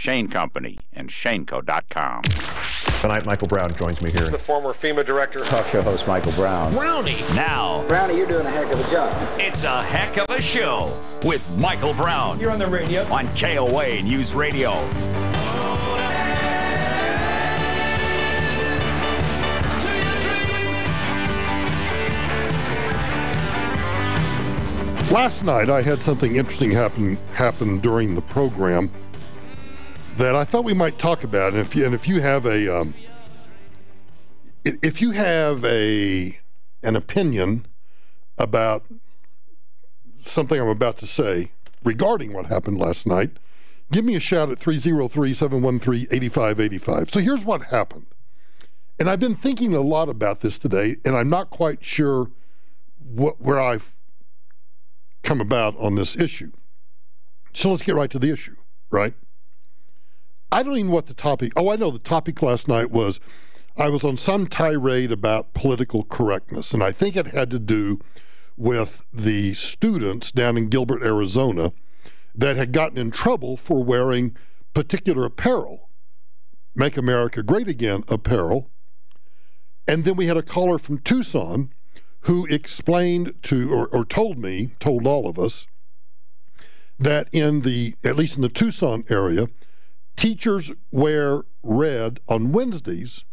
Shane Company and ShaneCo.com. Tonight, Michael Brown joins me here. This is the former FEMA director. Talk show host Michael Brown. Brownie. Now. Brownie, you're doing a heck of a job. It's a heck of a show with Michael Brown. You're on the radio. On KOA News Radio. Last night, I had something interesting happen during the program that I thought we might talk about. And if you have an opinion about something I'm about to say regarding what happened last night, give me a shout at 303-713-8585. So here's what happened. And I've been thinking a lot about this today, and I'm not quite sure where I've come about on this issue. So let's get right to the issue, right? I don't even know what the topic, I know the topic last night was, I was on some tirade about political correctness, and I think it had to do with the students down in Gilbert, Arizona, that had gotten in trouble for wearing particular apparel, Make America Great Again apparel. And then we had a caller from Tucson who explained or told all of us, that at least in the Tucson area, teachers wear red on Wednesdays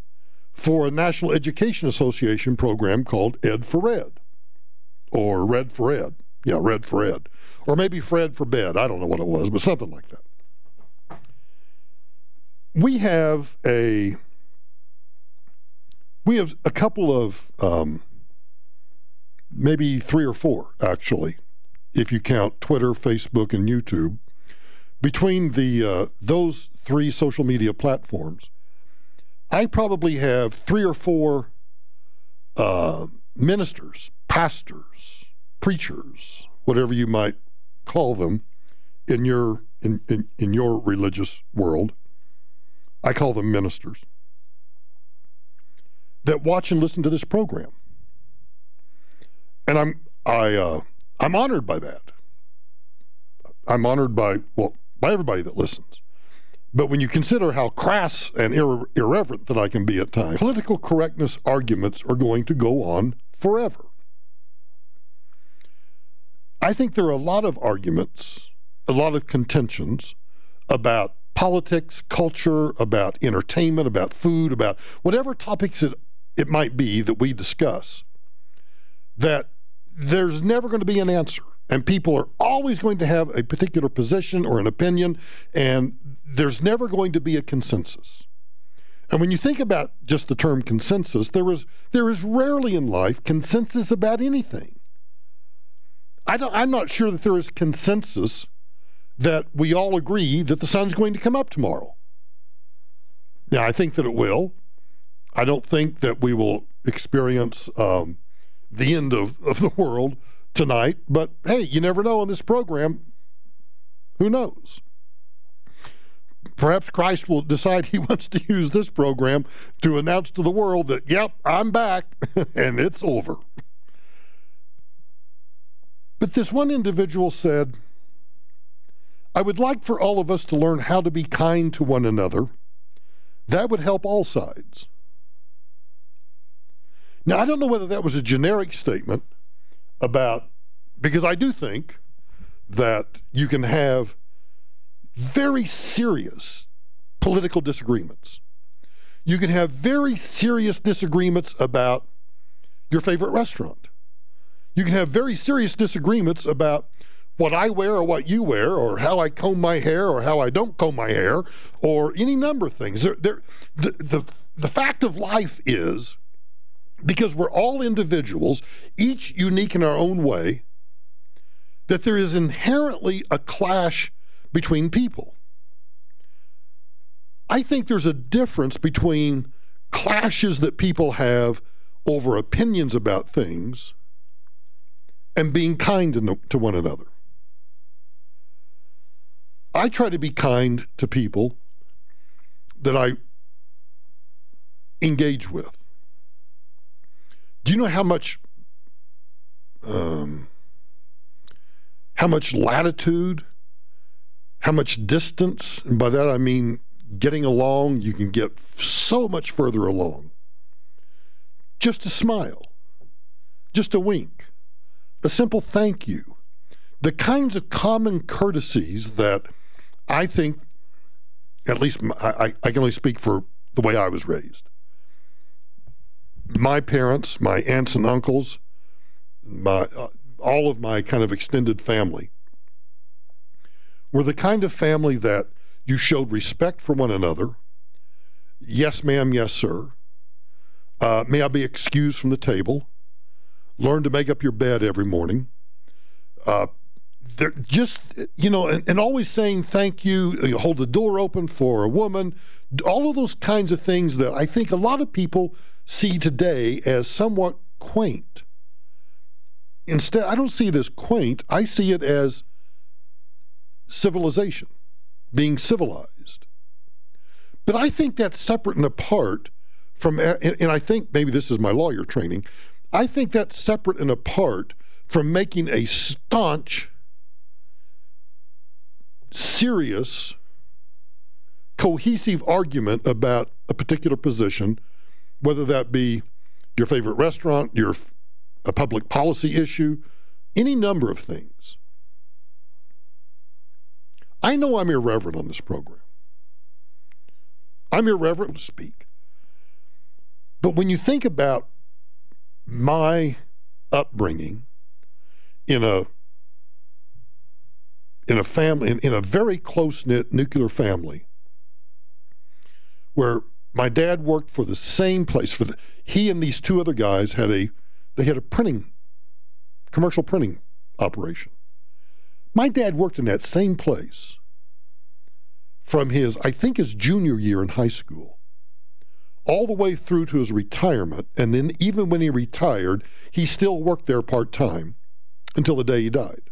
for a National Education Association program called Ed for Ed, or Red for Ed. Yeah, Red for Ed. Or maybe Fred for Bed. I don't know what it was, but something like that. We have a couple of, maybe 3 or 4, actually, if you count Twitter, Facebook, and YouTube. Between those 3 social media platforms, I probably have 3 or 4 ministers, pastors, preachers, whatever you might call them in your religious world. I call them ministers, that watch and listen to this program. And I'm honored by that. I'm honored by everybody that listens. But when you consider how crass and irreverent that I can be at times, political correctness arguments are going to go on forever. I think there are a lot of arguments, a lot of contentions about politics, culture, about entertainment, about food, about whatever topics it might be that we discuss, that there's never going to be an answer. And people are always going to have a particular position or an opinion, and there's never going to be a consensus. And when you think about just the term consensus, there is rarely in life consensus about anything. I'm not sure that there is consensus that we all agree that the sun's going to come up tomorrow. Now, I think that it will. I don't think that we will experience the end of the world tonight, but hey, you never know in this program. Who knows? Perhaps Christ will decide he wants to use this program to announce to the world that, yep, I'm back, and it's over. But this one individual said, I would like for all of us to learn how to be kind to one another. That would help all sides. Now, I don't know whether that was a generic statement because I do think that you can have very serious political disagreements. You can have very serious disagreements about your favorite restaurant. You can have very serious disagreements about what I wear or what you wear, or how I comb my hair or how I don't comb my hair, or any number of things. The fact of life is, because we're all individuals, each unique in our own way, that there is inherently a clash between people. I think there's a difference between clashes that people have over opinions about things and being kind to one another. I try to be kind to people that I engage with. Do you know how much latitude, how much distance, and by that I mean getting along, you can get so much further along. Just a smile, just a wink, a simple thank you. The kinds of common courtesies that I think, at least I can only speak for the way I was raised. My parents, my aunts and uncles, all of my kind of extended family were the kind of family that you showed respect for one another. Yes, ma'am, yes, sir. May I be excused from the table? Learn to make up your bed every morning. They're just, and always saying thank you, hold the door open for a woman, all of those kinds of things that I think a lot of people see today as somewhat quaint. Instead, I don't see it as quaint. I see it as civilization, being civilized. But I think that's separate and apart from, and I think maybe this is my lawyer training, I think that's separate and apart from making a staunch, serious, cohesive argument about a particular position, whether that be your favorite restaurant, a public policy issue, any number of things. I know I'm irreverent on this program. I'm irreverent to speak. But when you think about my upbringing in a family, in a very close-knit nuclear family, where my dad worked for the same place, he and these two other guys had a commercial printing operation. My dad worked in that same place from his junior year in high school, all the way through to his retirement. And then even when he retired, he still worked there part-time until the day he died.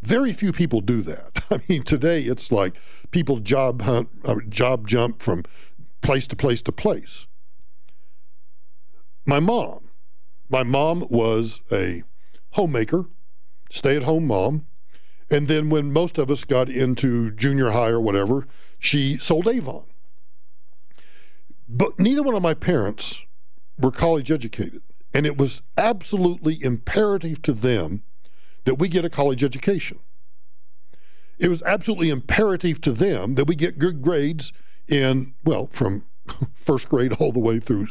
Very few people do that. I mean, today it's like people job jump from place to place to place. My mom was a homemaker, stay-at-home mom, and then when most of us got into junior high or whatever, she sold Avon. But neither one of my parents were college educated, and it was absolutely imperative to them that we get a college education. It was absolutely imperative to them that we get good grades from first grade all the way through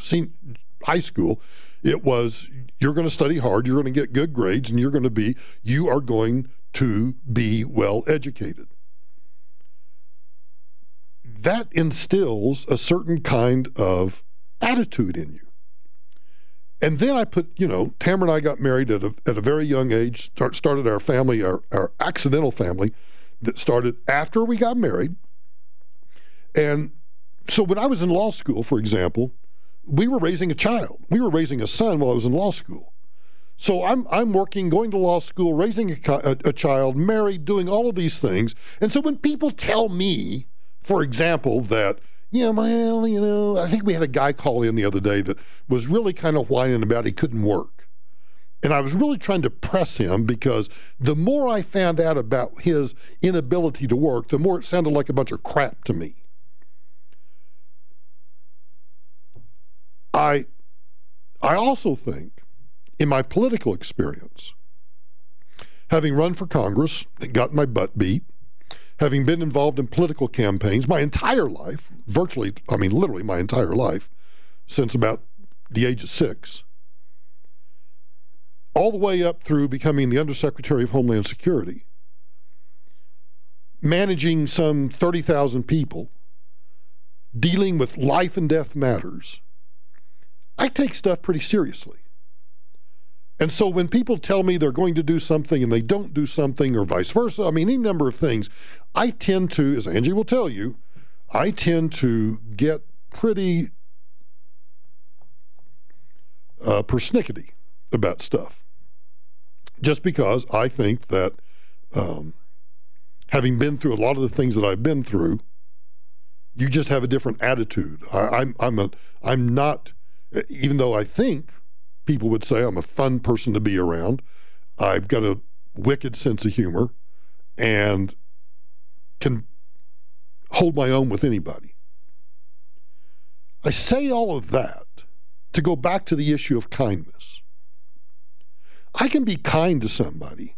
high school. It was, you're going to study hard, you're going to get good grades, and you are going to be well educated. That instills a certain kind of attitude in you. And then I put, Tamara and I got married at a very young age, started our family, our accidental family that started after we got married. And so when I was in law school, for example, we were raising a child. We were raising a son while I was in law school. So I'm working, going to law school, raising a child, married, doing all of these things. And so when people tell me, for example, that, I think we had a guy call in the other day that was really kind of whining about he couldn't work. And I was really trying to press him because the more I found out about his inability to work, the more it sounded like a bunch of crap to me. I also think, in my political experience, having run for Congress and got my butt beat, having been involved in political campaigns my entire life, literally my entire life, since about the age of 6, all the way up through becoming the Undersecretary of Homeland Security, managing some 30,000 people, dealing with life and death matters, I take stuff pretty seriously. And so when people tell me they're going to do something and they don't do something, or vice versa, any number of things, I tend to, as Angie will tell you, I tend to get pretty persnickety about stuff. Just because I think that having been through a lot of the things that I've been through, you just have a different attitude. I'm not, even though I think people would say I'm a fun person to be around, I've got a wicked sense of humor, and can hold my own with anybody. I say all of that to go back to the issue of kindness. I can be kind to somebody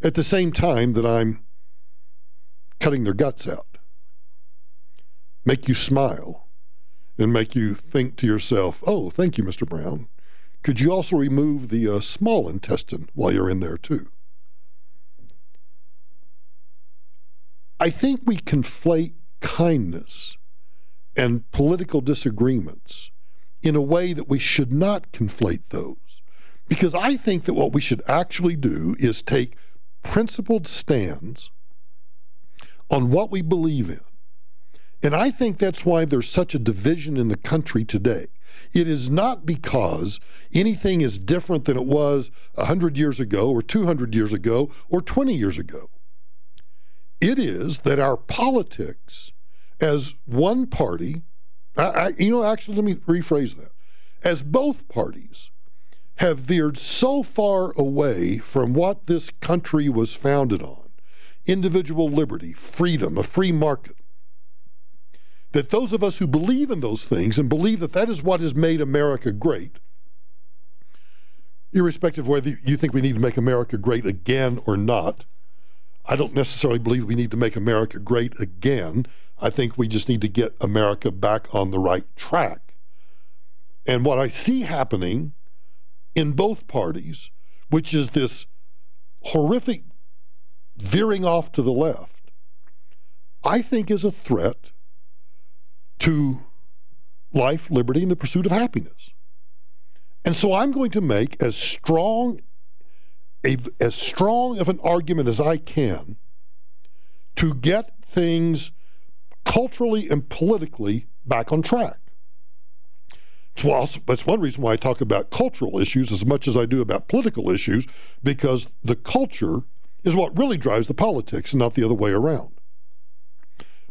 at the same time that I'm cutting their guts out, make you smile, and make you think to yourself, oh, thank you, Mr. Brown. Could you also remove the small intestine while you're in there too? I think we conflate kindness and political disagreements in a way that we should not conflate those. Because I think that what we should actually do is take principled stands on what we believe in. And I think that's why there's such a division in the country today. It is not because anything is different than it was 100 years ago or 200 years ago or 20 years ago. It is that our politics as one party, actually, let me rephrase that. As both parties have veered so far away from what this country was founded on, individual liberty, freedom, a free market, that those of us who believe in those things and believe that that is what has made America great, irrespective of whether you think we need to make America great again or not, I don't necessarily believe we need to make America great again. I think we just need to get America back on the right track. And what I see happening in both parties, which is this horrific veering off to the left, I think is a threat to life, liberty, and the pursuit of happiness. And so I'm going to make as strong of an argument as I can to get things culturally and politically back on track. That's one reason why I talk about cultural issues as much as I do about political issues, because the culture is what really drives the politics and not the other way around.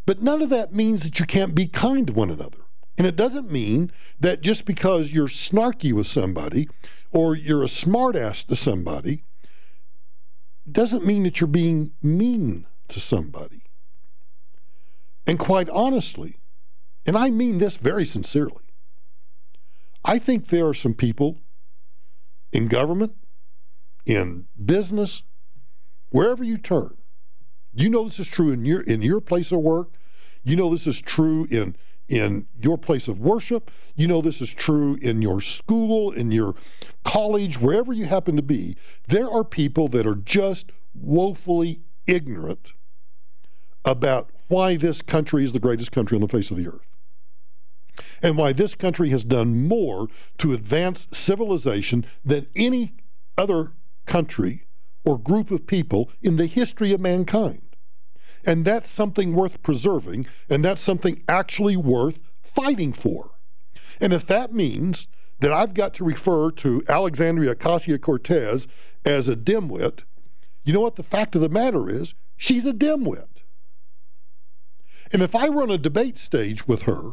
But none of that means that you can't be kind to one another. And it doesn't mean that just because you're snarky with somebody or you're a smartass to somebody doesn't mean that you're being mean to somebody. And quite honestly, and I mean this very sincerely, I think there are some people in government, in business, wherever you turn. You know this is true in your place of work. You know this is true in your place of worship. You know this is true in your school, in your college, wherever you happen to be. There are people that are just woefully ignorant about why this country is the greatest country on the face of the earth, and why this country has done more to advance civilization than any other country or group of people in the history of mankind. And that's something worth preserving, and that's something actually worth fighting for. And if that means that I've got to refer to Alexandria Ocasio-Cortez as a dimwit, you know what the fact of the matter is? She's a dimwit. And if I were on a debate stage with her,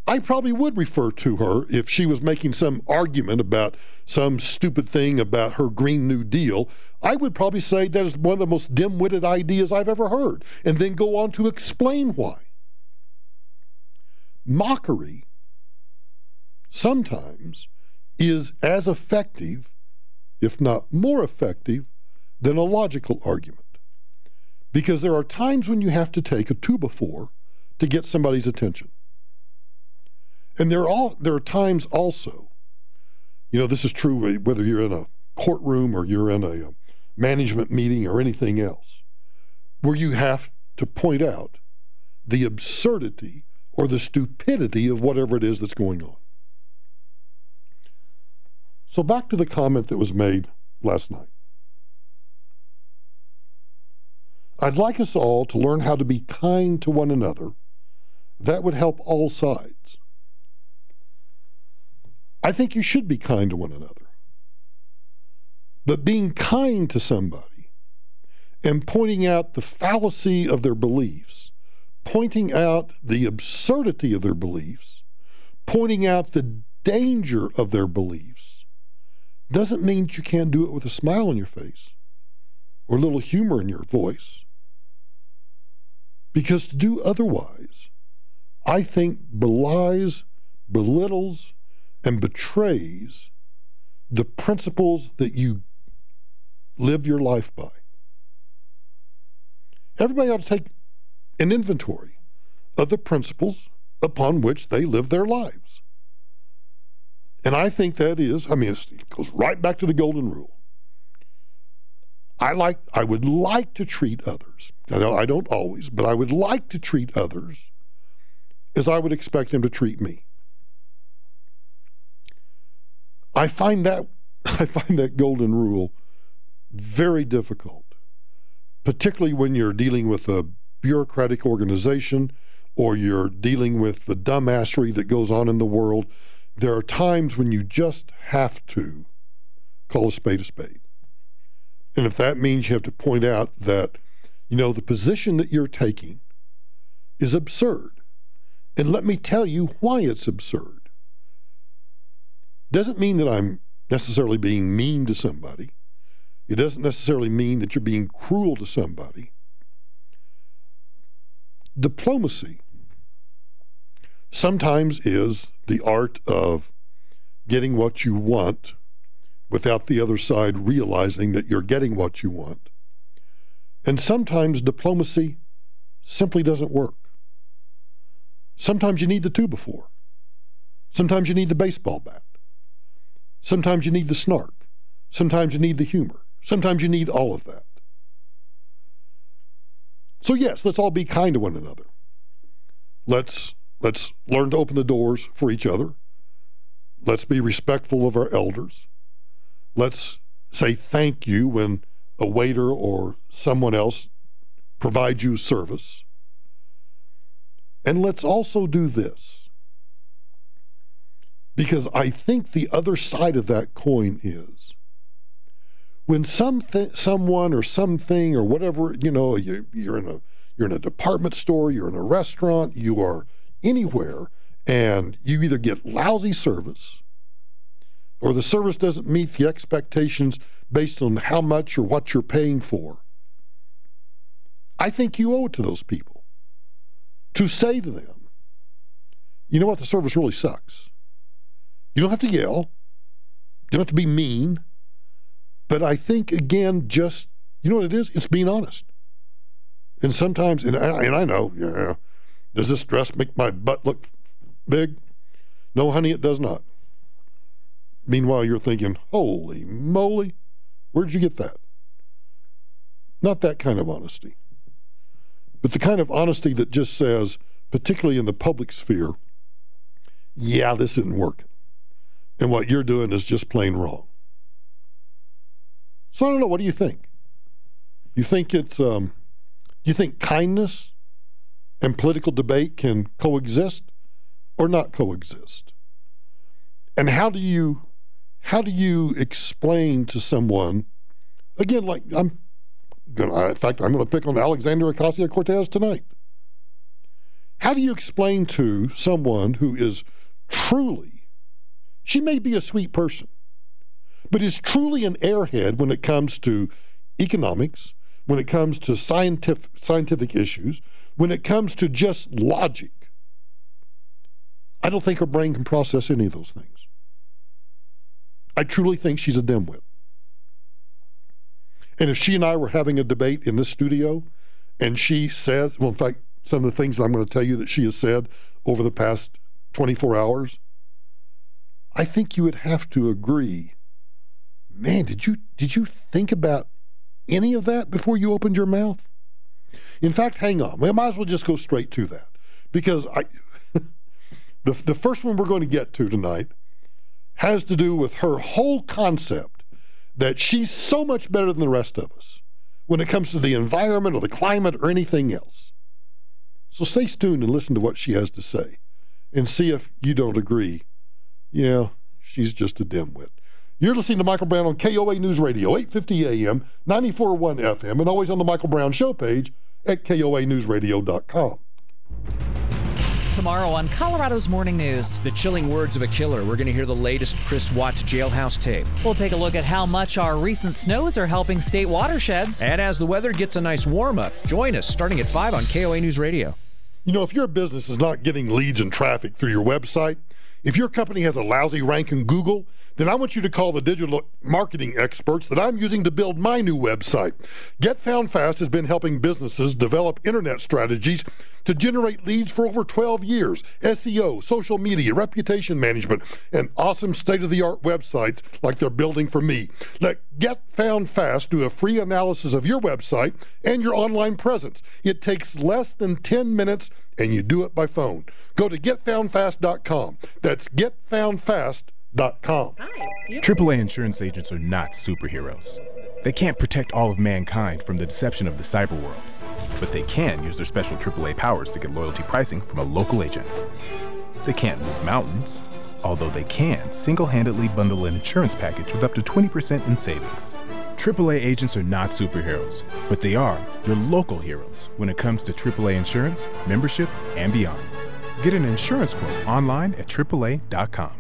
I probably would refer to her if she was making some argument about some stupid thing about her Green New Deal. I would probably say that is one of the most dim-witted ideas I've ever heard, and then go on to explain why. Mockery sometimes is as effective, if not more effective, than a logical argument. Because there are times when you have to take a 2-by-4 to get somebody's attention. And there are times also, this is true whether you're in a courtroom or you're in a management meeting or anything else, where you have to point out the absurdity or the stupidity of whatever it is that's going on. So back to the comment that was made last night. I'd like us all to learn how to be kind to one another. That would help all sides. I think you should be kind to one another. But being kind to somebody and pointing out the fallacy of their beliefs, pointing out the absurdity of their beliefs, pointing out the danger of their beliefs, doesn't mean that you can't do it with a smile on your face or a little humor in your voice Because to do otherwise, I think belies, belittles, and betrays the principles that you live your life by. Everybody ought to take an inventory of the principles upon which they live their lives. And I think that is, it goes right back to the golden rule. I would like to treat others. I don't always, but I would like to treat others as I would expect them to treat me. I find that golden rule very difficult, particularly when you're dealing with a bureaucratic organization or you're dealing with the dumbassery that goes on in the world. There are times when you just have to call a spade a spade. And if that means you have to point out that, the position that you're taking is absurd. And let me tell you why it's absurd. Doesn't mean that I'm necessarily being mean to somebody. It doesn't necessarily mean that you're being cruel to somebody. Diplomacy sometimes is the art of getting what you want without the other side realizing that you're getting what you want. And sometimes diplomacy simply doesn't work. Sometimes you need the 2-by-4. Sometimes you need the baseball bat. Sometimes you need the snark. Sometimes you need the humor. Sometimes you need all of that. So yes, let's all be kind to one another. Let's learn to open the doors for each other. Let's be respectful of our elders. Let's say thank you when a waiter or someone else provides you service. And let's also do this, because I think the other side of that coin is when someone or something or whatever, you're in a department store, you're in a restaurant, you are anywhere, and you either get lousy service or the service doesn't meet the expectations based on how much or what you're paying for. I think you owe it to those people to say to them, you know what, the service really sucks. You don't have to yell. You don't have to be mean. But I think, again, just, you know what it is? It's being honest. And sometimes, and I know, does this dress make my butt look big? No, honey, it does not. Meanwhile, you're thinking, holy moly, where'd you get that? Not that kind of honesty. But the kind of honesty that just says, particularly in the public sphere, yeah, this isn't working. And what you're doing is just plain wrong. So I don't know, what do you think? You think you think kindness and political debate can coexist or not coexist? And how do you explain to someone, again, like I'm going to pick on Alexandria Ocasio-Cortez tonight. How do you explain to someone who is truly, she may be a sweet person, but is truly an airhead when it comes to economics, when it comes to scientific issues, when it comes to just logic? I don't think her brain can process any of those things. I truly think she's a dimwit. And if she and I were having a debate in this studio, and she says, well, in fact, some of the things that I'm going to tell you that she has said over the past 24 hours, I think you would have to agree, man, did you think about any of that before you opened your mouth? In fact, hang on. We might as well just go straight to that, because the first one we're going to get to tonight has to do with her whole concept that she's so much better than the rest of us when it comes to the environment or the climate or anything else. So stay tuned and listen to what she has to say and see if you don't agree. Yeah, she's just a dimwit. You're listening to Michael Brown on KOA News Radio, 850 AM, 94.1 FM, and always on the Michael Brown Show page at KOANewsRadio.com. tomorrow on Colorado's Morning News. The chilling words of a killer. We're going to hear the latest Chris Watts jailhouse tape. We'll take a look at how much our recent snows are helping state watersheds. And as the weather gets a nice warm-up, join us starting at 5 on KOA News Radio. You know, if your business is not getting leads and traffic through your website, if your company has a lousy rank in Google, then I want you to call the digital marketing experts that I'm using to build my new website. Get Found Fast has been helping businesses develop internet strategies to generate leads for over 12 years. SEO, social media, reputation management, and awesome state-of-the-art websites like they're building for me. Let Get Found Fast do a free analysis of your website and your online presence. It takes less than 10 minutes, and you do it by phone. Go to getfoundfast.com. That's getfoundfast.com. AAA insurance agents are not superheroes. They can't protect all of mankind from the deception of the cyber world, but they can use their special AAA powers to get loyalty pricing from a local agent. They can't move mountains, although they can single-handedly bundle an insurance package with up to 20% in savings. AAA agents are not superheroes, but they are your local heroes when it comes to AAA insurance, membership, and beyond. Get an insurance quote online at AAA.com.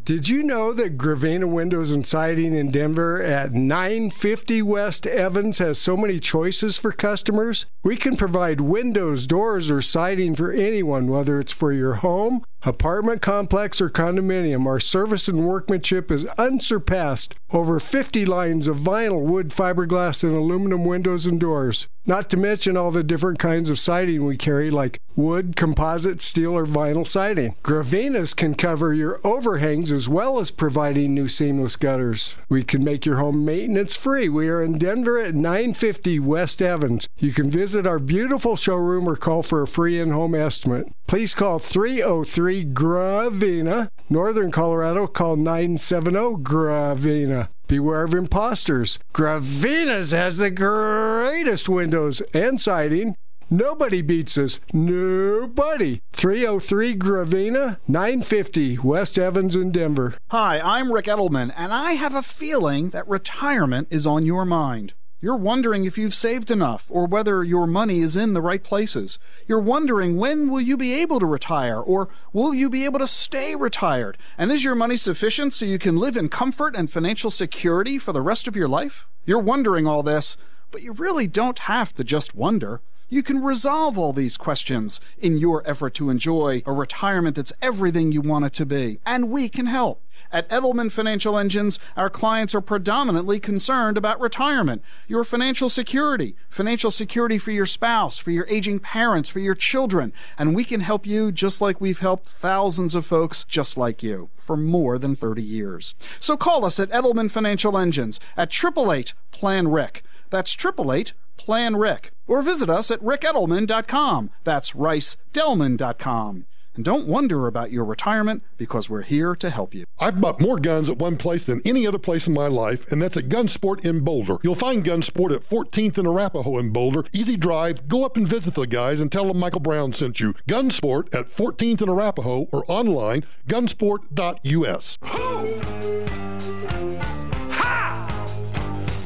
Did you know that Gravina Windows and Siding in Denver at 950 West Evans has so many choices for customers? We can provide windows, doors, or siding for anyone, whether it's for your home, apartment complex, or condominium. Our service and workmanship is unsurpassed. Over 50 lines of vinyl, wood, fiberglass, and aluminum windows and doors. Not to mention all the different kinds of siding we carry, like wood, composite, steel, or vinyl siding. Gravinas can cover your overhangs as well as providing new seamless gutters. We can make your home maintenance free. We are in Denver at 950 West Evans. You can visit our beautiful showroom or call for a free in-home estimate. Please call 303-GRAVINA. Northern Colorado, call 970-GRAVINA. Beware of imposters. Gravina's has the greatest windows and siding. Nobody beats us. Nobody. 303-GRAVINA, 950 West Evans in Denver. Hi, I'm Rick Edelman, and I have a feeling that retirement is on your mind. You're wondering if you've saved enough or whether your money is in the right places. You're wondering when will you be able to retire or will you be able to stay retired? And is your money sufficient so you can live in comfort and financial security for the rest of your life? You're wondering all this, but you really don't have to just wonder. You can resolve all these questions in your effort to enjoy a retirement that's everything you want it to be. And we can help. At Edelman Financial Engines, our clients are predominantly concerned about retirement, your financial security for your spouse, for your aging parents, for your children. And we can help you just like we've helped thousands of folks just like you for more than 30 years. So call us at Edelman Financial Engines at 888-PLAN-RIC. That's 888-PLAN-RIC. Or visit us at rickedelman.com. That's ricedelman.com. And don't wonder about your retirement, because we're here to help you. I've bought more guns at one place than any other place in my life, and that's at Gunsport in Boulder. You'll find Gunsport at 14th and Arapahoe in Boulder. Easy drive. Go up and visit the guys and tell them Michael Brown sent you. Gunsport at 14th and Arapahoe or online, gunsport.us.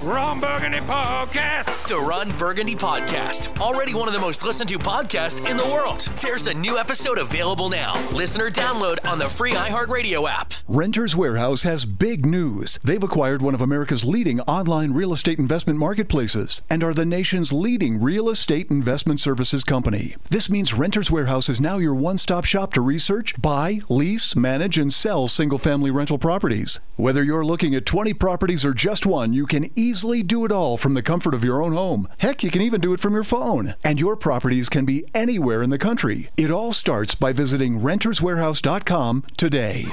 Ron Burgundy Podcast. The Ron Burgundy Podcast. Already one of the most listened to podcasts in the world. There's a new episode available now. Listener download on the free iHeartRadio app. Renters Warehouse has big news. They've acquired one of America's leading online real estate investment marketplaces and are the nation's leading real estate investment services company. This means Renters Warehouse is now your one-stop shop to research, buy, lease, manage, and sell single-family rental properties. Whether you're looking at 20 properties or just one, you can easily do it all from the comfort of your own home. Heck, you can even do it from your phone. And your properties can be anywhere in the country. It all starts by visiting renterswarehouse.com today.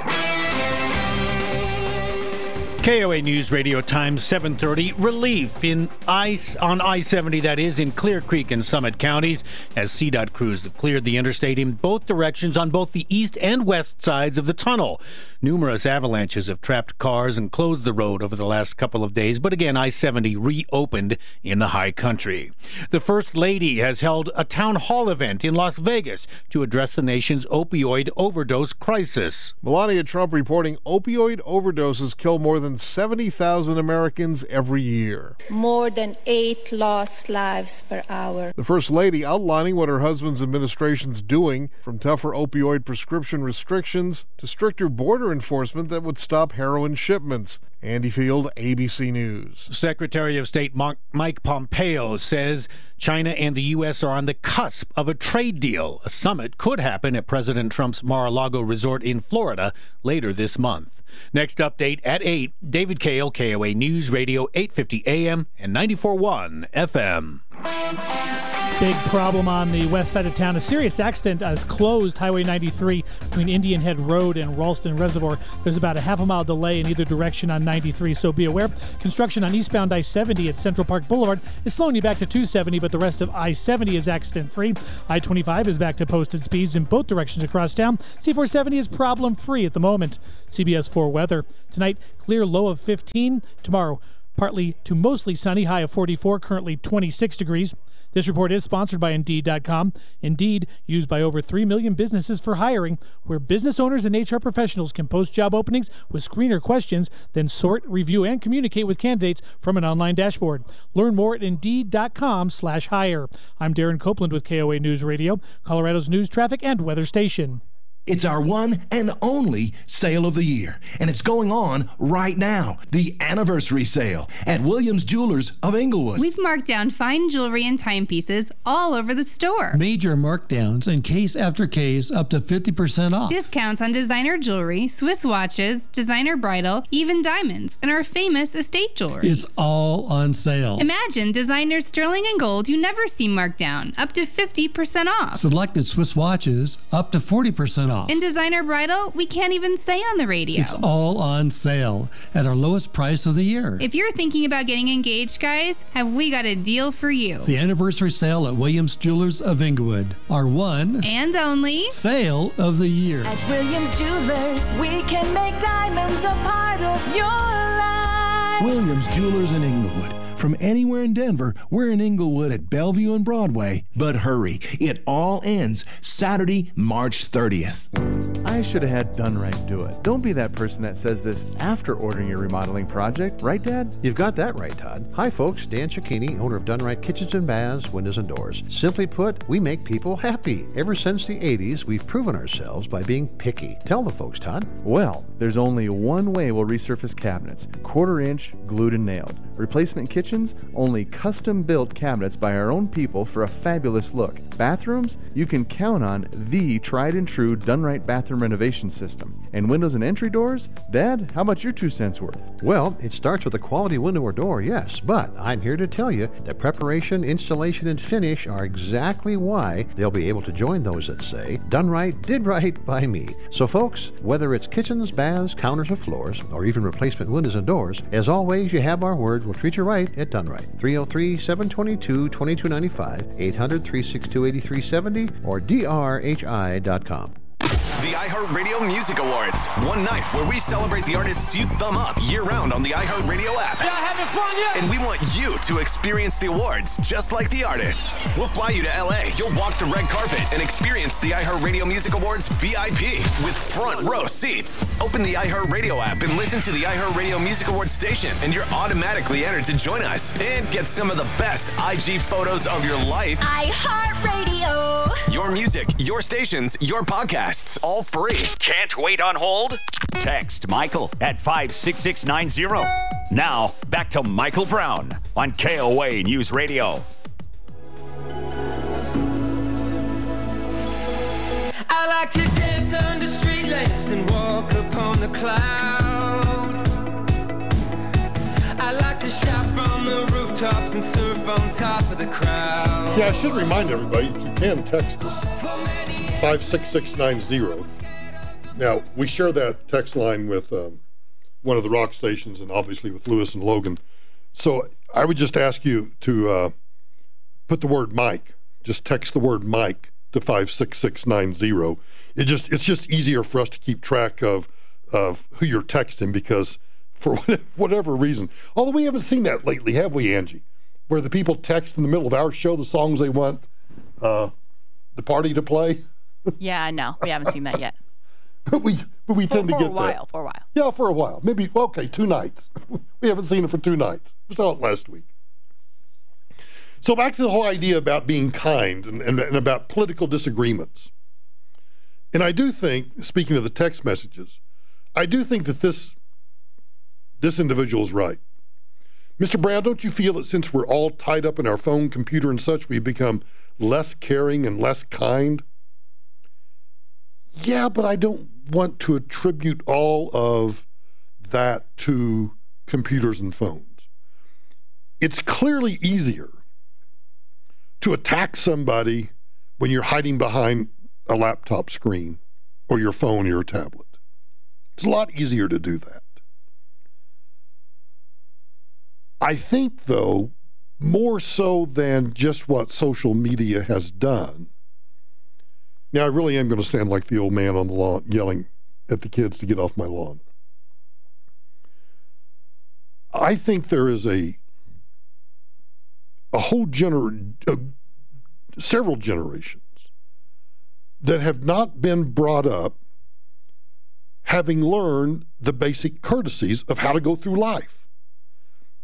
KOA News Radio time 7:30. Relief in ice on I-70, that is, in Clear Creek and Summit counties, as CDOT crews have cleared the interstate in both directions on both the east and west sides of the tunnel. Numerous avalanches have trapped cars and closed the road over the last couple of days, but again, I-70 reopened in the high country. The First Lady has held a town hall event in Las Vegas to address the nation's opioid overdose crisis. Melania Trump reporting opioid overdoses kill more than than 70,000 Americans every year. More than 8 lost lives per hour. The First Lady outlining what her husband's administration's doing, from tougher opioid prescription restrictions to stricter border enforcement that would stop heroin shipments. Andy Field, ABC News. Secretary of State Mike Pompeo says China and the U.S. are on the cusp of a trade deal. A summit could happen at President Trump's Mar-a-Lago resort in Florida later this month. Next update at 8, David Kale, KOA News Radio, 850 AM and 94.1 FM. Big problem on the west side of town. A serious accident has closed Highway 93 between Indian Head Road and Ralston Reservoir. There's about a half-a-mile delay in either direction on 93, so be aware. Construction on eastbound I-70 at Central Park Boulevard is slowing you back to 270, but the rest of I-70 is accident-free. I-25 is back to posted speeds in both directions across town. C-470 is problem-free at the moment. CBS 4 weather. Tonight, clear, low of 15. Tomorrow, partly to mostly sunny, high of 44, currently 26 degrees. This report is sponsored by Indeed.com. Indeed, used by over 3 million businesses for hiring, where business owners and HR professionals can post job openings with screener questions, then sort, review, and communicate with candidates from an online dashboard. Learn more at Indeed.com/hire. I'm Darren Copeland with KOA News Radio, Colorado's news, traffic, and weather station. It's our one and only sale of the year, and it's going on right now. The anniversary sale at Williams Jewelers of Inglewood. We've marked down fine jewelry and timepieces all over the store. Major markdowns and case after case up to 50% off. Discounts on designer jewelry, Swiss watches, designer bridal, even diamonds, and our famous estate jewelry. It's all on sale. Imagine designer sterling and gold you never see marked down, up to 50% off. Selected Swiss watches up to 40% off. In designer bridal, we can't even say on the radio. It's all on sale at our lowest price of the year. If you're thinking about getting engaged, guys, have we got a deal for you. The anniversary sale at Williams Jewelers of Inglewood. Our one and only sale of the year. At Williams Jewelers, we can make diamonds a part of your life. Williams Jewelers in Inglewood. From anywhere in Denver, we're in Inglewood at Bellevue and Broadway. But hurry, it all ends Saturday, March 30th. I should have had Done Right do it. Don't be that person that says this after ordering your remodeling project, right, Dad? You've got that right, Todd. Hi, folks. Dan Cicchini, owner of Done Right Kitchens and Baths, Windows and Doors. Simply put, we make people happy. Ever since the 80s, we've proven ourselves by being picky. Tell the folks, Todd. Well, there's only one way we'll resurface cabinets. 1/4 inch, glued and nailed. Replacement kitchens, only custom-built cabinets by our own people for a fabulous look. Bathrooms, you can count on the tried-and-true Done Right bathroom renovation system. And windows and entry doors? Dad, how about your 2 cents worth? Well, it starts with a quality window or door, yes, but I'm here to tell you that preparation, installation, and finish are exactly why they'll be able to join those that say, Done Right, did right by me. So folks, whether it's kitchens, baths, counters, or floors, or even replacement windows and doors, as always, you have our word. We'll treat you right at Done Right. 303-722-2295, 800-362-8370, or drhi.com. The iHeartRadio Music Awards. One night where we celebrate the artists you thumb up year-round on the iHeartRadio app. Y'all having fun yet? And we want you to experience the awards just like the artists. We'll fly you to L.A. You'll walk the red carpet and experience the iHeartRadio Music Awards VIP with front row seats. Open the iHeartRadio app and listen to the iHeartRadio Music Awards station, and you're automatically entered to join us and get some of the best IG photos of your life. iHeartRadio. Your music, your stations, your podcasts, all free. Can't wait on hold? Text Michael at 56690. Now, back to Michael Brown on KOA News Radio. I like to dance under street lamps and walk upon the clouds. I like to shout from the rooftops and surf on top of the crowd. Yeah, I should remind everybody that you can text us 56690. Now, we share that text line with one of the rock stations and obviously with Lewis and Logan. So I would just ask you to put the word Mike. Just text the word Mike to 56690. It's just easier for us to keep track of who you're texting, because for whatever reason, although we haven't seen that lately, have we, Angie? Where the people text in the middle of our show the songs they want the party to play? Yeah, no, we haven't seen that yet. But we tend to get that. For a while. Yeah, for a while. Maybe, okay, 2 nights. We haven't seen it for 2 nights. We saw it last week. So back to the whole idea about being kind and about political disagreements. And I do think, speaking of the text messages, I do think that this individual is right. Mr. Brown, don't you feel that since we're all tied up in our phone, computer, and such, we've become less caring and less kind? Yeah, but I don't want to attribute all of that to computers and phones. It's clearly easier to attack somebody when you're hiding behind a laptop screen or your phone or your tablet. It's a lot easier to do that. I think, though, more so than just what social media has done. Now, I really am going to sound like the old man on the lawn yelling at the kids to get off my lawn. I think there is a whole several generations that have not been brought up having learned the basic courtesies of how to go through life.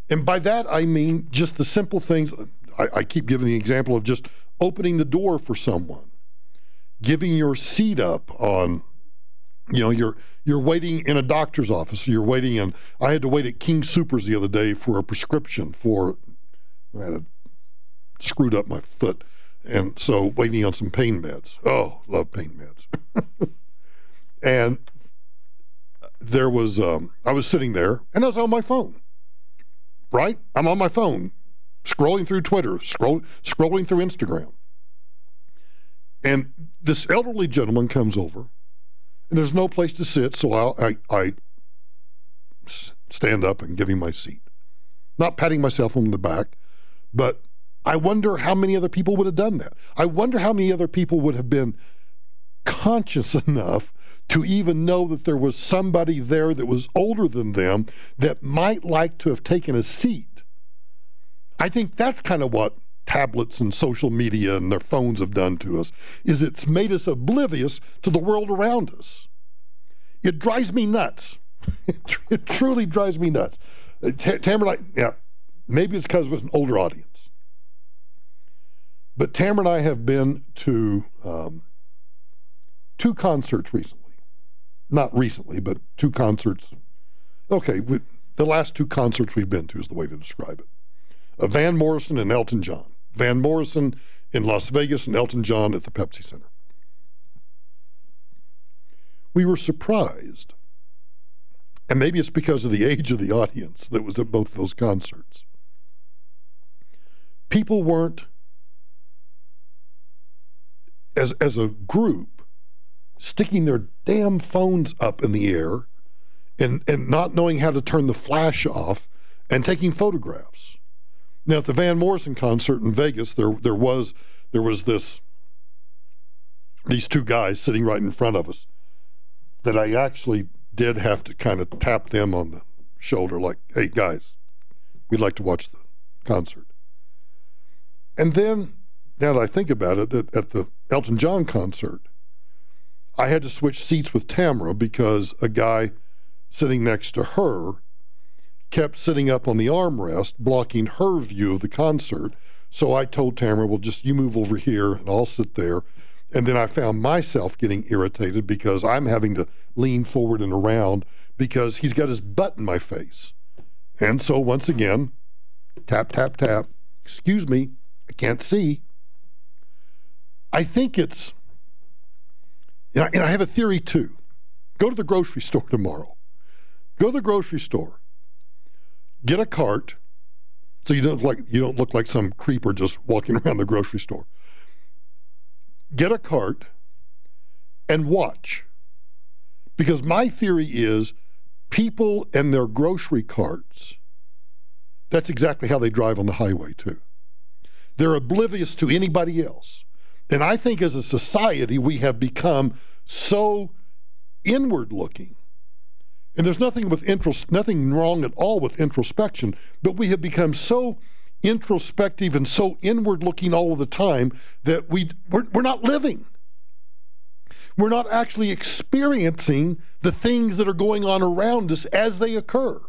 And by that, I mean just the simple things. I keep giving the example of just opening the door for someone, giving your seat up on, you're waiting in a doctor's office. You're waiting in, I had to wait at King Soopers the other day for a prescription I had screwed up my foot. And so waiting on some pain meds. Oh, love pain meds. And there was, I was sitting there and I was on my phone, right? I'm on my phone, scrolling through Twitter, scrolling through Instagram. And this elderly gentleman comes over and there's no place to sit. So I stand up and give him my seat. Not patting myself on the back, but I wonder how many other people would have done that. I wonder how many other people would have been conscious enough to even know that there was somebody there that was older than them that might like to have taken a seat. I think that's kind of what tablets and social media and their phones have done to us, is it's made us oblivious to the world around us. It drives me nuts. It truly drives me nuts. Tamara and I, yeah, maybe it's because it was an older audience. But Tamara and I have been to 2 concerts recently. Not recently, but 2 concerts. Okay, the last 2 concerts we've been to is the way to describe it. Van Morrison and Elton John. Van Morrison in Las Vegas and Elton John at the Pepsi Center. We were surprised, and maybe it's because of the age of the audience that was at both of those concerts. People weren't, as a group, sticking their damn phones up in the air and not knowing how to turn the flash off and taking photographs. Now, at the Van Morrison concert in Vegas, there was these 2 guys sitting right in front of us that I actually did have to kind of tap them on the shoulder like, hey, guys, we'd like to watch the concert. And then, now that I think about it, at the Elton John concert, I had to switch seats with Tamara because a guy sitting next to her kept sitting up on the armrest, blocking her view of the concert. So I told Tamara, well, just you move over here and I'll sit there. And then I found myself getting irritated because I'm having to lean forward and around because he's got his butt in my face. And so once again, tap, tap, tap. Excuse me, I can't see. I think it's, and I have a theory too. Go to the grocery store tomorrow. Go to the grocery store. Get a cart so you don't look like some creeper just walking around the grocery store. Get a cart and watch. Because my theory is people and their grocery carts, that's exactly how they drive on the highway too. They're oblivious to anybody else. And I think as a society, we have become so inward looking. And there's nothing wrong at all with introspection, but we have become so introspective and so inward looking all of the time that we're not living. We're not actually experiencing the things that are going on around us as they occur.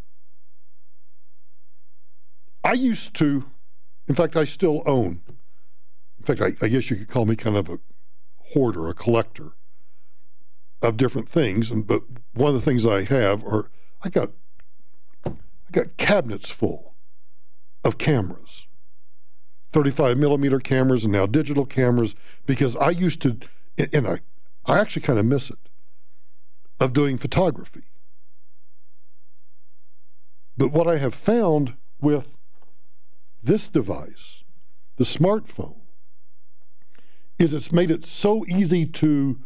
I used to, in fact, I still own, in fact, I guess you could call me kind of a hoarder, a collector of different things. But one of the things I have are, I got cabinets full of cameras, 35 millimeter cameras and now digital cameras, because I used to, and I actually kind of miss it, of doing photography. But what I have found with this device, the smartphone, is it's made it so easy to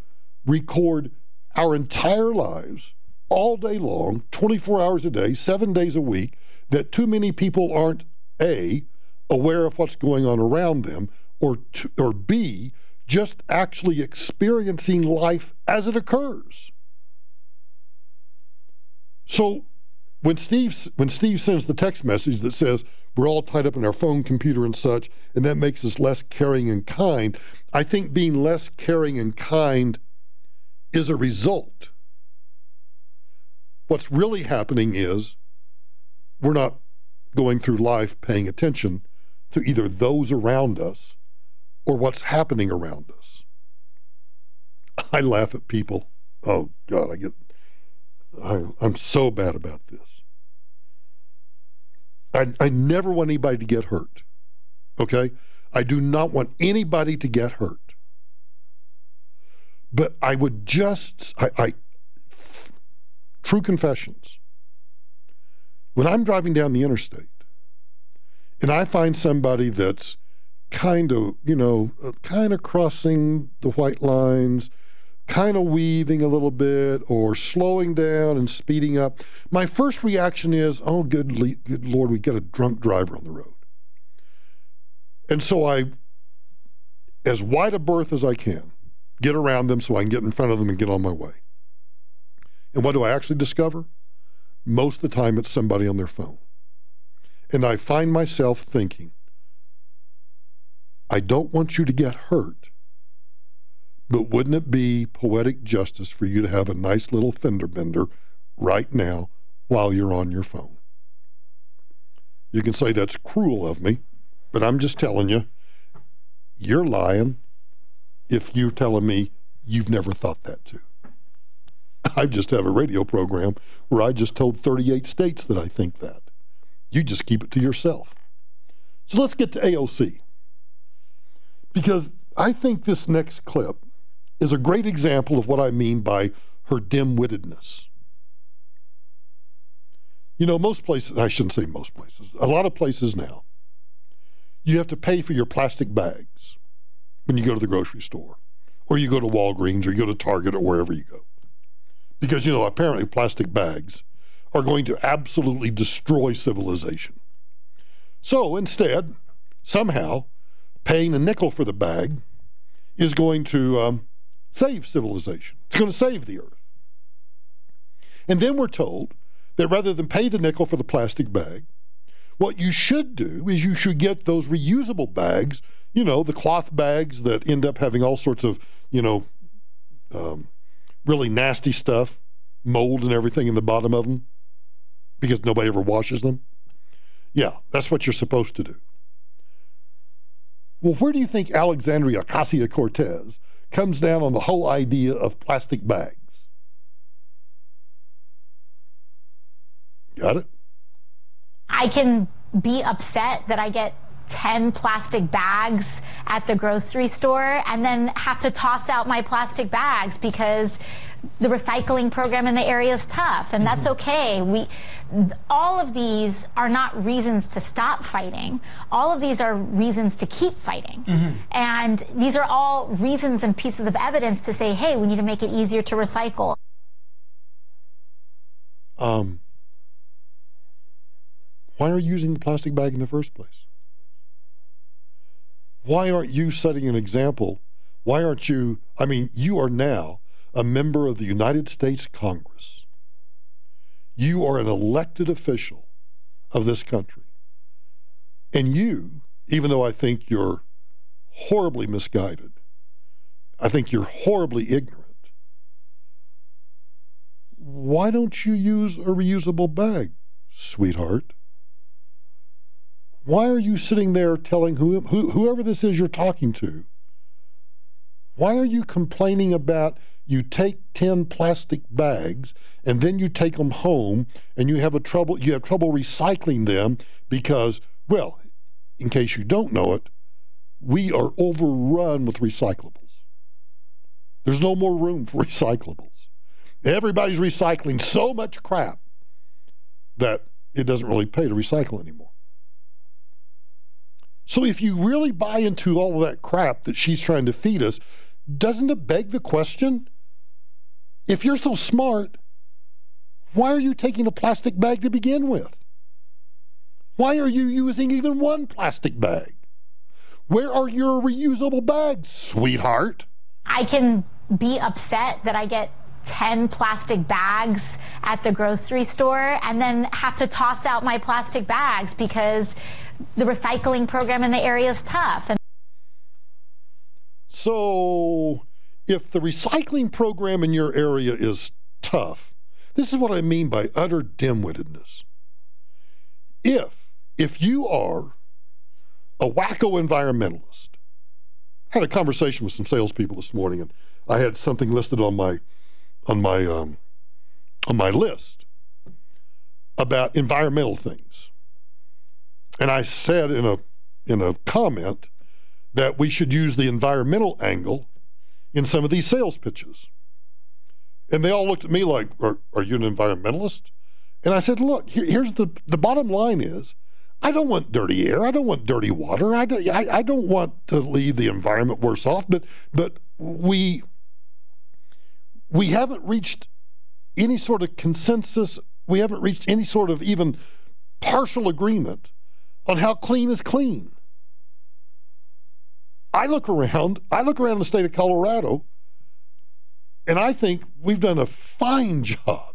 record our entire lives all day long, 24 hours a day, 7 days a week, that too many people aren't A, aware of what's going on around them, or B, just actually experiencing life as it occurs. So when Steve sends the text message that says we're all tied up in our phone, computer, and such, and that makes us less caring and kind, I think being less caring and kind is a result. What's really happening is we're not going through life paying attention to either those around us or what's happening around us. I laugh at people. Oh, God, I'm so bad about this. I never want anybody to get hurt, okay? I do not want anybody to get hurt. But I would just, true confessions, when I'm driving down the interstate and I find somebody that's kind of crossing the white lines, kind of weaving a little bit, or slowing down and speeding up, my first reaction is, oh, good Lord, we got a drunk driver on the road. And so I, as wide a berth as I can, get around them so I can get in front of them and get on my way. And what do I actually discover? Most of the time it's somebody on their phone. And I find myself thinking, I don't want you to get hurt, but wouldn't it be poetic justice for you to have a nice little fender bender right now while you're on your phone? You can say that's cruel of me, but I'm just telling you, you're lying if you're telling me you've never thought that too. I just have a radio program where I just told 38 states that I think that. You just keep it to yourself. So let's get to AOC, because I think this next clip is a great example of what I mean by her dim-wittedness. You know, most places, I shouldn't say most places, a lot of places now, you have to pay for your plastic bags when you go to the grocery store, or you go to Walgreens, or you go to Target, or wherever you go. Because, you know, apparently plastic bags are going to absolutely destroy civilization. So instead, somehow, paying a nickel for the bag is going to save civilization. It's going to save the earth. And then we're told that rather than pay the nickel for the plastic bag, what you should do is you should get those reusable bags, you know, the cloth bags that end up having all sorts of, you know, really nasty stuff, mold and everything in the bottom of them, because nobody ever washes them. Yeah, that's what you're supposed to do. Well, where do you think Alexandria Ocasio-Cortez comes down on the whole idea of plastic bags? Got it? I can be upset that I get 10 plastic bags at the grocery store and then have to toss out my plastic bags because the recycling program in the area is tough, and that's okay. All of these are not reasons to stop fighting. All of these are reasons to keep fighting. And these are all reasons and pieces of evidence to say, hey, we need to make it easier to recycle. Why are you using the plastic bag in the first place? Why aren't you setting an example? Why aren't you, I mean, you are now a member of the United States Congress. You are an elected official of this country. And you, even though I think you're horribly misguided, I think you're horribly ignorant, why don't you use a reusable bag, sweetheart? Why are you sitting there telling whoever this is you're talking to, why are you complaining about you take 10 plastic bags and then you take them home and you have trouble recycling them because, well, in case you don't know it, we are overrun with recyclables. There's no more room for recyclables. Everybody's recycling so much crap that it doesn't really pay to recycle anymore. So if you really buy into all of that crap that she's trying to feed us, doesn't it beg the question, if you're so smart, why are you taking a plastic bag to begin with? Why are you using even one plastic bag? Where are your reusable bags, sweetheart? I can be upset that I get 10 plastic bags at the grocery store and then have to toss out my plastic bags because the recycling program in the area is tough. So if the recycling program in your area is tough, this is what I mean by utter dim-wittedness. If you are a wacko environmentalist, I had a conversation with some salespeople this morning, and I had something listed on my list about environmental things, and I said in a comment that we should use the environmental angle in some of these sales pitches, and they all looked at me like, "Are you an environmentalist?" And I said, "Look, here's the bottom line is, I don't want dirty air. I don't want dirty water. I don't want to leave the environment worse off. But we haven't reached any sort of consensus. We haven't reached any sort of even partial agreement on how clean is clean. I look around the state of Colorado, and I think we've done a fine job.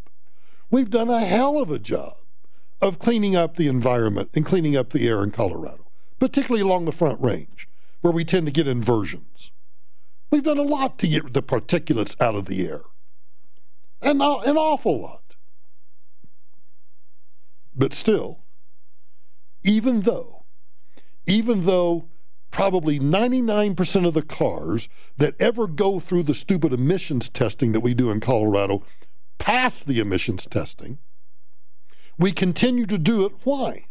We've done a hell of a job of cleaning up the environment and cleaning up the air in Colorado, particularly along the Front Range, where we tend to get inversions. We've done a lot to get the particulates out of the air. An awful lot. But still, even though probably 99% of the cars that ever go through the stupid emissions testing that we do in Colorado pass the emissions testing, we continue to do it. Why?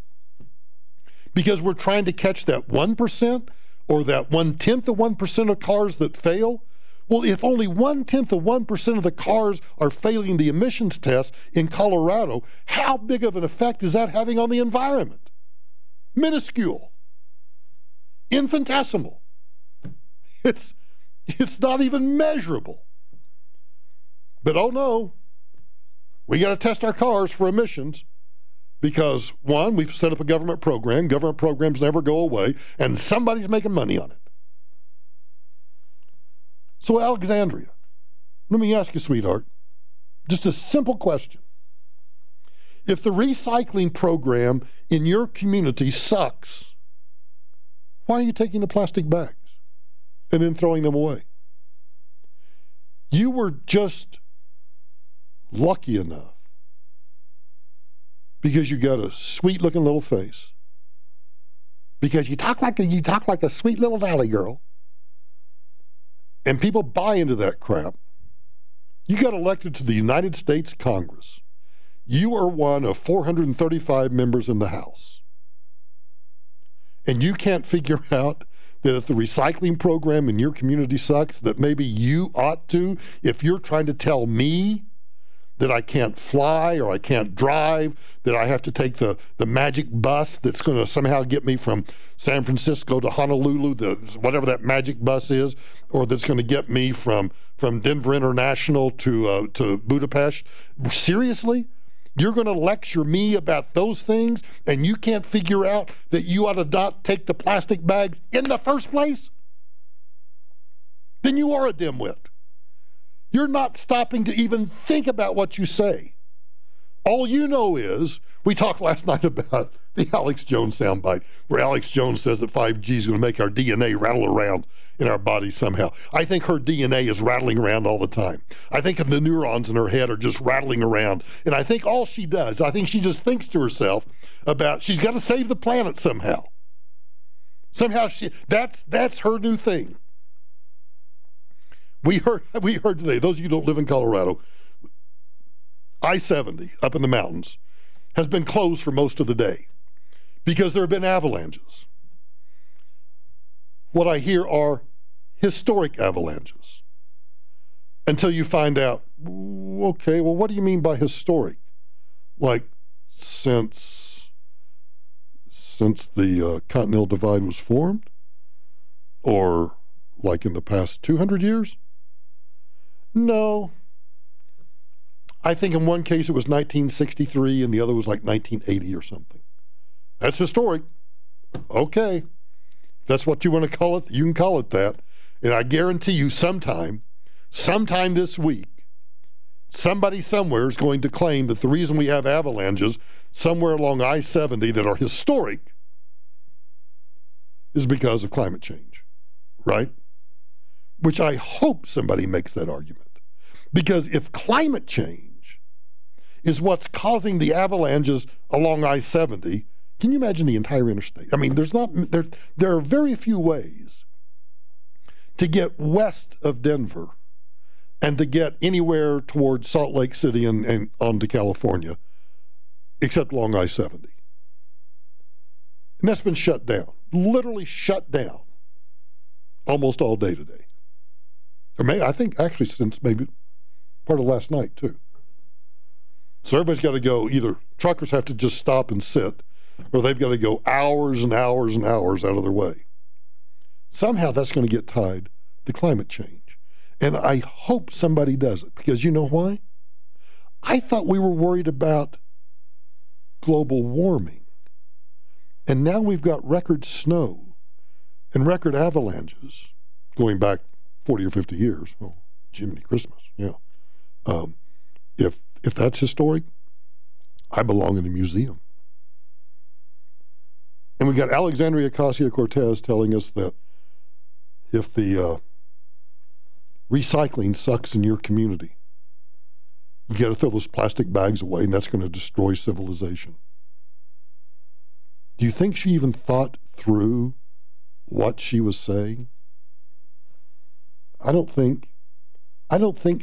Because we're trying to catch that 1% or that 1/10 of 1% of cars that fail. Well, if only 1/10 of 1% of the cars are failing the emissions test in Colorado, how big of an effect is that having on the environment? Minuscule. Infinitesimal. It's not even measurable. But oh no, we got to test our cars for emissions because, one, we've set up a government program. Government programs never go away, and somebody's making money on it. So, Alexandria, let me ask you, sweetheart, just a simple question. If the recycling program in your community sucks, why are you taking the plastic bags and then throwing them away? You were just lucky enough because you got a sweet-looking little face, because you talk like a sweet little valley girl, and people buy into that crap. You got elected to the United States Congress. You are one of 435 members in the House. And you can't figure out that if the recycling program in your community sucks, that maybe you ought to, if you're trying to tell me that I can't fly or I can't drive, that I have to take the magic bus that's going to somehow get me from San Francisco to Honolulu, whatever that magic bus is, or that's going to get me from Denver International to Budapest. Seriously? You're going to lecture me about those things, and you can't figure out that you ought to not take the plastic bags in the first place? Then you are a dimwit. You're not stopping to even think about what you say. All you know is We talked last night about the Alex Jones soundbite, where Alex Jones says that 5G is going to make our DNA rattle around in our bodies somehow. I think her DNA is rattling around all the time. I think the neurons in her head are just rattling around. And I think all she does, I think she just thinks to herself about she's got to save the planet somehow. Somehow that's her new thing. We heard today, those of you who don't live in Colorado, I-70 up in the mountains has been closed for most of the day because there have been avalanches. What I hear are historic avalanches until you find out, okay, well, what do you mean by historic? Like since the Continental Divide was formed? Or like in the past 200 years? No. I think in one case it was 1963 and the other was like 1980 or something. That's historic. Okay. If that's what you want to call it, you can call it that. And I guarantee you sometime this week, somebody somewhere is going to claim that the reason we have avalanches somewhere along I-70 that are historic is because of climate change, right? Which I hope somebody makes that argument. Because if climate change is what's causing the avalanches along I-70, can you imagine the entire interstate? I mean, there are very few ways to get west of Denver and to get anywhere towards Salt Lake City and onto California, except along I-70. And that's been shut down, literally shut down almost all day today. Or I think actually since maybe part of last night too. So everybody's got to go, either truckers have to just stop and sit, or they've got to go hours and hours and hours out of their way. Somehow that's going to get tied to climate change. And I hope somebody does it, because you know why? I thought we were worried about global warming. And now we've got record snow and record avalanches going back 40 or 50 years. Oh, Jiminy Christmas, yeah. If that's historic, I belong in a museum. And we got Alexandria Ocasio-Cortez telling us that if the recycling sucks in your community, you got to throw those plastic bags away, and that's going to destroy civilization. Do you think she even thought through what she was saying? I don't think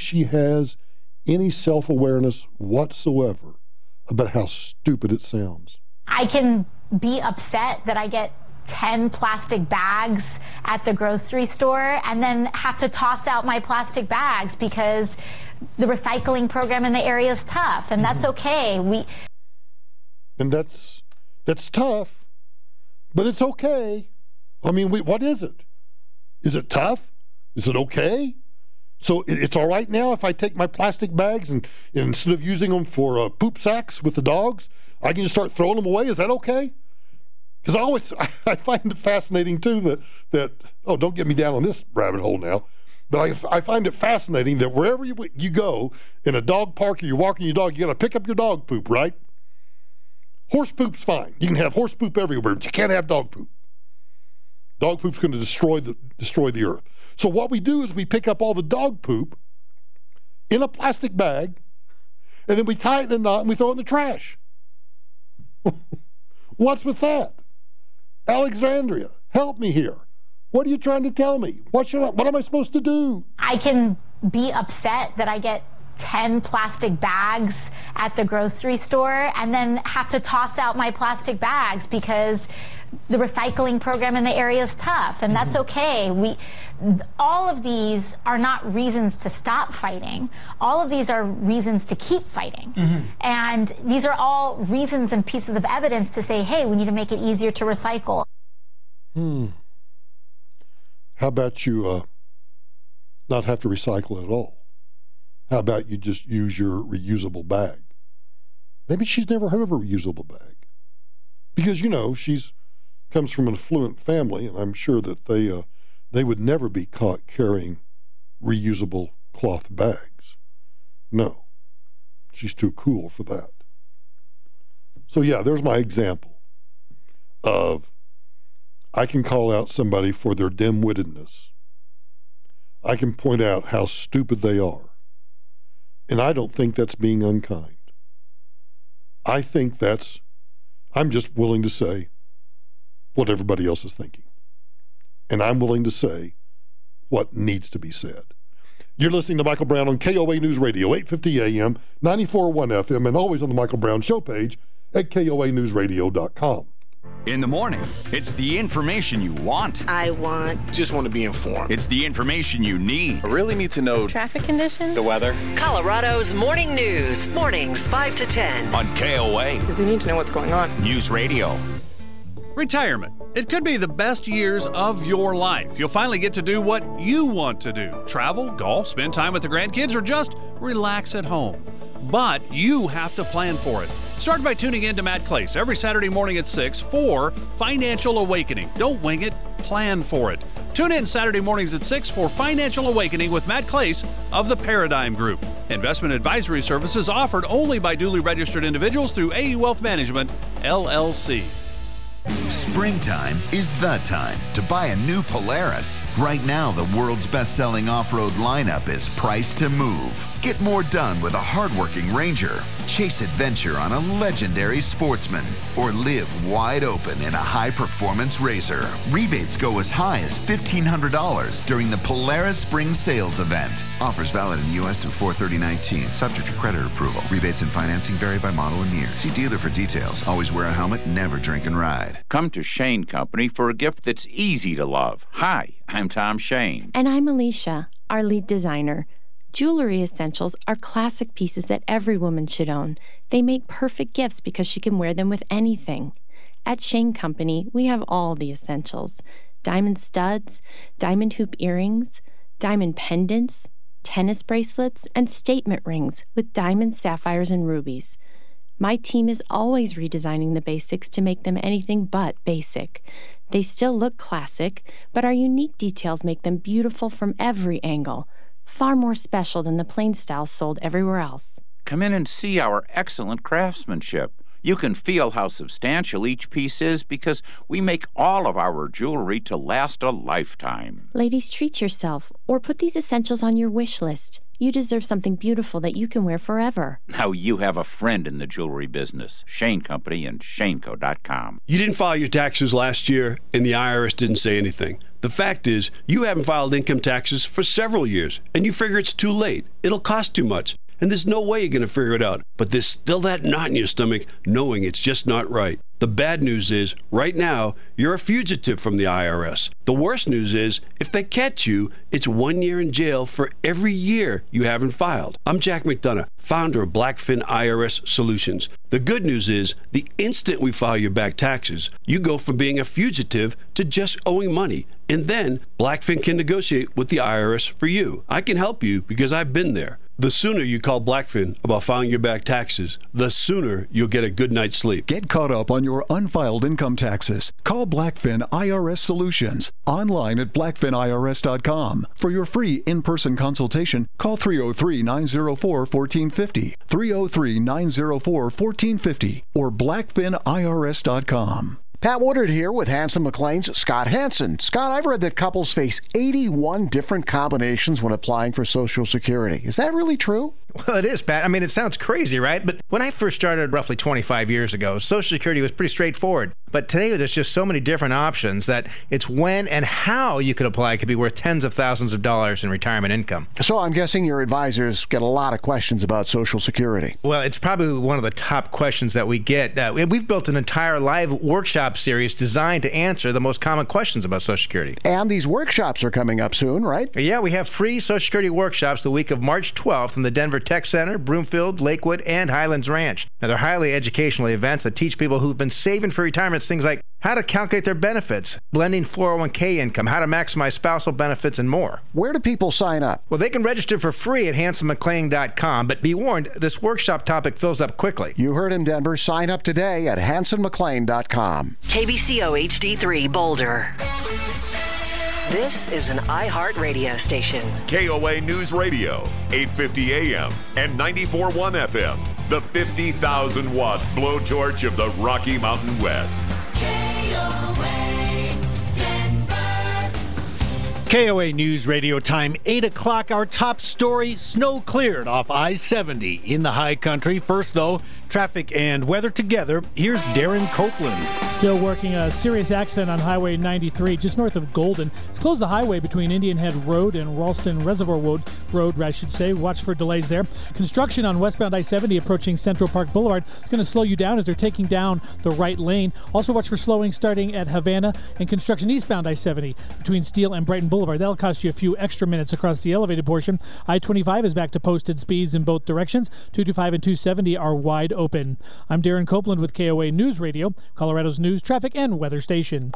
she has any self-awareness whatsoever about how stupid it sounds. I can be upset that I get 10 plastic bags at the grocery store and then have to toss out my plastic bags because the recycling program in the area is tough, and that's okay. And that's tough, but it's okay. I mean, what is it? Is it tough? Is it okay? So it's all right now if I take my plastic bags and instead of using them for poop sacks with the dogs, I can just start throwing them away. Is that okay? Because I find it fascinating too that don't get me down on this rabbit hole now, but I find it fascinating that wherever you go, in a dog park or you're walking your dog, you got to pick up your dog poop, right? Horse poop's fine. You can have horse poop everywhere, but you can't have dog poop. Dog poop's going to destroy the earth. So what we do is we pick up all the dog poop in a plastic bag, and then we tie it in a knot and we throw it in the trash. What's with that? Alexandria, help me here. What are you trying to tell me? What am I supposed to do? I can be upset that I get 10 plastic bags at the grocery store and then have to toss out my plastic bags because the recycling program in the area is tough, and that's okay. All of these are not reasons to stop fighting. All of these are reasons to keep fighting. And these are all reasons and pieces of evidence to say, hey, we need to make it easier to recycle. How about you not have to recycle at all? How about you just use your reusable bag? Maybe she's never heard of a reusable bag. Because, she's comes from an affluent family, and I'm sure that they would never be caught carrying reusable cloth bags. No, she's too cool for that. So, yeah, there's my example of I can call out somebody for their dim-wittedness. I can point out how stupid they are. And I don't think that's being unkind. I think I'm just willing to say what everybody else is thinking. And I'm willing to say what needs to be said. You're listening to Michael Brown on KOA News Radio, 850 AM, 94.1 FM, and always on the Michael Brown Show page at KOANewsRadio.com. In the morning, it's the information you want. Just want to be informed. It's the information you need. I really need to know traffic conditions, the weather. Colorado's Morning News, mornings 5 to 10. On KOA. Because you need to know what's going on. News Radio. Retirement. It could be the best years of your life. You'll finally get to do what you want to do. Travel, golf, spend time with the grandkids, or just relax at home. But you have to plan for it. Start by tuning in to Matt Clace every Saturday morning at 6 for Financial Awakening. Don't wing it, plan for it. Tune in Saturday mornings at 6 for Financial Awakening with Matt Clace of the Paradigm Group. Investment advisory services offered only by duly registered individuals through AE Wealth Management, LLC. Springtime is the time to buy a new Polaris. Right now, the world's best-selling off-road lineup is priced to move. Get more done with a hardworking Ranger. Chase adventure on a legendary Sportsman. Or live wide open in a high-performance RZR. Rebates go as high as $1,500 during the Polaris Spring Sales Event. Offers valid in the U.S. through 4/30/19, subject to credit approval. Rebates and financing vary by model and year. See dealer for details. Always wear a helmet, never drink and ride. Come to Shane Company for a gift that's easy to love. Hi, I'm Tom Shane. And I'm Alicia, our lead designer. Jewelry essentials are classic pieces that every woman should own. They make perfect gifts because she can wear them with anything. At Shane Company, we have all the essentials. Diamond studs, diamond hoop earrings, diamond pendants, tennis bracelets, and statement rings with diamonds, sapphires, and rubies. My team is always redesigning the basics to make them anything but basic. They still look classic, but our unique details make them beautiful from every angle. Far more special than the plain styles sold everywhere else. Come in and see our excellent craftsmanship. You can feel how substantial each piece is because we make all of our jewelry to last a lifetime. Ladies, treat yourself or put these essentials on your wish list. You deserve something beautiful that you can wear forever. Now you have a friend in the jewelry business. Shane Company and ShaneCo.com. You didn't file your taxes last year and the IRS didn't say anything. The fact is, you haven't filed income taxes for several years and you figure it's too late. It'll cost too much. And there's no way you're going to figure it out. But there's still that knot in your stomach knowing it's just not right. The bad news is, right now, you're a fugitive from the IRS. The worst news is, if they catch you, it's 1 year in jail for every year you haven't filed. I'm Jack McDonough, founder of Blackfin IRS Solutions. The good news is, the instant we file your back taxes, you go from being a fugitive to just owing money. And then, Blackfin can negotiate with the IRS for you. I can help you because I've been there. The sooner you call Blackfin about filing your back taxes, the sooner you'll get a good night's sleep. Get caught up on your unfiled income taxes. Call Blackfin IRS Solutions online at blackfinirs.com. For your free in-person consultation, call 303-904-1450, 303-904-1450, or blackfinirs.com. Pat Woodard here with Hanson McLean's Scott Hanson. Scott, I've read that couples face 81 different combinations when applying for Social Security. Is that really true? Well, it is, Pat. I mean, it sounds crazy, right? But when I first started roughly 25 years ago, Social Security was pretty straightforward. But today, there's just so many different options that it's when and how you could apply could be worth tens of thousands of dollars in retirement income. So I'm guessing your advisors get a lot of questions about Social Security. Well, it's probably one of the top questions that we get. We've built an entire live workshop series designed to answer the most common questions about Social Security. And these workshops are coming up soon, right? Yeah, we have free Social Security workshops the week of March 12th in the Denver Tech Center, Broomfield, Lakewood, and Highlands Ranch. Now, they're highly educational events that teach people who've been saving for retirement things like how to calculate their benefits, blending 401k income, how to maximize spousal benefits, and more. Where do people sign up? Well, they can register for free at hansonmclain.com, but be warned, this workshop topic fills up quickly. You heard him, Denver. Sign up today at hansonmclain.com. KBCO HD3 Boulder. This is an iHeart radio station. KOA News Radio, 850 AM and 94.1 FM. the 50,000-watt blowtorch of the Rocky Mountain West. KOA News Radio time, 8 o'clock. Our top story, snow cleared off I-70 in the high country. First, though, traffic and weather together. Here's Darren Copeland. Still working a serious accident on Highway 93 just north of Golden. It's closed the highway between Indian Head Road and Ralston Reservoir Road, I should say. Watch for delays there. Construction on westbound I-70 approaching Central Park Boulevard is going to slow you down as they're taking down the right lane. Also watch for slowing starting at Havana, and construction eastbound I-70 between Steele and Brighton Boulevard. That'll cost you a few extra minutes across the elevated portion. I-25 is back to posted speeds in both directions. 225 and 270 are wide open. I'm Darren Copeland with KOA News Radio, Colorado's news, traffic, and weather station.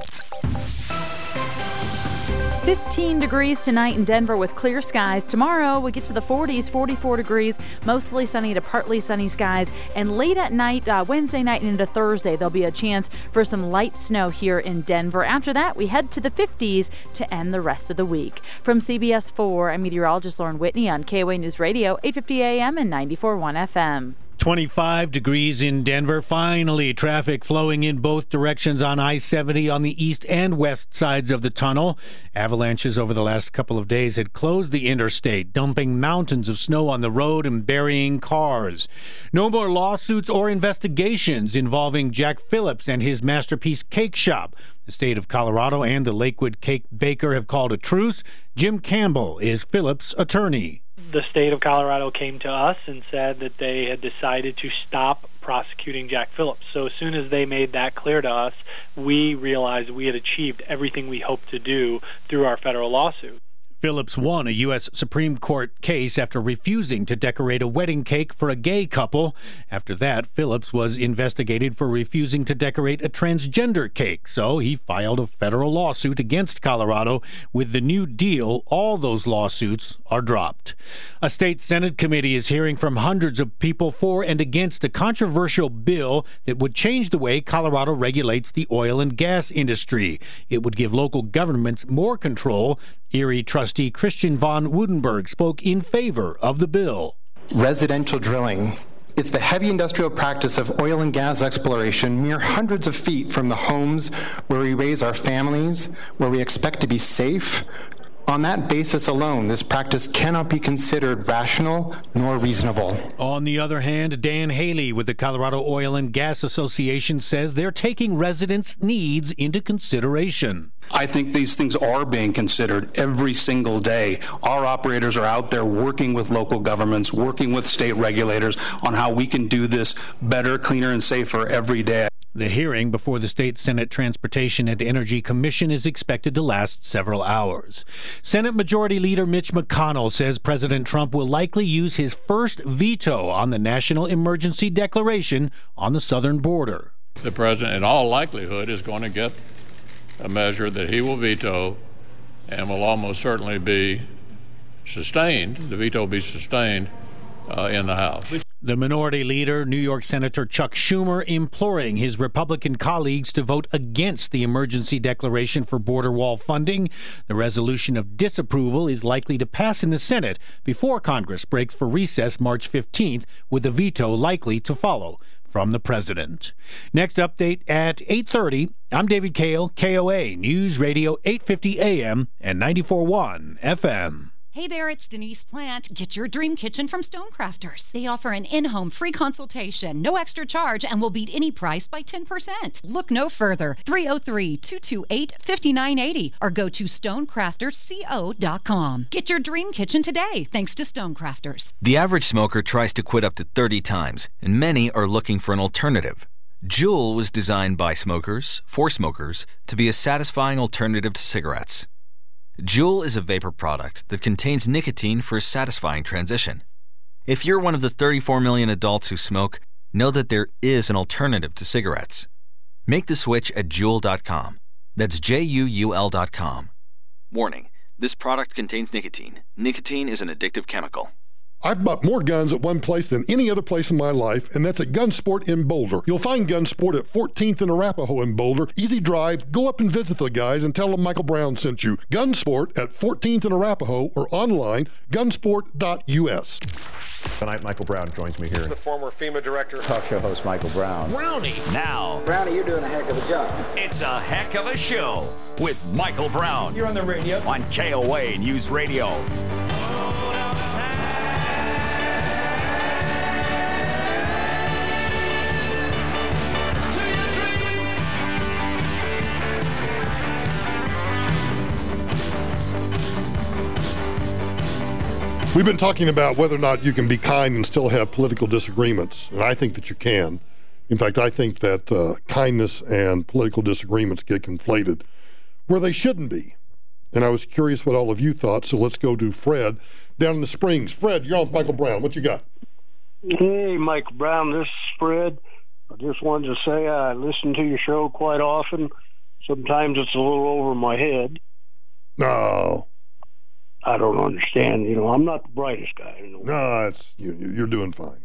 15 degrees tonight in Denver with clear skies. Tomorrow we get to the 40s, 44 degrees, mostly sunny to partly sunny skies. And late at night, Wednesday night and into Thursday, there'll be a chance for some light snow here in Denver. After that, we head to the 50s to end the rest of the week. From CBS 4, I'm meteorologist Lauren Whitney on KOA News Radio, 850 AM and 94.1 FM. 25 degrees in Denver. Finally, traffic flowing in both directions on I-70 on the east and west sides of the tunnel. Avalanches over the last couple of days had closed the interstate, dumping mountains of snow on the road and burying cars. No more lawsuits or investigations involving Jack Phillips and his Masterpiece Cake Shop. The state of Colorado and the Lakewood Cake Baker have called a truce. Jim Campbell is Phillips' attorney. The state of Colorado came to us and said that they had decided to stop prosecuting Jack Phillips. So as soon as they made that clear to us, we realized we had achieved everything we hoped to do through our federal lawsuit. Phillips won a U.S. Supreme Court case after refusing to decorate a wedding cake for a gay couple. After that, Phillips was investigated for refusing to decorate a transgender cake, so he filed a federal lawsuit against Colorado. With the new deal, all those lawsuits are dropped. A state Senate committee is hearing from hundreds of people for and against a controversial bill that would change the way Colorado regulates the oil and gas industry. It would give local governments more control. Erie trustee Christian von Woudenberg spoke in favor of the bill. Residential drilling. It's the heavy industrial practice of oil and gas exploration mere hundreds of feet from the homes where we raise our families, where we expect to be safe. On that basis alone, this practice cannot be considered rational nor reasonable. On the other hand, Dan Haley with the Colorado Oil and Gas Association says they're taking residents' needs into consideration. I think these things are being considered every single day. Our operators are out there working with local governments, working with state regulators on how we can do this better, cleaner, and safer every day. The hearing before the State Senate Transportation and Energy Commission is expected to last several hours. Senate Majority Leader Mitch McConnell says President Trump will likely use his first veto on the National Emergency Declaration on the southern border. The president, in all likelihood, is going to get a measure that he will veto and will almost certainly be sustained. The veto will be sustained in the House. The minority leader, New York Senator Chuck Schumer, imploring his Republican colleagues to vote against the emergency declaration for border wall funding. The resolution of disapproval is likely to pass in the Senate before Congress breaks for recess March 15th, with a veto likely to follow from the president. Next update at 8:30. I'm David Kale, KOA News Radio 850 AM and 94.1 FM. Hey there, it's Denise Plant. Get your dream kitchen from Stonecrafters. They offer an in-home free consultation, no extra charge, and will beat any price by 10%. Look no further. 303-228-5980 or go to stonecraftersco.com. Get your dream kitchen today, thanks to Stonecrafters. The average smoker tries to quit up to 30 times, and many are looking for an alternative. Juul was designed by smokers, for smokers, to be a satisfying alternative to cigarettes. Juul is a vapor product that contains nicotine for a satisfying transition. If you're one of the 34 million adults who smoke, know that there is an alternative to cigarettes. Make the switch at Juul.com. That's Juul.com. Warning, this product contains nicotine. Nicotine is an addictive chemical. I've bought more guns at one place than any other place in my life, and that's at Gunsport in Boulder. You'll find Gunsport at 14th and Arapahoe in Boulder. Easy drive. Go up and visit the guys and tell them Michael Brown sent you. Gunsport at 14th and Arapahoe or online, gunsport.us. Tonight, Michael Brown joins me here. This is the former FEMA director. Talk show host Michael Brown. Brownie. Now. Brownie, you're doing a heck of a job. It's a heck of a show with Michael Brown. You're on the radio. On KOA News Radio. We've been talking about whether or not you can be kind and still have political disagreements, and I think that you can. In fact, I think that kindness and political disagreements get conflated where they shouldn't be. And I was curious what all of you thought, so let's go to Fred down in the Springs. Fred, you're on with Michael Brown. What you got? Hey, Michael Brown, this is Fred. I just wanted to say I listen to your show quite often. Sometimes it's a little over my head. No. I don't understand. I'm not the brightest guy. No, you're doing fine.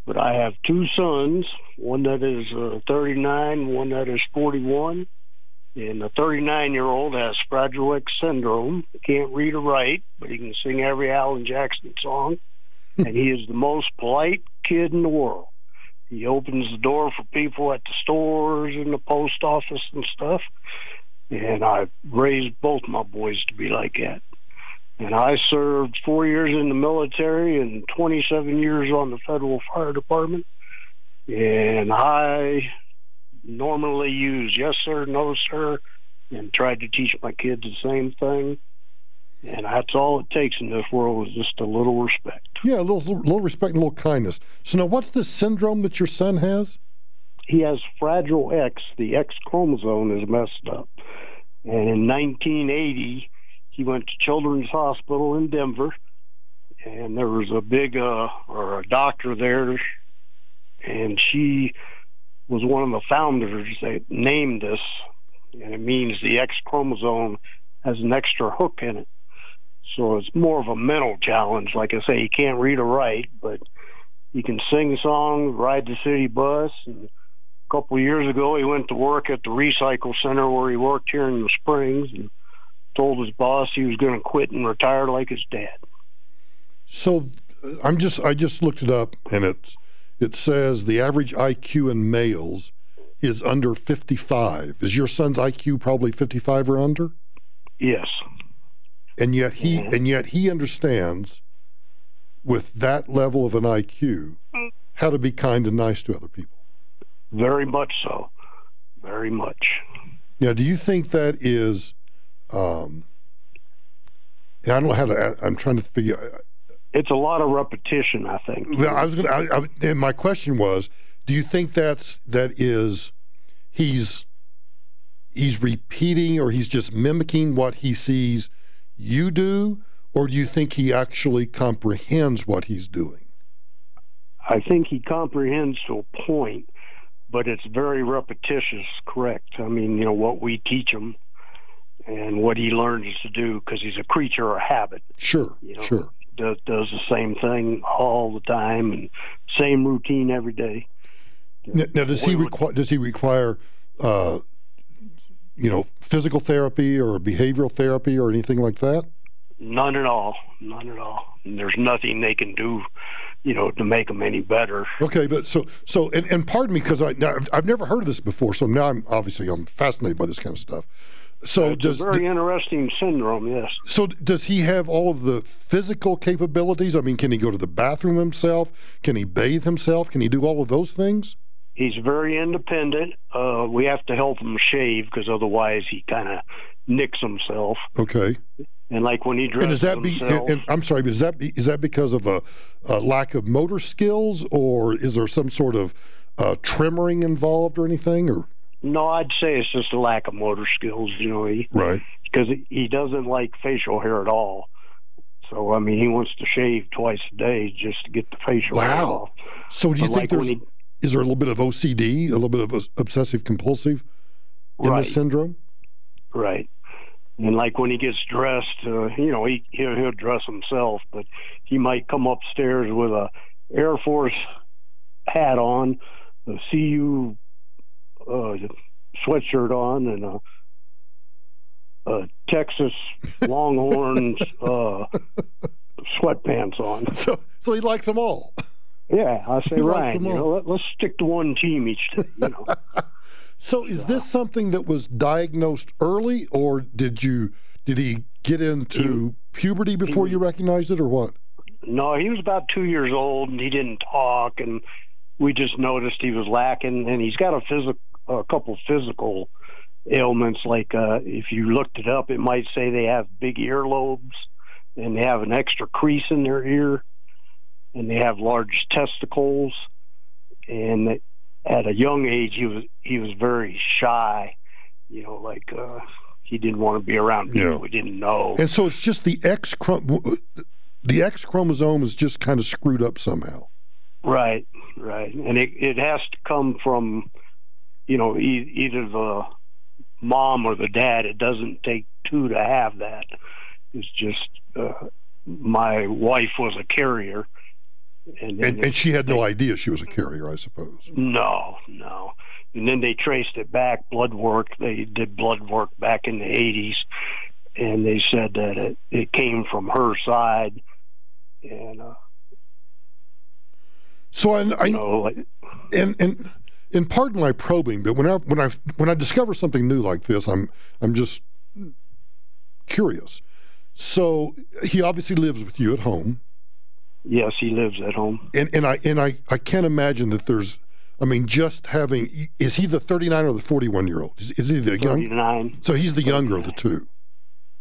But I have two sons, one that is 39, one that is 41. And the 39-year-old has Fragile X syndrome. He can't read or write, but he can sing every Alan Jackson song. And he is the most polite kid in the world. He opens the door for people at the stores and the post office and stuff. And I've raised both my boys to be like that. And I served 4 years in the military and 27 years on the federal fire department. And I normally use yes, sir, no, sir, and tried to teach my kids the same thing. And that's all it takes in this world is just a little respect. Yeah, a little respect and a little kindness. So now what's the syndrome that your son has? He has Fragile X. The X chromosome is messed up. And in 1980... he went to Children's Hospital in Denver, and there was a big a doctor there, and she was one of the founders that named this, and it means the X chromosome has an extra hook in it. So it's more of a mental challenge. Like I say, he can't read or write, but he can sing songs, ride the city bus. And a couple of years ago, he went to work at the recycle center where he worked here in the Springs, and told his boss he was going to quit and retire like his dad. So I just looked it up, and it says the average IQ in males is under 55. Is your son's IQ probably 55 or under? Yes. And yet he understands with that level of an IQ how to be kind and nice to other people. Very much so. Very much. Now, do you think that is and I don't know how to. I'm trying to figure. It's a lot of repetition, I think. Well, and my question was, do you think that is he's repeating or he's just mimicking what he sees you do, or do you think he actually comprehends what he's doing? I think he comprehends to a point, but it's very repetitious. Correct. I mean, what we teach him. And what he learns to do, because he's a creature of habit. Sure, sure. Does the same thing all the time and same routine every day. Now, does he require physical therapy or behavioral therapy or anything like that? None at all. None at all. And there's nothing they can do, to make him any better. Okay, but so and pardon me, because I've never heard of this before, so now I'm fascinated by this kind of stuff. So it's a very interesting syndrome, yes. So does he have all of the physical capabilities? I mean, can he go to the bathroom himself? Can he bathe himself? Can he do all of those things? He's very independent. We have to help him shave because otherwise he kind of nicks himself. Okay. And like when he dresses himself. And I'm sorry, but is that because of a lack of motor skills, or is there some sort of tremoring involved or anything, or? No, I'd say it's just a lack of motor skills, right? Because he doesn't like facial hair at all. So, I mean, he wants to shave twice a day just to get the facial hair off. So do you think is there a little bit of OCD, a little bit of obsessive compulsive in this syndrome? Right. And like when he gets dressed, he'll dress himself, but he might come upstairs with a Air Force hat on, a CU sweatshirt on, and a Texas Longhorns sweatpants on. So he likes them all. Yeah, I say, Ryan, let's stick to one team each day. So is this something that was diagnosed early, or did he get into puberty before you recognized it, or what? No, he was about 2 years old, and he didn't talk, and we just noticed he was lacking. And he's got a couple physical ailments, like if you looked it up, it might say they have big earlobes, and they have an extra crease in their ear, and they have large testicles, and at a young age, he was very shy, he didn't want to be around people he didn't know. And so it's just the X chromosome is just kind of screwed up somehow. Right, and it has to come from, either the mom or the dad. It doesn't take two to have that. It's just my wife was a carrier. And she had no idea she was a carrier, I suppose. No. And then they traced it back, blood work. They did blood work back in the 80s, and they said that it came from her side. And so and pardon my probing, but when I discover something new like this, I'm just curious. So he obviously lives with you at home. Yes, he lives at home. And I can't imagine that there's, just having, is he the 39 or the 41-year-old? Is he the 39. So he's the younger of the two.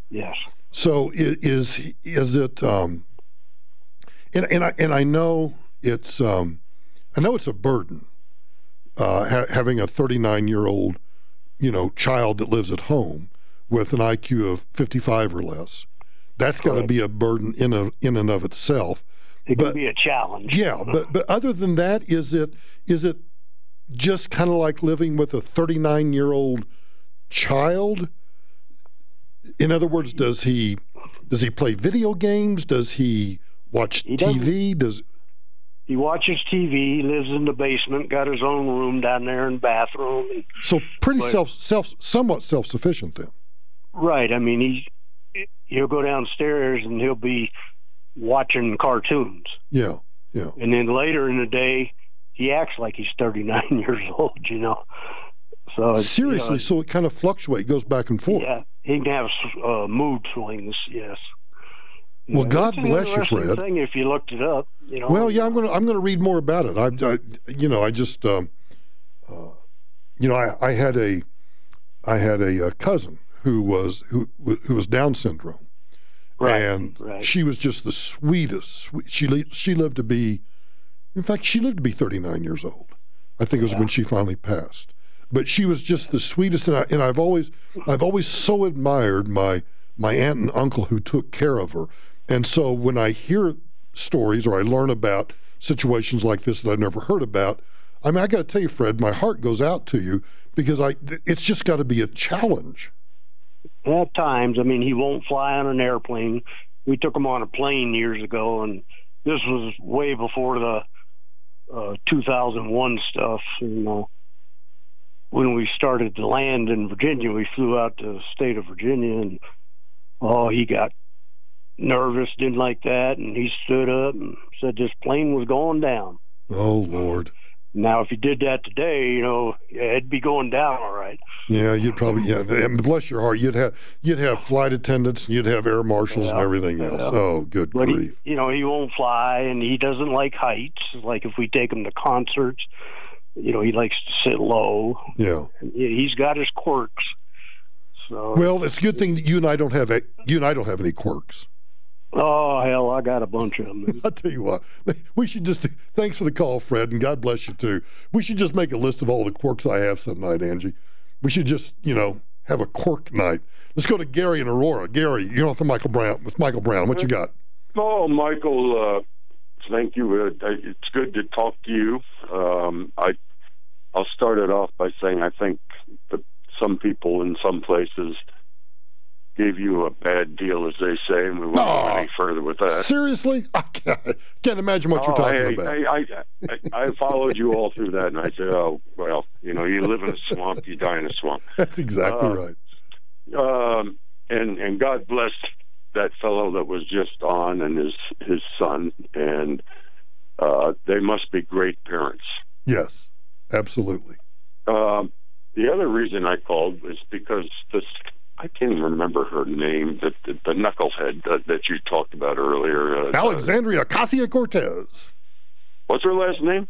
Yes. So is it, and I know it's a burden, having a 39-year-old, child that lives at home with an IQ of 55 or less. That's got to be a burden in and of itself. It can be a challenge. Yeah, but other than that, is it just kind of like living with a 39-year-old child? In other words, does he play video games? Does he watch TV? He watches TV. He lives in the basement. Got his own room down there and bathroom. So pretty somewhat self-sufficient then. Right. He'll go downstairs and he'll be watching cartoons. Yeah. And then later in the day, he acts like he's 39 years old, So seriously, so it kind of fluctuates, goes back and forth. Yeah, he can have mood swings. Yes. Well, God bless you, Fred. Thing if you looked it up, Well, yeah, I'm gonna read more about it. I had a cousin who was Down syndrome. Right, and she was just the sweetest. She lived to be 39 years old. I think it was when she finally passed. But she was just the sweetest, and I've always so admired my aunt and uncle who took care of her. And so when I hear stories or I learn about situations like this that I've never heard about, I got to tell you, Fred, my heart goes out to you because it's just got to be a challenge. At times, he won't fly on an airplane. We took him on a plane years ago, and this was way before the 2001 stuff. When we started to land in Virginia, we flew out to the state of Virginia, and he got nervous, didn't like that, and he stood up and said this plane was going down. Oh, Lord. Now, if you did that today, it'd be going down all right. Yeah, you'd probably, and bless your heart, you'd have flight attendants, and you'd have air marshals and everything else. Oh, good grief. He won't fly, and he doesn't like heights. Like if we take him to concerts, he likes to sit low. Yeah. He's got his quirks. So, well, it's a good thing that you and I don't have any quirks. Oh, hell, I got a bunch of them. I'll tell you what, we should just, thanks for the call, Fred, and God bless you too. We should just make a list of all the quirks I have some night, Angie. We should just, have a quirk night. Let's go to Gary in Aurora. Gary, you're on with Michael Brown. What you got? Oh, Michael, thank you. It's good to talk to you. I'll start it off by saying I think that some people in some places gave you a bad deal, as they say, and we won't go any further with that. Seriously? I can't imagine what you're talking about. I followed you all through that, and I said, oh, well, you live in a swamp, you die in a swamp. That's exactly right. And God bless that fellow that was just on and his son, and they must be great parents. Yes, absolutely. The other reason I called was because I can't even remember her name, the knucklehead that you talked about earlier. Alexandria Ocasio-Cortez. What's her last name?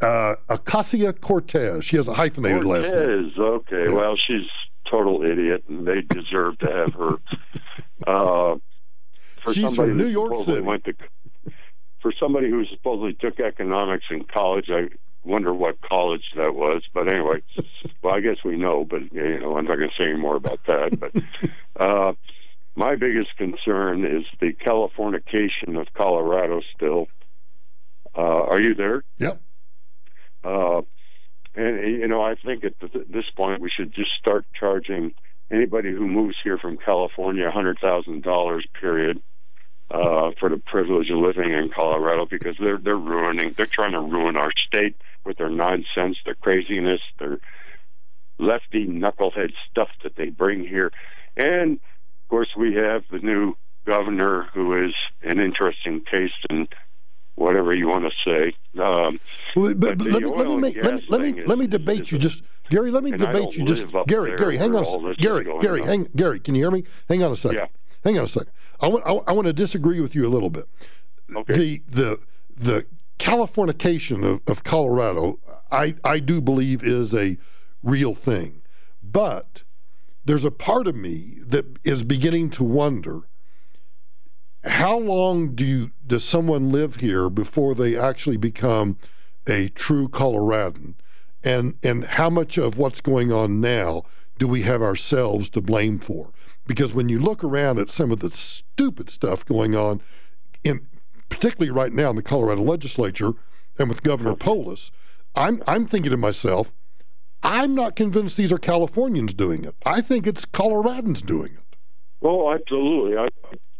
Ocasio-Cortez. She has a hyphenated last name. Okay. Yeah. Well, she's a total idiot, and they deserve to have her. She's from New York City. For somebody who supposedly took economics in college, I wonder what college that was. But anyway, well, I guess we know, but I'm not going to say any more about that. But my biggest concern is the Californication of Colorado still. Are you there? Yep. And I think at this point we should just start charging anybody who moves here from California $100,000 period for the privilege of living in Colorado, because they're trying to ruin our state with their nonsense, their craziness, their lefty knucklehead stuff that they bring here. And of course we have the new governor, who is an interesting case in whatever you want to say. Let me debate you just, Gary. Let me debate you just, Gary. Hang on, Gary. Can you hear me? Hang on a second. Yeah. Hang on a second. I want to disagree with you a little bit. Okay. The Californication of Colorado, I do believe is a real thing, but there's a part of me that is beginning to wonder, how long does someone live here before they actually become a true Coloradan, and how much of what's going on now do we have ourselves to blame for? Because when you look around at some of the stupid stuff going on, particularly right now in the Colorado legislature and with Governor Polis, I'm thinking to myself, I'm not convinced these are Californians doing it. I think it's Coloradans doing it. Well, absolutely.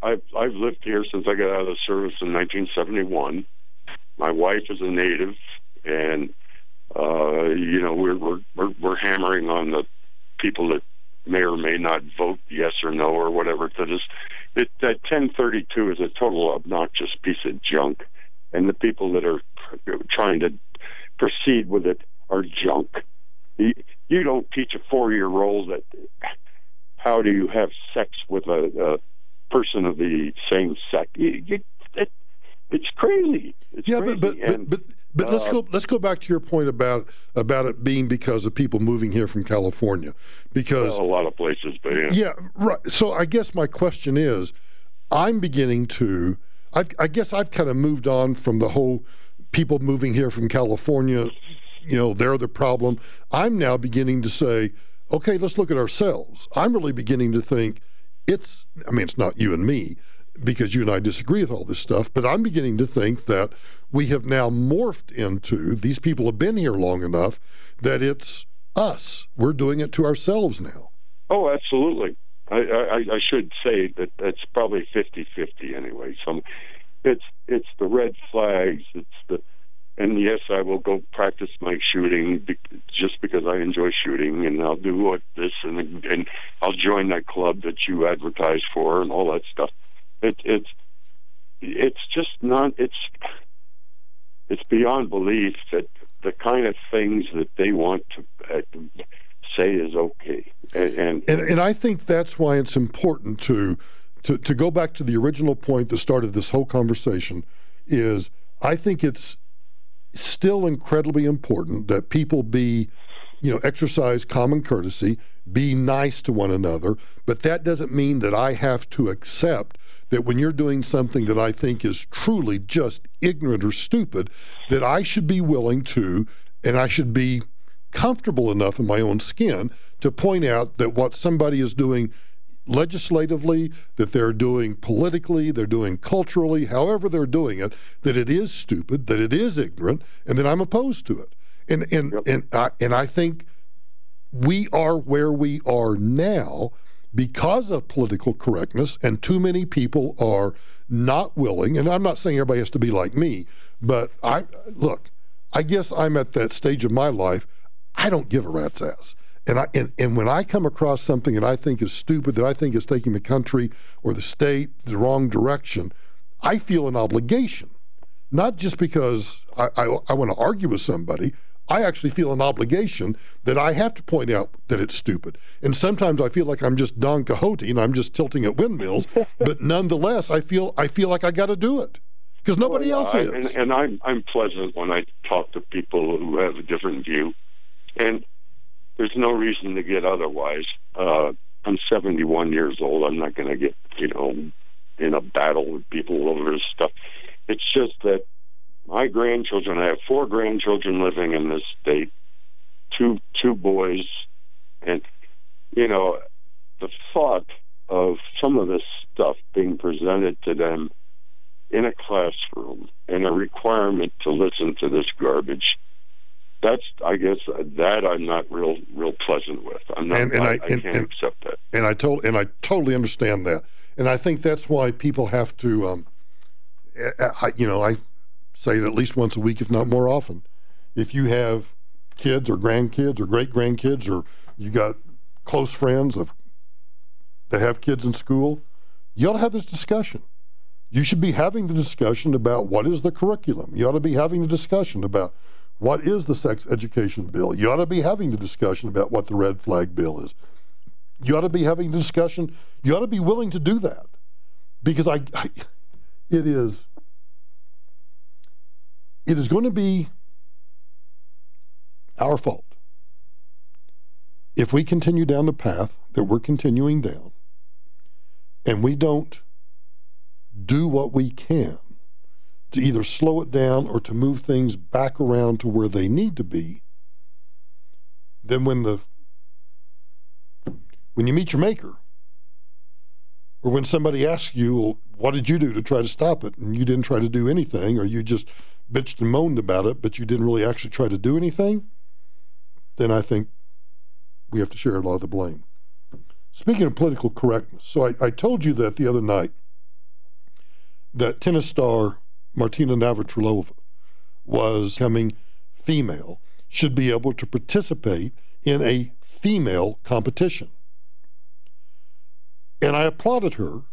I've lived here since I got out of the service in 1971. My wife is a native, and we're hammering on the people that may or may not vote yes or no or whatever to this. That 1032 is a total obnoxious piece of junk, and the people that are trying to proceed with it are junk. You don't teach a 4-year-old that how do you have sex with a person of the same sex. It's crazy. But let's go back to your point about it being because of people moving here from California, because a lot of places, but yeah, right. So I guess my question is, I'm beginning to, I guess I've kind of moved on from the whole people moving here from California, they're the problem. I'm now beginning to say, okay, let's look at ourselves. I'm really beginning to think it's not you and me, because you and I disagree with all this stuff, but I'm beginning to think that we have now morphed into, these people have been here long enough, that it's us. We're doing it to ourselves now. Oh, absolutely. I should say that that's probably 50-50 anyway. So it's the red flags. And yes, I will go practice my shooting just because I enjoy shooting, and I'll do this, and I'll join that club that you advertise for, and all that stuff. It's just not. It's beyond belief that the kind of things that they want to say is okay, and I think that's why it's important to go back to the original point that started this whole conversation. Is I think it's still incredibly important that people be, exercise common courtesy, be nice to one another, but that doesn't mean that I have to accept that when you're doing something that I think is truly just ignorant or stupid, that I should be willing to, and I should be comfortable enough in my own skin to point out that what somebody is doing legislatively, that they're doing politically, they're doing culturally, however they're doing it, that it is stupid, that it is ignorant, and that I'm opposed to it. And I think we are where we are now because of political correctness, and too many people are not willing, and I'm not saying everybody has to be like me, but I guess I'm at that stage of my life, I don't give a rat's ass. And when I come across something that I think is stupid, that I think is taking the country or the state the wrong direction, I feel an obligation, not just because I want to argue with somebody. I actually feel an obligation that I have to point out that it's stupid. And sometimes I feel like I'm just Don Quixote and I'm just tilting at windmills, but nonetheless, I feel like I got to do it because nobody else is. And I'm pleasant when I talk to people who have a different view, and there's no reason to get otherwise. I'm 71 years old. I'm not going to get, in a battle with people over this stuff. It's just that my grandchildren, I have 4 grandchildren living in this state, two boys, and, the thought of some of this stuff being presented to them in a classroom and a requirement to listen to this garbage, I guess that I'm not real pleasant with. I'm not, I can't accept that. And I totally understand that. And I think that's why people have to, I say it at least once a week, if not more often. If you have kids or grandkids or great-grandkids, or you got close friends that have kids in school, you ought to have this discussion. You should be having the discussion about what is the curriculum. You ought to be having the discussion about what is the sex education bill. You ought to be having the discussion about what the red flag bill is. You ought to be having the discussion. You ought to be willing to do that, because it is going to be our fault if we continue down the path that we're continuing down and we don't do what we can to either slow it down or to move things back around to where they need to be. Then when you meet your maker, or when somebody asks you, well, what did you do to try to stop it? And you didn't try to do anything, or you just bitched and moaned about it, but you didn't really actually try to do anything, then I think we have to share a lot of the blame. Speaking of political correctness, so I told you that the other night that tennis star Martina Navratilova was becoming female, should be able to participate in a female competition. And I applauded her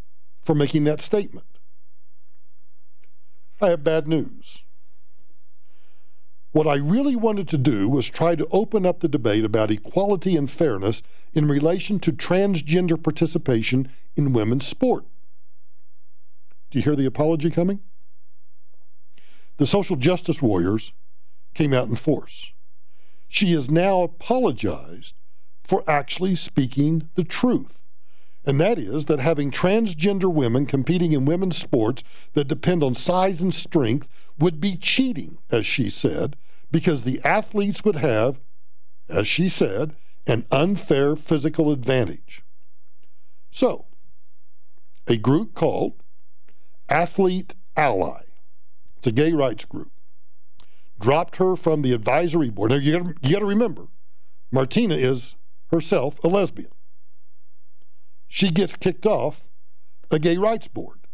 for making that statement. I have bad news. What I really wanted to do was try to open up the debate about equality and fairness in relation to transgender participation in women's sport. Do you hear the apology coming? The social justice warriors came out in force. She has now apologized for actually speaking the truth. And that is that having transgender women competing in women's sports that depend on size and strength would be cheating, as she said, because the athletes would have, as she said, an unfair physical advantage. So, a group called Athlete Ally, it's a gay rights group, dropped her from the advisory board. Now, you got to remember, Martina is herself a lesbian. She gets kicked off a gay rights board.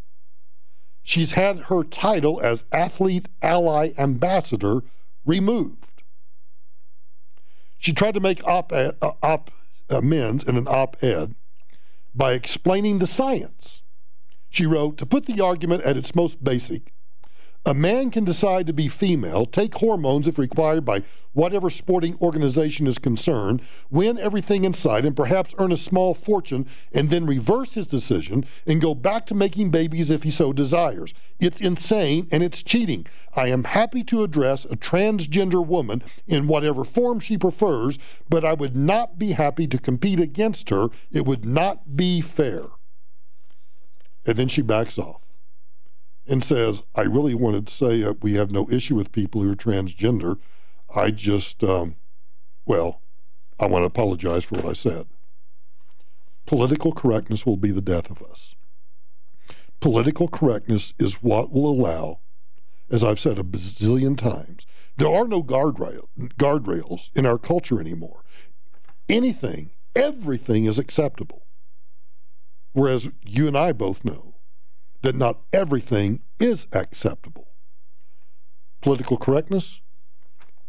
She's had her title as Athlete Ally Ambassador removed. She tried to make amends in an op-ed by explaining the science. She wrote, to put the argument at its most basic, a man can decide to be female, take hormones if required by whatever sporting organization is concerned, win everything in sight, and perhaps earn a small fortune, and then reverse his decision and go back to making babies if he so desires. It's insane and it's cheating. I am happy to address a transgender woman in whatever form she prefers, but I would not be happy to compete against her. It would not be fair. And then she backs off and says, I really wanted to say we have no issue with people who are transgender. I just, I want to apologize for what I said. Political correctness will be the death of us. Political correctness is what will allow, as I've said a bazillion times, there are no guardrails in our culture anymore. Everything is acceptable. Whereas you and I both know that not everything is acceptable. Political correctness,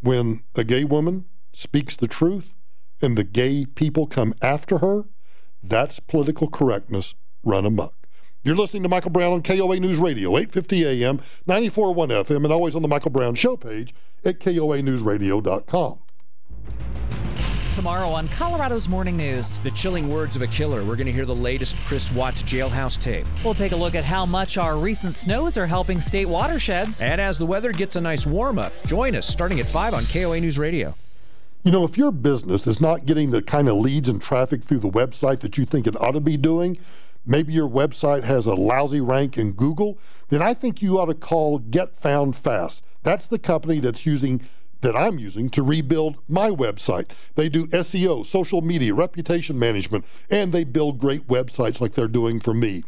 when a gay woman speaks the truth and the gay people come after her, that's political correctness run amok. You're listening to Michael Brown on KOA News Radio, 850 AM, 94.1 FM, and always on the Michael Brown Show page at KOANewsRadio.com. Tomorrow on Colorado's Morning News. The chilling words of a killer. We're going to hear the latest Chris Watts jailhouse tape. We'll take a look at how much our recent snows are helping state watersheds. And as the weather gets a nice warm-up, join us starting at 5 on KOA News Radio. You know, if your business is not getting the kind of leads and traffic through the website that you think it ought to be doing, maybe your website has a lousy rank in Google, then I think you ought to call Get Found Fast. That's the company that I'm using to rebuild my website. They do SEO, social media, reputation management, and they build great websites like they're doing for me.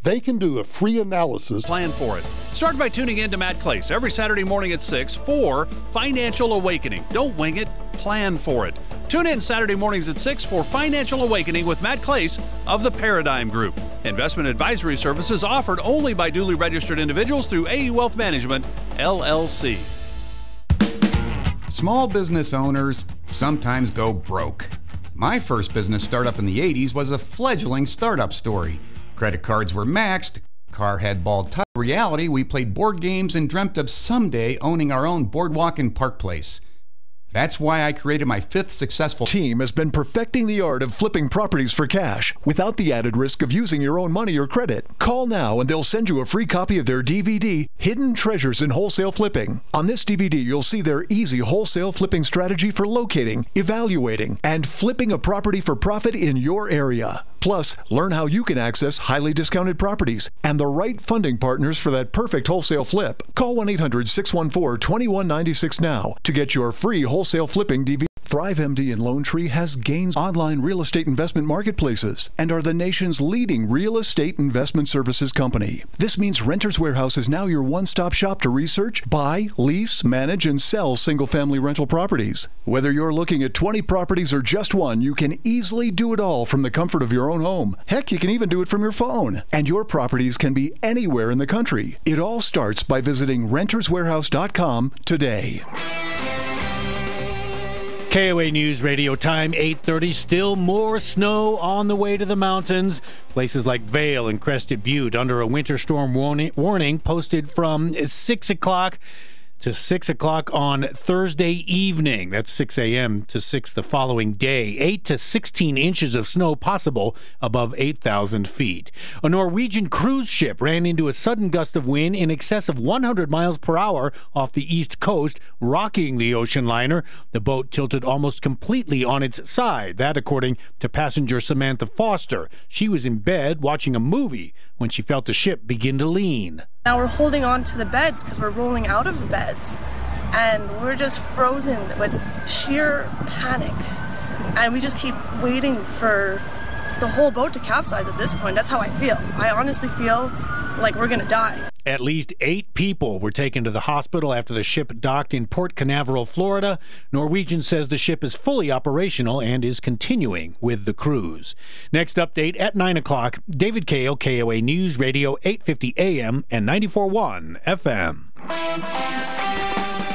They can do a free analysis. Plan for it. Start by tuning in to Matt Clace every Saturday morning at 6 for Financial Awakening. Don't wing it, plan for it. Tune in Saturday mornings at 6 for Financial Awakening with Matt Clace of the Paradigm Group. Investment advisory services offered only by duly registered individuals through AE Wealth Management, LLC. Small business owners sometimes go broke. My first business startup in the 80s was a fledgling startup story. Credit cards were maxed, car had bald top. In reality, we played board games and dreamt of someday owning our own boardwalk and park place. That's why I created my 5th successful team has been perfecting the art of flipping properties for cash without the added risk of using your own money or credit. Call now and they'll send you a free copy of their DVD, Hidden Treasures in Wholesale Flipping. On this DVD, you'll see their easy wholesale flipping strategy for locating, evaluating, and flipping a property for profit in your area. Plus, learn how you can access highly discounted properties and the right funding partners for that perfect wholesale flip. Call 1-800-614-2196 now to get your free wholesale flipping DVD. ThriveMD and Lone Tree has gains online real estate investment marketplaces and are the nation's leading real estate investment services company. This means Renters Warehouse is now your one-stop shop to research, buy, lease, manage, and sell single-family rental properties. Whether you're looking at 20 properties or just one, you can easily do it all from the comfort of your own home. Heck, you can even do it from your phone. And your properties can be anywhere in the country. It all starts by visiting renterswarehouse.com today. KOA News Radio time, 8:30. Still more snow on the way to the mountains. Places like Vail and Crested Butte under a winter storm warning posted from 6 o'clock to 6 o'clock on Thursday evening. That's 6 a.m. to 6 the following day. 8 to 16 inches of snow possible above 8,000 feet. A Norwegian cruise ship ran into a sudden gust of wind in excess of 100 miles per hour off the east coast, rocking the ocean liner. The boat tilted almost completely on its side. That, according to passenger Samantha Foster. She was in bed watching a movie when she felt the ship begin to lean. Now we're holding on to the beds because we're rolling out of the beds, and we're just frozen with sheer panic, and we just keep waiting for the whole boat to capsize at this point. That's how I feel. I honestly feel like we're gonna die. At least 8 people were taken to the hospital after the ship docked in Port Canaveral, Florida. Norwegian says the ship is fully operational and is continuing with the cruise. Next update at 9 o'clock. David Kale, KOA News Radio, 850 AM and 94.1 FM.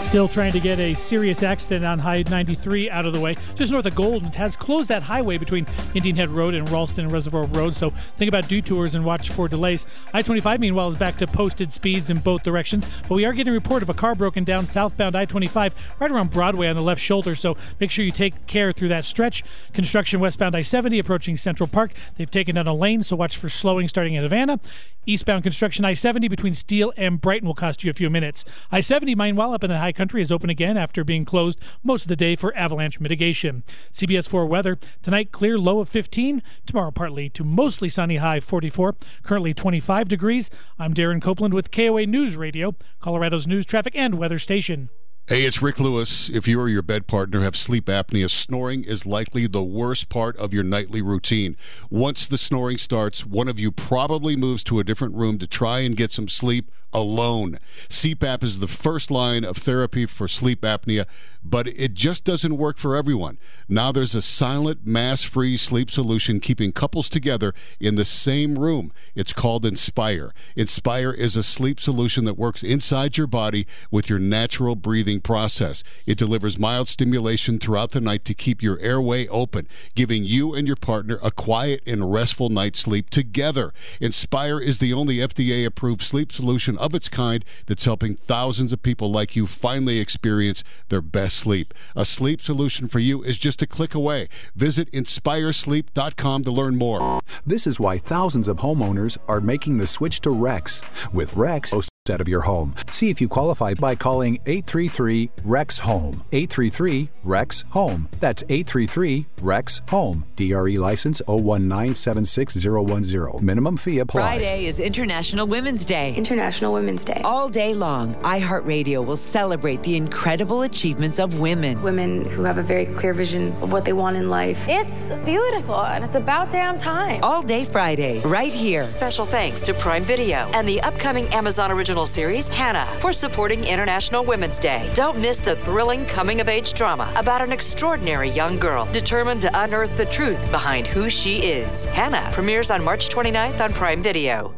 Still trying to get a serious accident on High 93 out of the way. Just north of Golden, it has closed that highway between Indian Head Road and Ralston Reservoir Road, so think about detours and watch for delays. I-25, meanwhile, is back to posted speeds in both directions, but we are getting a report of a car broken down southbound I-25 right around Broadway on the left shoulder, so make sure you take care through that stretch. Construction westbound I-70 approaching Central Park. They've taken down a lane, so watch for slowing starting at Havana. Eastbound construction I-70 between Steele and Brighton will cost you a few minutes. I-70, meanwhile, up in the high country is open again after being closed most of the day for avalanche mitigation. CBS 4 weather. Tonight, clear, low of 15. Tomorrow, partly to mostly sunny, high 44. Currently 25 degrees. I'm Darren Copeland with KOA News Radio, Colorado's news, traffic, and weather station. Hey, it's Rick Lewis. If you or your bed partner have sleep apnea, snoring is likely the worst part of your nightly routine. Once the snoring starts, one of you probably moves to a different room to try and get some sleep alone. CPAP is the first line of therapy for sleep apnea, but it just doesn't work for everyone. Now there's a silent, mass-free sleep solution keeping couples together in the same room. It's called Inspire. Inspire is a sleep solution that works inside your body with your natural breathing process. It delivers mild stimulation throughout the night to keep your airway open, giving you and your partner a quiet and restful night's sleep together. Inspire is the only FDA-approved sleep solution of its kind that's helping thousands of people like you finally experience their best sleep. A sleep solution for you is just a click away. Visit inspiresleep.com to learn more. This is why thousands of homeowners are making the switch to Rex. With Rex, out of your home. See if you qualify by calling 833-REX-HOME. 833-REX-HOME. That's 833-REX-HOME. DRE license 019-76010. Minimum fee applies. Friday is International Women's Day. International Women's Day. All day long, iHeartRadio will celebrate the incredible achievements of women. Women who have a very clear vision of what they want in life. It's beautiful, and it's about damn time. All day Friday, right here. Special thanks to Prime Video and the upcoming Amazon original series, Hannah, for supporting International Women's Day. Don't miss the thrilling coming-of-age drama about an extraordinary young girl determined to unearth the truth behind who she is. Hannah premieres on March 29th on Prime Video.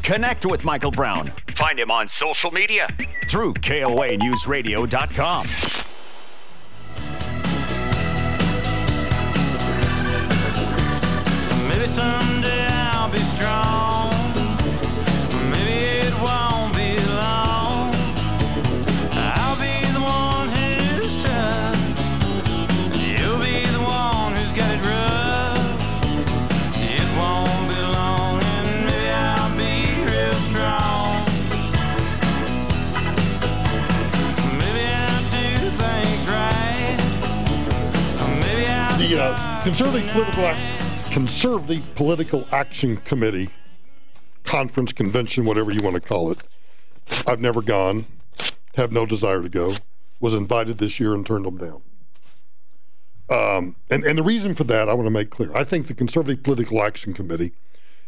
Connect with Michael Brown. Find him on social media through KOANewsRadio.com. Maybe someday I'll be strong. Maybe it won't. Conservative Political Action Committee conference, convention, whatever you want to call it. I've never gone, have no desire to go, was invited this year and turned them down. And the reason for that, I want to make clear. I think the Conservative Political Action Committee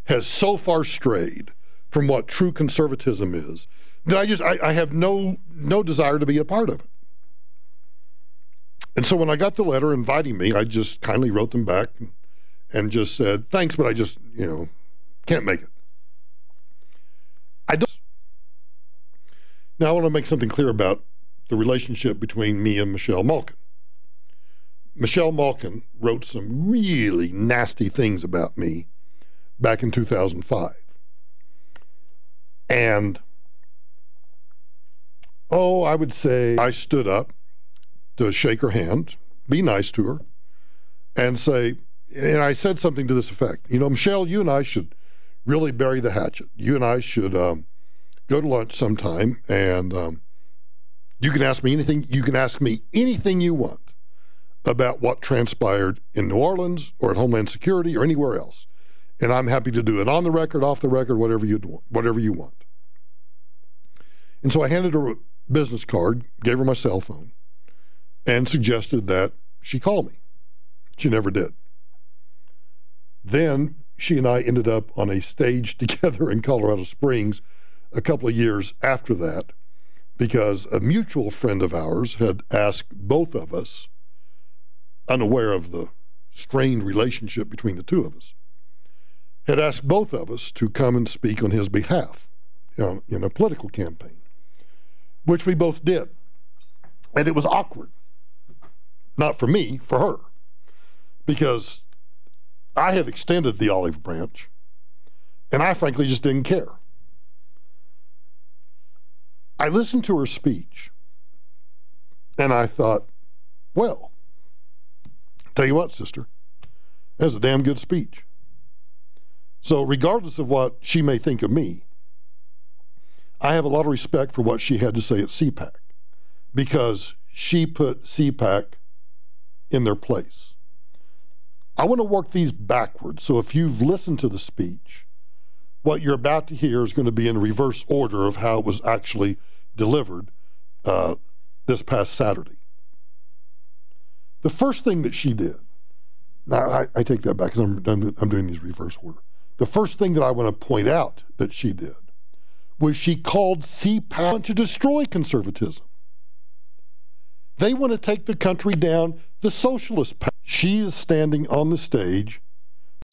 has so far strayed from what true conservatism is that I have no desire to be a part of it. And so when I got the letter inviting me, I just kindly wrote them back and just said, thanks, but I just, can't make it. Now I want to make something clear about the relationship between me and Michelle Malkin. Michelle Malkin wrote some really nasty things about me back in 2005. And, I would say I stood up to shake her hand, be nice to her, and say, and I said something to this effect, Michelle, you and I should really bury the hatchet. You and I should go to lunch sometime, and you can ask me anything. You can ask me anything you want about what transpired in New Orleans or at Homeland Security or anywhere else, and I'm happy to do it on the record, off the record, whatever you want. And so I handed her a business card, gave her my cell phone, and suggested that she call me. She never did. Then she and I ended up on a stage together in Colorado Springs a couple of years after that, because a mutual friend of ours had asked both of us, unaware of the strained relationship between the two of us, had asked both of us to come and speak on his behalf in a political campaign, which we both did. And it was awkward. Not for me, for her. Because I had extended the olive branch, and I frankly just didn't care. I listened to her speech, and I thought, well, tell you what, sister, that was a damn good speech. So regardless of what she may think of me, I have a lot of respect for what she had to say at CPAC, because she put CPAC in their place. I want to work these backwards, so if you've listened to the speech, what you're about to hear is going to be in reverse order of how it was actually delivered this past Saturday. The first thing that she did, now I take that back because I'm doing these reverse order. The first thing that I want to point out that she did was she called CPAC to destroy conservatism. They want to take the country down the socialist path. She is standing on the stage.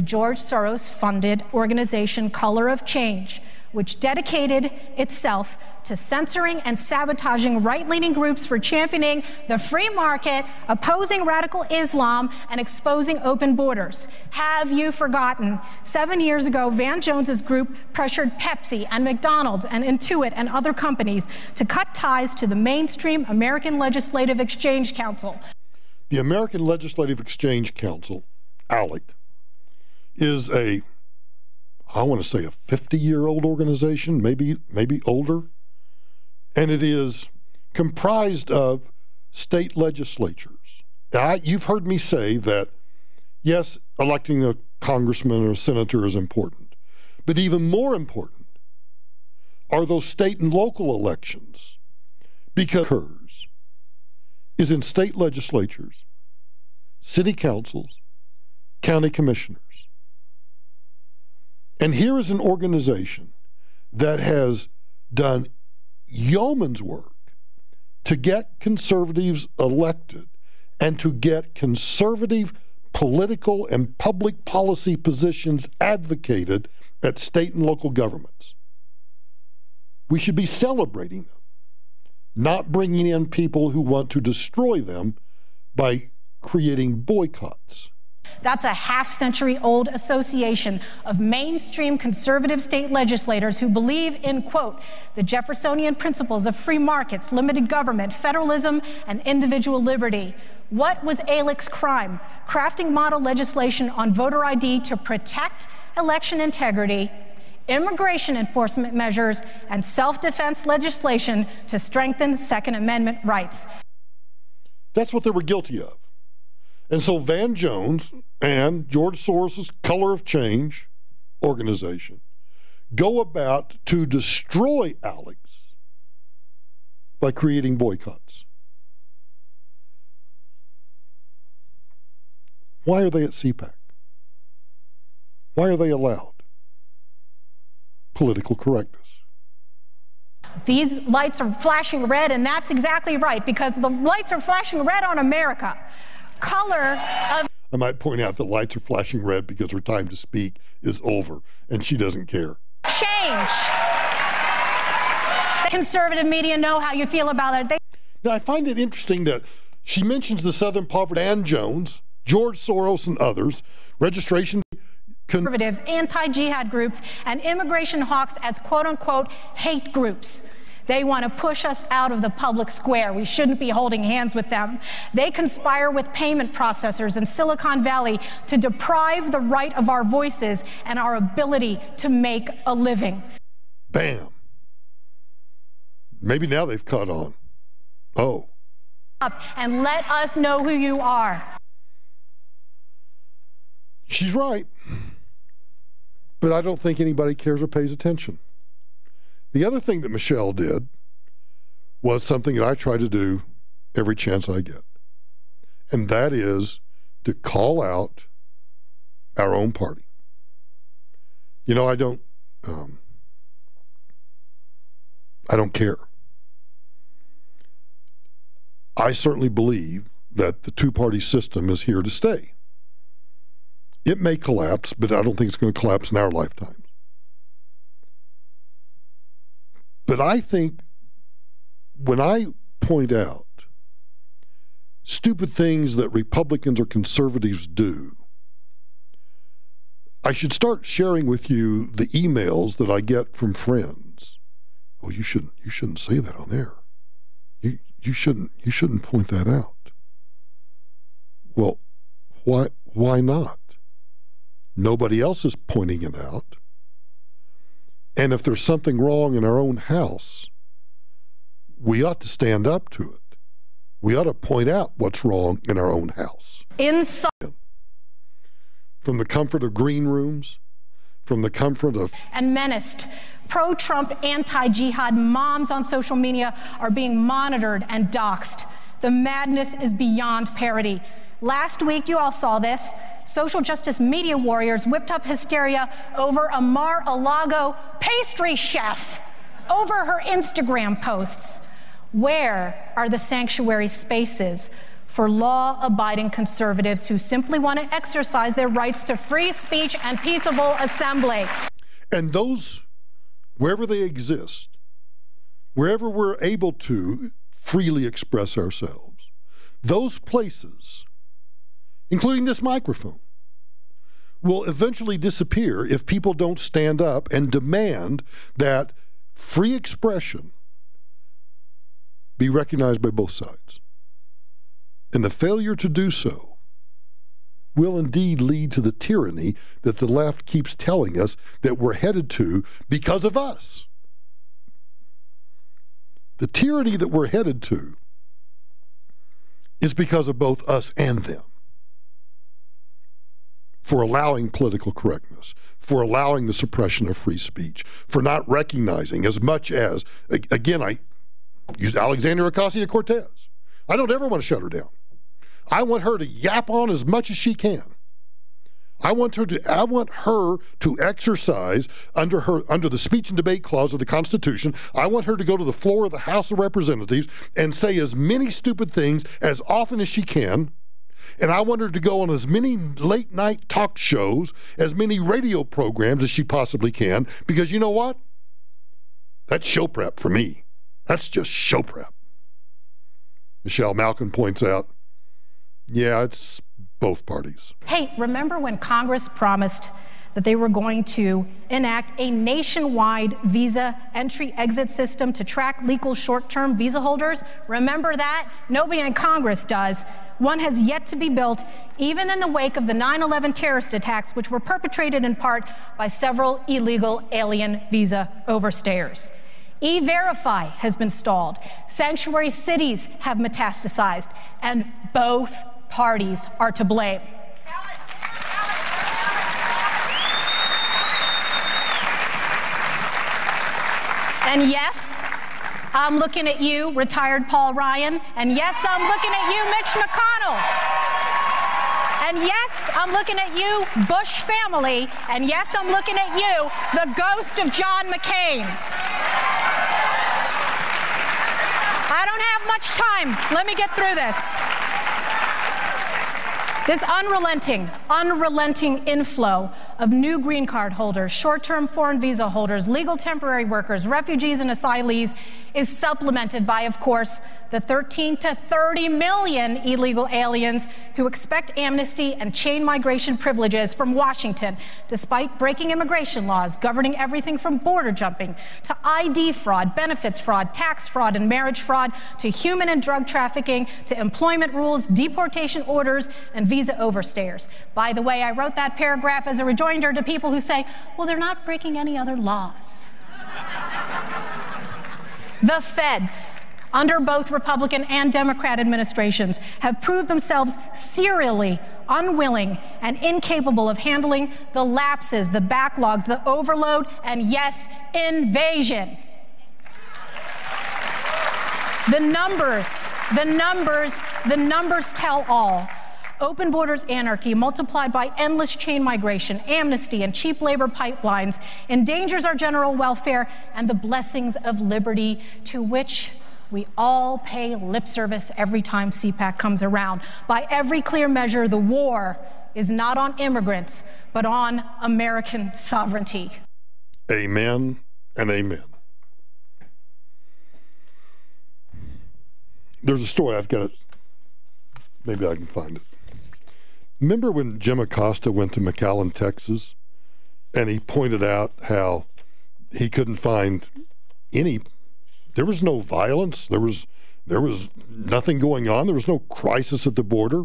George Soros-funded organization Color of Change, which dedicated itself to censoring and sabotaging right-leaning groups for championing the free market, opposing radical Islam, and exposing open borders. Have you forgotten? 7 years ago, Van Jones's group pressured Pepsi and McDonald's and Intuit and other companies to cut ties to the mainstream American Legislative Exchange Council. The American Legislative Exchange Council, ALEC, is I want to say a 50-year-old organization, maybe older. And it is comprised of state legislatures. You've heard me say that, yes, electing a congressman or a senator is important. But even more important are those state and local elections, because occurs is in state legislatures, city councils, county commissioners. And here is an organization that has done yeoman's work to get conservatives elected and to get conservative political and public policy positions advocated at state and local governments. We should be celebrating them, not bringing in people who want to destroy them by creating boycotts. That's a half-century-old association of mainstream conservative state legislators who believe in, quote, the Jeffersonian principles of free markets, limited government, federalism, and individual liberty. What was ALEC's crime? Crafting model legislation on voter ID to protect election integrity, immigration enforcement measures, and self-defense legislation to strengthen Second Amendment rights. That's what they were guilty of. And so Van Jones and George Soros' Color of Change organization go about to destroy ALECs by creating boycotts. Why are they at CPAC? Why are they allowed? Political correctness. These lights are flashing red, and that's exactly right, because the lights are flashing red on America. Color of... I might point out that lights are flashing red because her time to speak is over, and she doesn't care. Change. The conservative media know how you feel about it. Now, I find it interesting that she mentions the Southern Poverty, Van Jones, George Soros, and others, registration... conservatives, anti-jihad groups, and immigration hawks as quote-unquote hate groups. They want to push us out of the public square. We shouldn't be holding hands with them. They conspire with payment processors in Silicon Valley to deprive the right of our voices and our ability to make a living. Bam. Maybe now they've caught on. Oh. And let us know who you are. She's right. But I don't think anybody cares or pays attention. The other thing that Michelle did was something that I try to do every chance I get. And that is to call out our own party. You know, I don't care. I certainly believe that the two-party system is here to stay. It may collapse, but I don't think it's going to collapse in our lifetime. But I think when I point out stupid things that Republicans or conservatives do, I should start sharing with you the emails that I get from friends. Oh, you shouldn't say that on air. You shouldn't point that out. Well, why not? Nobody else is pointing it out. And if there's something wrong in our own house, we ought to stand up to it. We ought to point out what's wrong in our own house. Inside. From the comfort of green rooms, from the comfort of... And menaced Pro-Trump, anti-jihad moms on social media are being monitored and doxxed. The madness is beyond parody. Last week, you all saw this. Social justice media warriors whipped up hysteria over a Mar-a-Lago pastry chef over her Instagram posts. Where are the sanctuary spaces for law-abiding conservatives who simply want to exercise their rights to free speech and peaceable assembly? And those, wherever they exist, wherever we're able to freely express ourselves, those places, including this microphone, will eventually disappear if people don't stand up and demand that free expression be recognized by both sides. And the failure to do so will indeed lead to the tyranny that the left keeps telling us that we're headed to because of us. The tyranny that we're headed to is because of both us and them. For allowing political correctness, for allowing the suppression of free speech, for not recognizing as much as, again, I use Alexandria Ocasio-Cortez. I don't ever want to shut her down. I want her to yap on as much as she can. I want her to exercise under the speech and debate clause of the Constitution. I want her to go to the floor of the House of Representatives and say as many stupid things as often as she can. And I want her to go on as many late-night talk shows, as many radio programs as she possibly can, because you know what? That's show prep for me. That's just show prep. Michelle Malkin points out, yeah, it's both parties. Hey, remember when Congress promised that they were going to enact a nationwide visa entry-exit system to track legal short-term visa holders? Remember that? Nobody in Congress does. One has yet to be built, even in the wake of the 9/11 terrorist attacks, which were perpetrated in part by several illegal alien visa overstayers. E-Verify has been stalled. Sanctuary cities have metastasized, and both parties are to blame. And yes, I'm looking at you, retired Paul Ryan. And yes, I'm looking at you, Mitch McConnell. And yes, I'm looking at you, Bush family. And yes, I'm looking at you, the ghost of John McCain. I don't have much time. Let me get through this. This unrelenting inflow of new green card holders, short-term foreign visa holders, legal temporary workers, refugees and asylees is supplemented by, of course, the 13 to 30 million illegal aliens who expect amnesty and chain migration privileges from Washington, despite breaking immigration laws governing everything from border jumping to ID fraud, benefits fraud, tax fraud, and marriage fraud, to human and drug trafficking, to employment rules, deportation orders, and visa overstayers. By the way, I wrote that paragraph as a rejoinder to people who say, well, they're not breaking any other laws. The feds, under both Republican and Democrat administrations, have proved themselves serially unwilling and incapable of handling the lapses, the backlogs, the overload, and yes, invasion. The numbers tell all. Open borders anarchy multiplied by endless chain migration, amnesty, and cheap labor pipelines endangers our general welfare and the blessings of liberty to which we all pay lip service every time CPAC comes around. By every clear measure, the war is not on immigrants, but on American sovereignty. Amen and amen. There's a story, I've got it. Maybe I can find it. Remember when Jim Acosta went to McAllen, Texas, and he pointed out how he couldn't find there was no violence, there was nothing going on, there was no crisis at the border,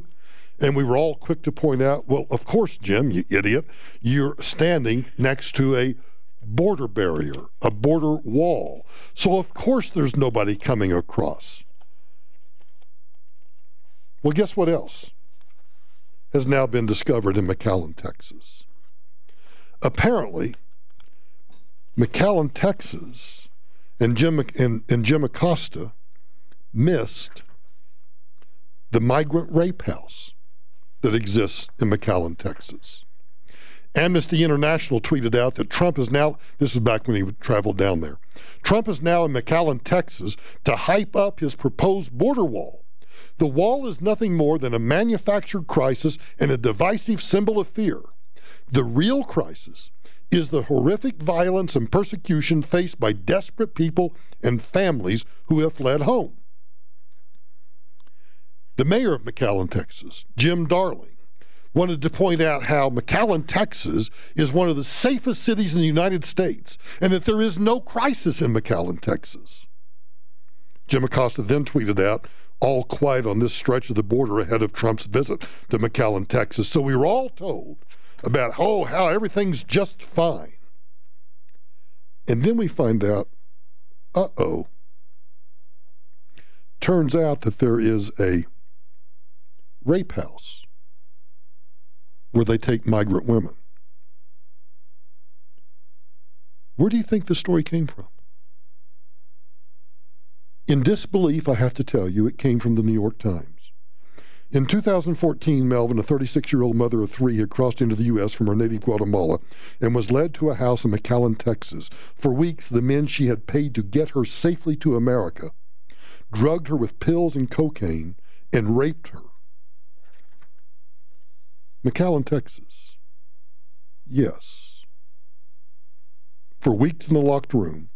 and we were all quick to point out, well, of course, Jim, you idiot, you're standing next to a border barrier, a border wall, so of course there's nobody coming across. Well, guess what else has now been discovered in McAllen, Texas? Apparently, McAllen, Texas, and Jim Acosta missed the migrant rape house that exists in McAllen, Texas. Amnesty International tweeted out that Trump is now, this was back when he traveled down there, Trump is now in McAllen, Texas to hype up his proposed border wall. The wall is nothing more than a manufactured crisis and a divisive symbol of fear. The real crisis is the horrific violence and persecution faced by desperate people and families who have fled home. The mayor of McAllen, Texas, Jim Darling, wanted to point out how McAllen, Texas is one of the safest cities in the United States and that there is no crisis in McAllen, Texas. Jim Acosta then tweeted out, all quiet on this stretch of the border ahead of Trump's visit to McAllen, Texas. So we were all told about, how everything's just fine. And then we find out, turns out that there is a rape house where they take migrant women. Where do you think the story came from? In disbelief, I have to tell you, it came from the New York Times. In 2014, Melvin, a 36-year-old mother of three, had crossed into the U.S. from her native Guatemala and was led to a house in McAllen, Texas. For weeks, the men she had paid to get her safely to America drugged her with pills and cocaine and raped her. McAllen, Texas. Yes. For weeks in the locked room,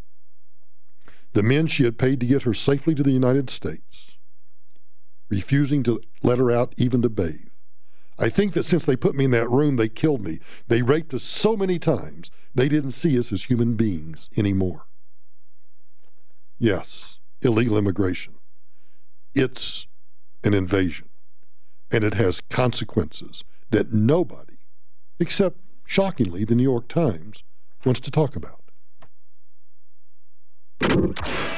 the men she had paid to get her safely to the United States, refusing to let her out even to bathe. I think that since they put me in that room, they killed me. They raped us so many times, they didn't see us as human beings anymore. Yes, illegal immigration. It's an invasion, and it has consequences that nobody, except, shockingly, the New York Times, wants to talk about.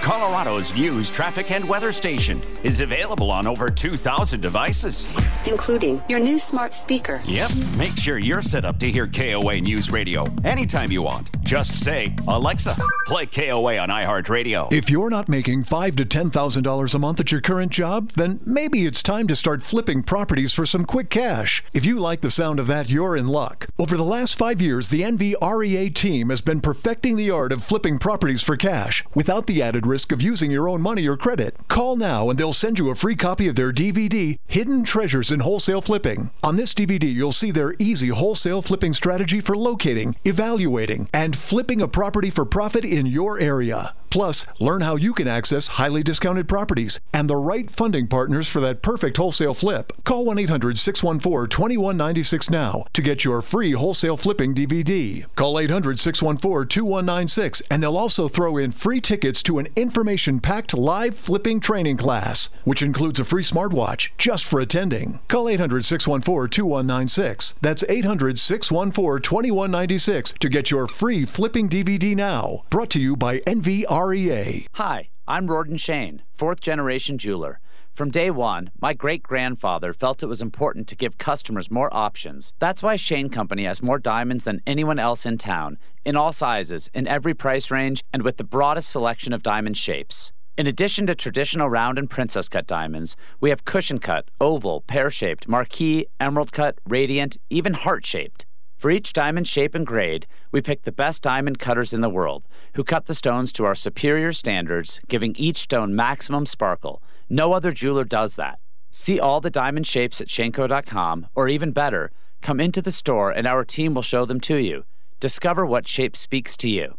Colorado's news, traffic, and weather station is available on over 2,000 devices, including your new smart speaker. Yep. Make sure you're set up to hear KOA News Radio anytime you want. Just say, Alexa, play KOA on iHeartRadio. If you're not making $5,000 to $10,000 a month at your current job, then maybe it's time to start flipping properties for some quick cash. If you like the sound of that, you're in luck. Over the last 5 years, the NVREA team has been perfecting the art of flipping properties for cash without the added risk of using your own money or credit. Call now and they'll send you a free copy of their DVD, Hidden Treasures in Wholesale Flipping. On this DVD, you'll see their easy wholesale flipping strategy for locating, evaluating, and flipping a property for profit in your area. Plus, learn how you can access highly discounted properties and the right funding partners for that perfect wholesale flip. Call 1-800-614-2196 now to get your free wholesale flipping DVD. Call 800-614-2196 and they'll also throw in free tickets to an information-packed live flipping training class, which includes a free smartwatch just for attending. Call 800-614-2196. That's 800-614-2196 to get your free flipping DVD now. Brought to you by NVREA. Hi, I'm Rorden Shane, fourth-generation jeweler. From day one, my great-grandfather felt it was important to give customers more options. That's why Shane Company has more diamonds than anyone else in town, in all sizes, in every price range, and with the broadest selection of diamond shapes. In addition to traditional round and princess cut diamonds, we have cushion cut, oval, pear-shaped, marquise, emerald cut, radiant, even heart-shaped. For each diamond shape and grade, we pick the best diamond cutters in the world, who cut the stones to our superior standards, giving each stone maximum sparkle. No other jeweler does that. See all the diamond shapes at Shanco.com, or even better, come into the store and our team will show them to you. Discover what shape speaks to you.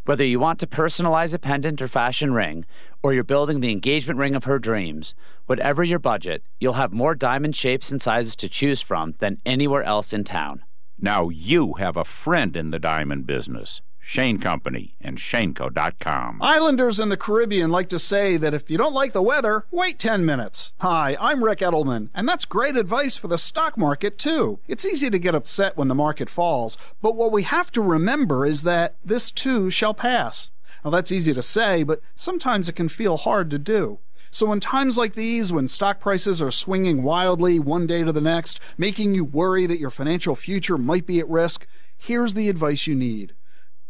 Whether you want to personalize a pendant or fashion ring, or you're building the engagement ring of her dreams, whatever your budget, you'll have more diamond shapes and sizes to choose from than anywhere else in town. Now you have a friend in the diamond business. Shane Company and Shanco.com. Islanders in the Caribbean like to say that if you don't like the weather, wait 10 minutes. Hi, I'm Rick Edelman, and that's great advice for the stock market, too. It's easy to get upset when the market falls, but what we have to remember is that this too shall pass. Now, that's easy to say, but sometimes it can feel hard to do. So in times like these, when stock prices are swinging wildly one day to the next, making you worry that your financial future might be at risk, here's the advice you need.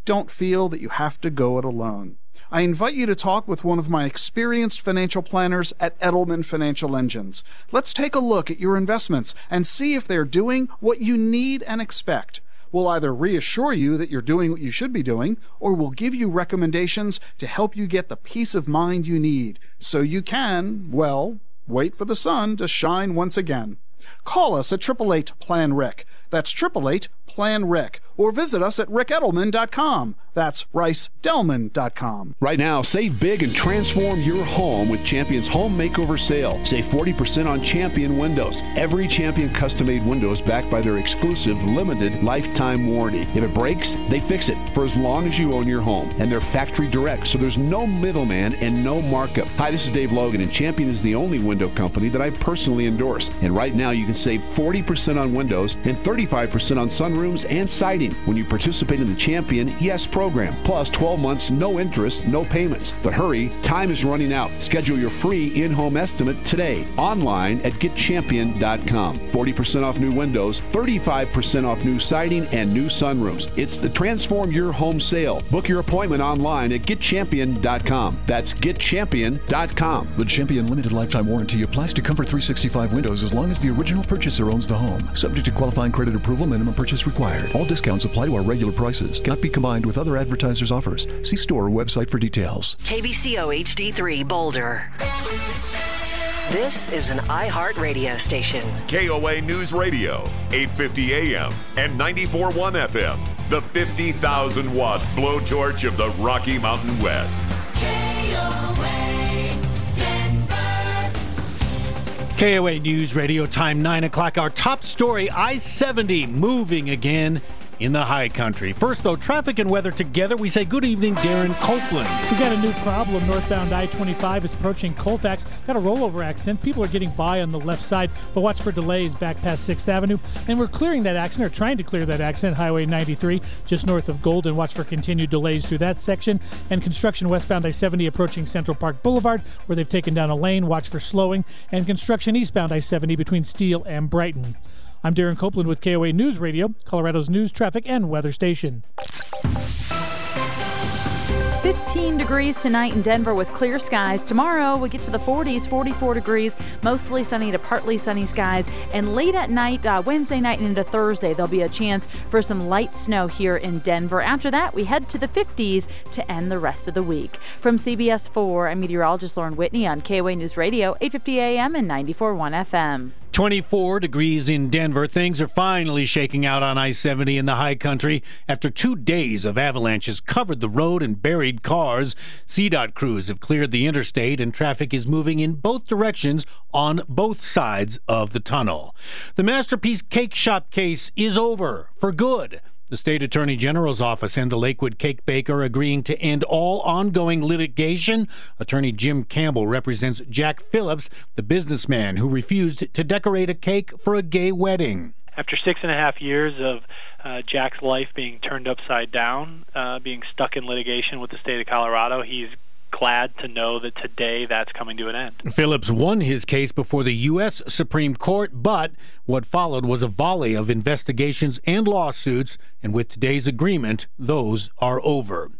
Don't feel that you have to go it alone. I invite you to talk with one of my experienced financial planners at Edelman Financial Engines. Let's take a look at your investments and see if they're doing what you need and expect. We'll either reassure you that you're doing what you should be doing, or we'll give you recommendations to help you get the peace of mind you need so you can, well, wait for the sun to shine once again. Call us at 888-PLAN-RIC. That's 888-PLAN-RIC. Or visit us at rickedelman.com. That's ricedelman.com. Right now, save big and transform your home with Champion's Home Makeover Sale. Save 40% on Champion windows. Every Champion custom-made window is backed by their exclusive limited lifetime warranty. If it breaks, they fix it for as long as you own your home. And they're factory direct, so there's no middleman and no markup. Hi, this is Dave Logan, and Champion is the only window company that I personally endorse. And right now, you can save 40% on windows and 35% on sunrooms and siding when you participate in the Champion Yes program. Plus 12 months, no interest, no payments. But hurry, time is running out. Schedule your free in-home estimate today online at getchampion.com. 40% off new windows, 35% off new siding and new sunrooms. It's the Transform Your Home sale. Book your appointment online at getchampion.com. That's getchampion.com. The Champion limited lifetime warranty applies to Comfort 365 windows as long as the original purchaser owns the home. Subject to qualifying credit approval, minimum purchase required. All discounts apply to our regular prices. Cannot be combined with other advertisers' offers. See store or website for details. KBCO HD3 Boulder. This is an iHeart radio station. KOA News Radio, 850 AM and 94.1 FM. The 50,000-watt blowtorch of the Rocky Mountain West. KOA News Radio, time 9 o'clock. Our top story, I-70 moving again in the high country. First, though, traffic and weather together. We say good evening, Darren Copeland. We've got a new problem. Northbound I-25 is approaching Colfax. Got a rollover accident. People are getting by on the left side, but watch for delays back past 6th Avenue. And we're clearing that accident, or trying to clear that accident, Highway 93, just north of Golden. Watch for continued delays through that section. And construction westbound I-70 approaching Central Park Boulevard, where they've taken down a lane. Watch for slowing. And construction eastbound I-70 between Steele and Brighton. I'm Darren Copeland with KOA News Radio, Colorado's news, traffic, and weather station. 15 degrees tonight in Denver with clear skies. Tomorrow we get to the 40s, 44 degrees, mostly sunny to partly sunny skies. And late at night, Wednesday night and into Thursday, there'll be a chance for some light snow here in Denver. After that, we head to the 50s to end the rest of the week. From CBS 4, I'm meteorologist Lauren Whitney on KOA News Radio, 850 AM and 94.1 FM. 24 degrees in Denver. Things are finally shaking out on I-70 in the high country after 2 days of avalanches covered the road and buried cars. CDOT crews have cleared the interstate and traffic is moving in both directions on both sides of the tunnel. The Masterpiece Cake Shop case is over for good. The state attorney general's office and the Lakewood cake baker agreeing to end all ongoing litigation. Attorney Jim Campbell represents Jack Phillips, the businessman who refused to decorate a cake for a gay wedding. After 6.5 years of Jack's life being turned upside down, being stuck in litigation with the state of Colorado, he's glad to know that today that's coming to an end. Phillips won his case before the U.S. Supreme Court, but what followed was a volley of investigations and lawsuits, and with today's agreement, those are over.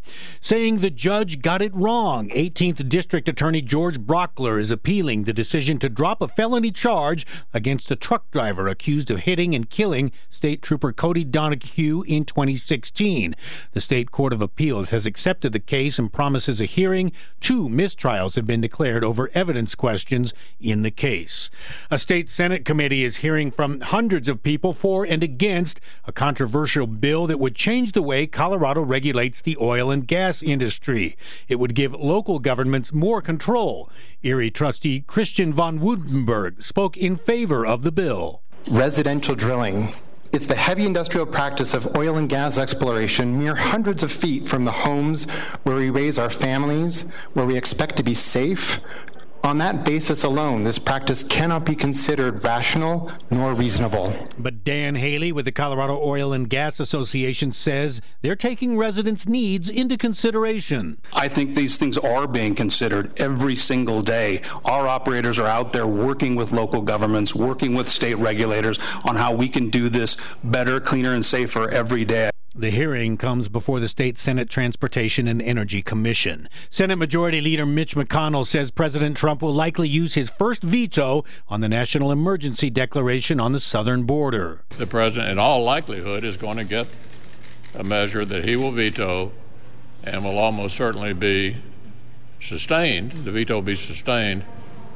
Saying the judge got it wrong, 18th District Attorney George Brockler is appealing the decision to drop a felony charge against a truck driver accused of hitting and killing State Trooper Cody Donahue in 2016. The State Court of Appeals has accepted the case and promises a hearing. 2 mistrials have been declared over evidence questions in the case. A state Senate committee is hearing from hundreds of people for and against a controversial bill that would change the way Colorado regulates the oil and gas industry. It would give local governments more control. Erie trustee Christian von Wudenberg spoke in favor of the bill. Residential drilling. It's the heavy industrial practice of oil and gas exploration mere hundreds of feet from the homes where we raise our families, where we expect to be safe. On that basis alone, this practice cannot be considered rational nor reasonable. But Dan Haley with the Colorado Oil and Gas Association says they're taking residents' needs into consideration. I think these things are being considered every single day. Our operators are out there working with local governments, working with state regulators on how we can do this better, cleaner, and safer every day. The hearing comes before the state Senate Transportation and Energy Commission. Senate Majority Leader Mitch McConnell says President Trump will likely use his first veto on the national emergency declaration on the southern border. The president, in all likelihood, is going to get a measure that he will veto and will almost certainly be sustained. The veto will be sustained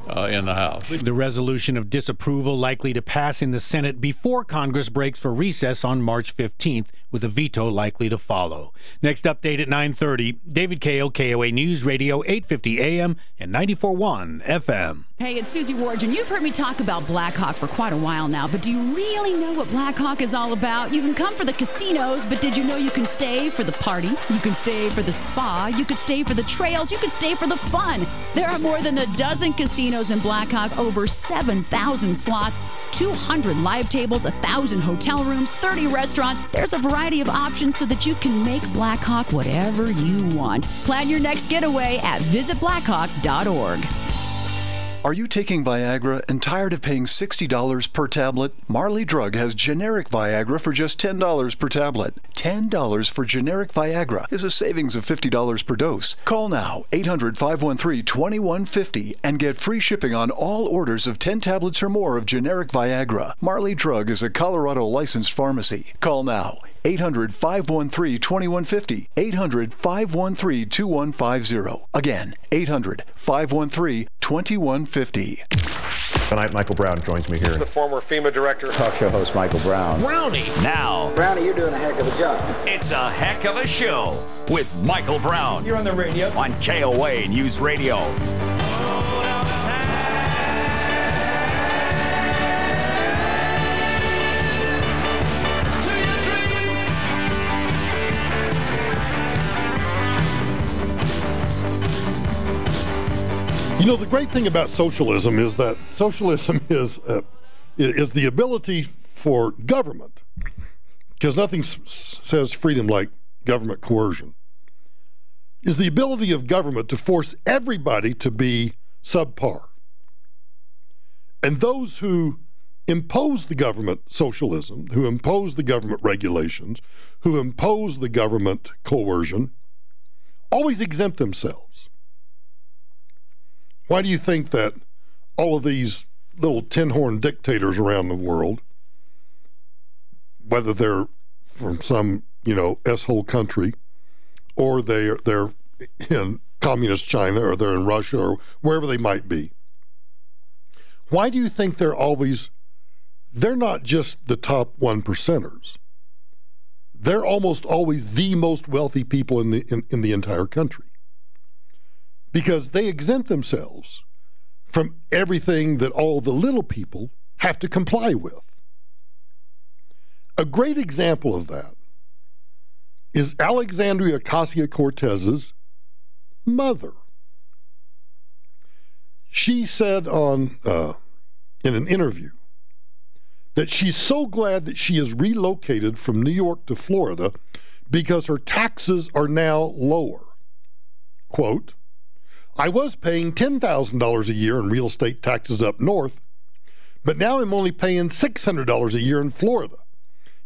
in the House. The resolution of disapproval likely to pass in the Senate before Congress breaks for recess on March 15th, with a veto likely to follow. Next update at 9:30. David Cahill, KOA News Radio, 850 AM and 94.1 FM. Hey, it's Susie Wargen. You've heard me talk about Blackhawk for quite a while now, but do you really know what Blackhawk is all about? You can come for the casinos, but did you know you can stay for the party? You can stay for the spa. You could stay for the trails. You could stay for the fun. There are more than a dozen casinos in Blackhawk, over 7,000 slots, 200 live tables, 1,000 hotel rooms, 30 restaurants. There's a variety of options so that you can make Blackhawk whatever you want. Plan your next getaway at visitblackhawk.org. Are you taking Viagra and tired of paying $60 per tablet? Marley Drug has generic Viagra for just $10 per tablet. $10 for generic Viagra is a savings of $50 per dose. Call now, 800-513-2150, and get free shipping on all orders of 10 tablets or more of generic Viagra. Marley Drug is a Colorado licensed pharmacy. Call now, 800-513-2150, 800-513-2150. Again, 800-513-2150. Tonight, Michael Brown joins me here. This is the former FEMA director. Talk show host Michael Brown. Brownie. Now. Brownie, you're doing a heck of a job. It's a heck of a show with Michael Brown. You're on the radio. On KOA News Radio. You know, the great thing about socialism is that socialism is the ability for government, because nothing says freedom like government coercion, is the ability of government to force everybody to be subpar. And those who impose the government socialism, who impose the government regulations, who impose the government coercion, always exempt themselves. Why do you think that all of these little tin-horn dictators around the world, whether they're from some, S-hole country, or they're in communist China, or they're in Russia, or wherever they might be, why do you think they're not just the top 1%ers? They're almost always the most wealthy people in the entire country. Because they exempt themselves from everything that all the little people have to comply with. A great example of that is Alexandria Ocasio-Cortez's mother. She said in an interview that she's so glad that she is relocated from New York to Florida because her taxes are now lower. Quote, I was paying $10,000 a year in real estate taxes up north, but now I'm only paying $600 a year in Florida.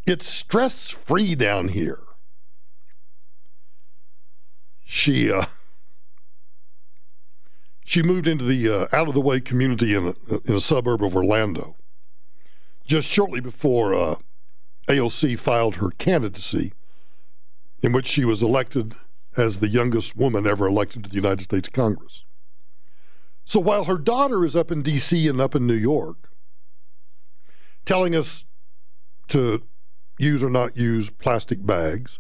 It's stress-free down here. She moved into the out-of-the-way community in a suburb of Orlando just shortly before AOC filed her candidacy, in which she was elected as the youngest woman ever elected to the United States Congress. So while her daughter is up in D.C. and up in New York, telling us to use or not use plastic bags,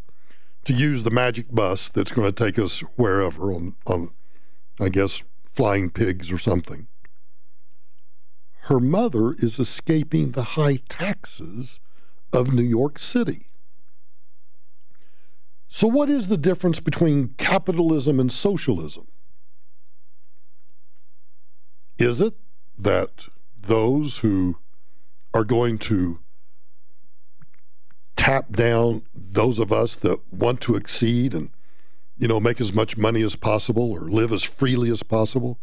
to use the magic bus that's going to take us wherever on I guess, flying pigs or something, her mother is escaping the high taxes of New York City. So what is the difference between capitalism and socialism? Is it that those who are going to tap down those of us that want to exceed and, make as much money as possible or live as freely as possible?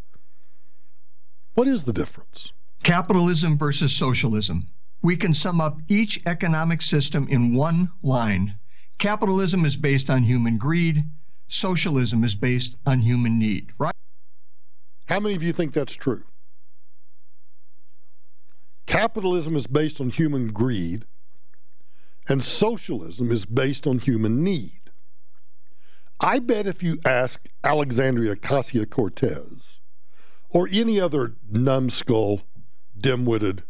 What is the difference? Capitalism versus socialism. We can sum up each economic system in one line. Capitalism is based on human greed. Socialism is based on human need, right? How many of you think that's true? Capitalism is based on human greed, and socialism is based on human need. I bet if you ask Alexandria Ocasio-Cortez or any other numbskull, dim-witted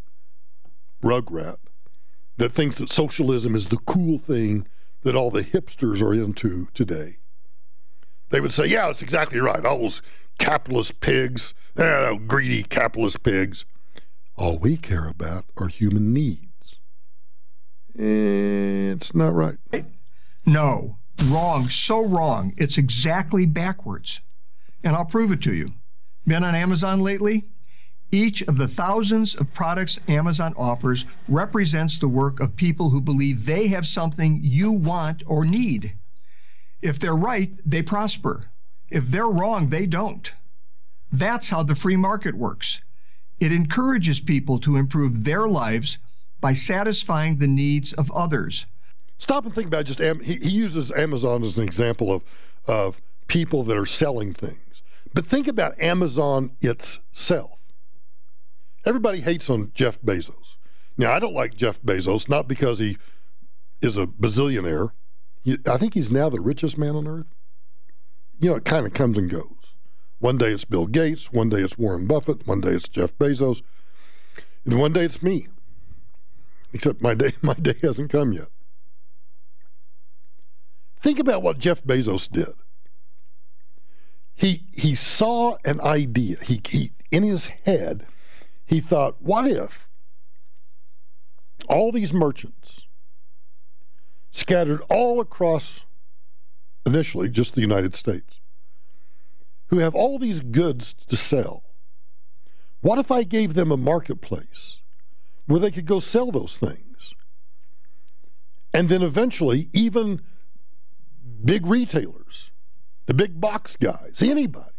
rugrat that thinks that socialism is the cool thing that all the hipsters are into today, they would say, yeah, that's exactly right. All those capitalist pigs, greedy capitalist pigs. All we care about are human needs. It's not right. No, wrong, so wrong. It's exactly backwards. And I'll prove it to you. Been on Amazon lately? Each of the thousands of products Amazon offers represents the work of people who believe they have something you want or need. If they're right, they prosper. If they're wrong, they don't. That's how the free market works. It encourages people to improve their lives by satisfying the needs of others. Stop and think about just, he uses Amazon as an example of people that are selling things. But think about Amazon itself. Everybody hates on Jeff Bezos. Now, I don't like Jeff Bezos, not because he is a bazillionaire. I think he's now the richest man on earth. You know, it kind of comes and goes. One day it's Bill Gates, one day it's Warren Buffett, one day it's Jeff Bezos, and one day it's me. Except my day hasn't come yet. Think about what Jeff Bezos did. He saw an idea. He in his head, he thought, what if all these merchants scattered all across, initially, just the United States, who have all these goods to sell, what if I gave them a marketplace where they could go sell those things? And then eventually, even big retailers, the big box guys, anybody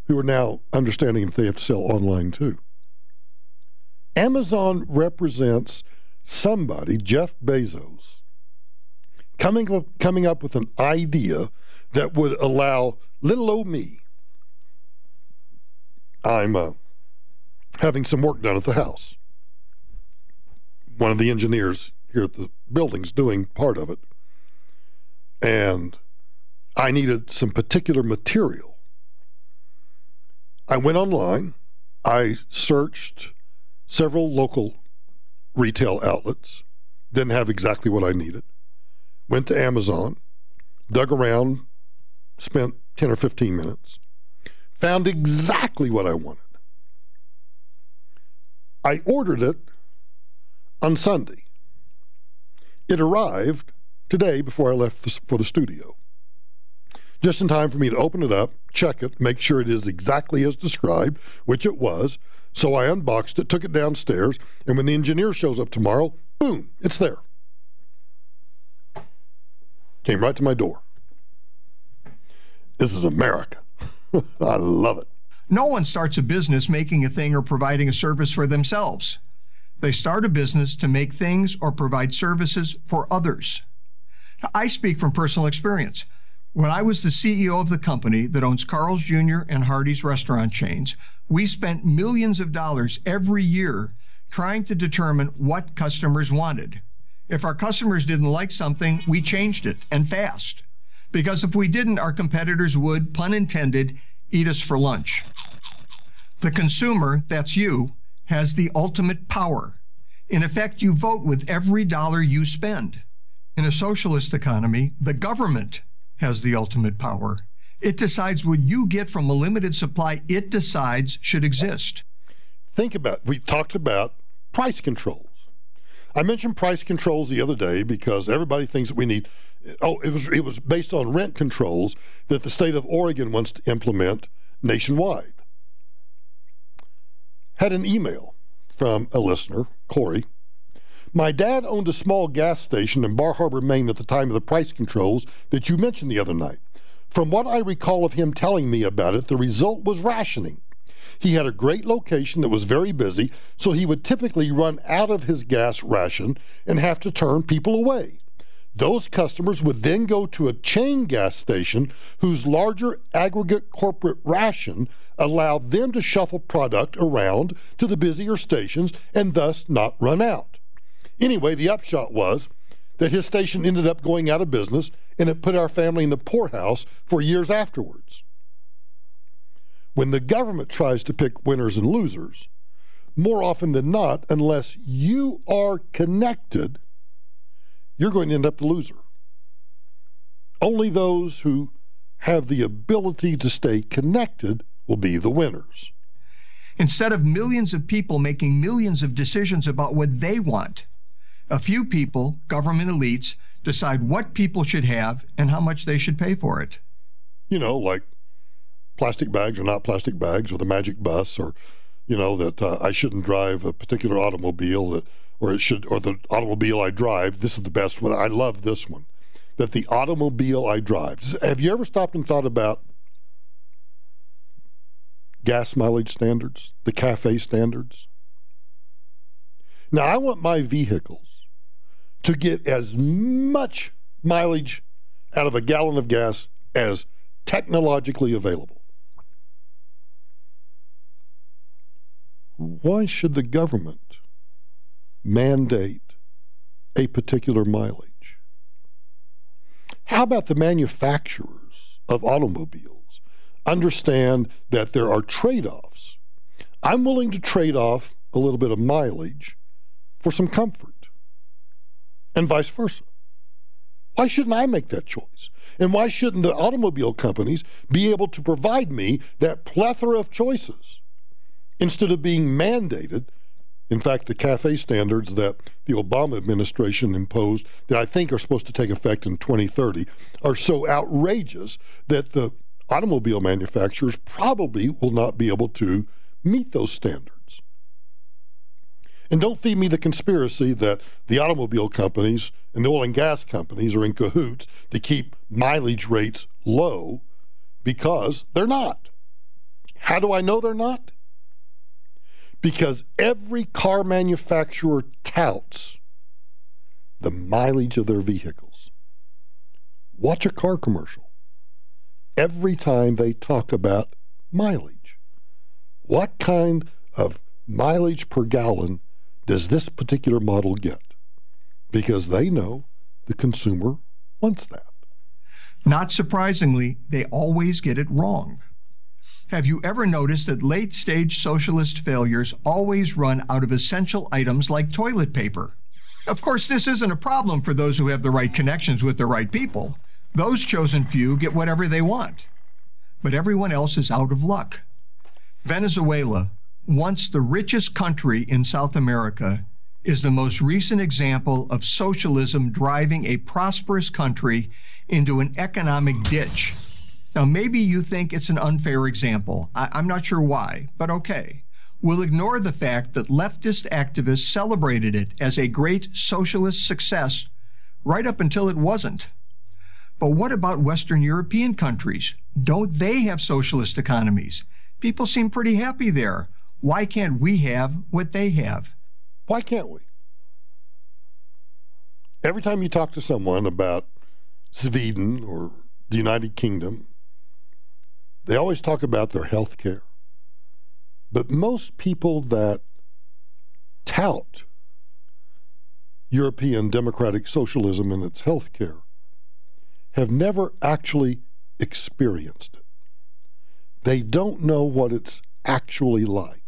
who are now understanding that they have to sell online too. Amazon represents somebody, Jeff Bezos, coming up with an idea that would allow little old me. I'm having some work done at the house. One of the engineers here at the building's doing part of it. And I needed some particular material. I went online. I searched several local retail outlets. Didn't have exactly what I needed. Went to Amazon, dug around, spent 10 or 15 minutes, found exactly what I wanted. I ordered it on Sunday. It arrived today before I left for the studio. Just in time for me to open it up, check it, make sure it is exactly as described, which it was. So I unboxed it, took it downstairs, and when the engineer shows up tomorrow, boom, it's there. Came right to my door. This is America. I love it. No one starts a business making a thing or providing a service for themselves. They start a business to make things or provide services for others. Now, I speak from personal experience. When I was the CEO of the company that owns Carl's Jr. and Hardee's restaurant chains, we spent millions of dollars every year trying to determine what customers wanted. If our customers didn't like something, we changed it, and fast. Because if we didn't, our competitors would, pun intended, eat us for lunch. The consumer, that's you, has the ultimate power. In effect, you vote with every dollar you spend. In a socialist economy, the government has the ultimate power. It decides what you get from a limited supply it decides should exist. Think about, we talked about price controls. I mentioned price controls the other day because everybody thinks that we need, it was based on rent controls that the state of Oregon wants to implement nationwide. Had an email from a listener, Corey. My dad owned a small gas station in Bar Harbor, Maine at the time of the price controls that you mentioned the other night. From what I recall of him telling me about it, the result was rationing. He had a great location that was very busy, so he would typically run out of his gas ration and have to turn people away. Those customers would then go to a chain gas station whose larger aggregate corporate ration allowed them to shuffle product around to the busier stations and thus not run out. Anyway, the upshot was that his station ended up going out of business, and it put our family in the poorhouse for years afterwards. When the government tries to pick winners and losers, more often than not, unless you are connected, you're going to end up the loser. Only those who have the ability to stay connected will be the winners. Instead of millions of people making millions of decisions about what they want, a few people, government elites, decide what people should have and how much they should pay for it. You know, like plastic bags or not plastic bags, or the magic bus, or, you know, that I shouldn't drive a particular automobile, or the automobile I drive, this is the best one. I love this one. That the automobile I drive. Have you ever stopped and thought about gas mileage standards, the CAFE standards? Now, I want my vehicles to get as much mileage out of a gallon of gas as technologically available. Why should the government mandate a particular mileage? How about the manufacturers of automobiles understand that there are trade-offs? I'm willing to trade off a little bit of mileage for some comfort, and vice versa. Why shouldn't I make that choice? And why shouldn't the automobile companies be able to provide me that plethora of choices instead of being mandated? In fact, the CAFE standards that the Obama administration imposed, that I think are supposed to take effect in 2030, are so outrageous that the automobile manufacturers probably will not be able to meet those standards. And don't feed me the conspiracy that the automobile companies and the oil and gas companies are in cahoots to keep mileage rates low, because they're not. How do I know they're not? Because every car manufacturer touts the mileage of their vehicles. Watch a car commercial. Every time they talk about mileage. What kind of mileage per gallon does this particular model get? Because they know the consumer wants that. Not surprisingly, they always get it wrong. Have you ever noticed that late-stage socialist failures always run out of essential items like toilet paper? Of course, this isn't a problem for those who have the right connections with the right people. Those chosen few get whatever they want. But everyone else is out of luck. Venezuela, once the richest country in South America, is the most recent example of socialism driving a prosperous country into an economic ditch. Now, maybe you think it's an unfair example. I'm not sure why, but okay. We'll ignore the fact that leftist activists celebrated it as a great socialist success right up until it wasn't. But what about Western European countries? Don't they have socialist economies? People seem pretty happy there. Why can't we have what they have? Why can't we? Every time you talk to someone about Sweden or the United Kingdom, they always talk about their health care. But most people that tout European democratic socialism and its health care have never actually experienced it. They don't know what it's actually like.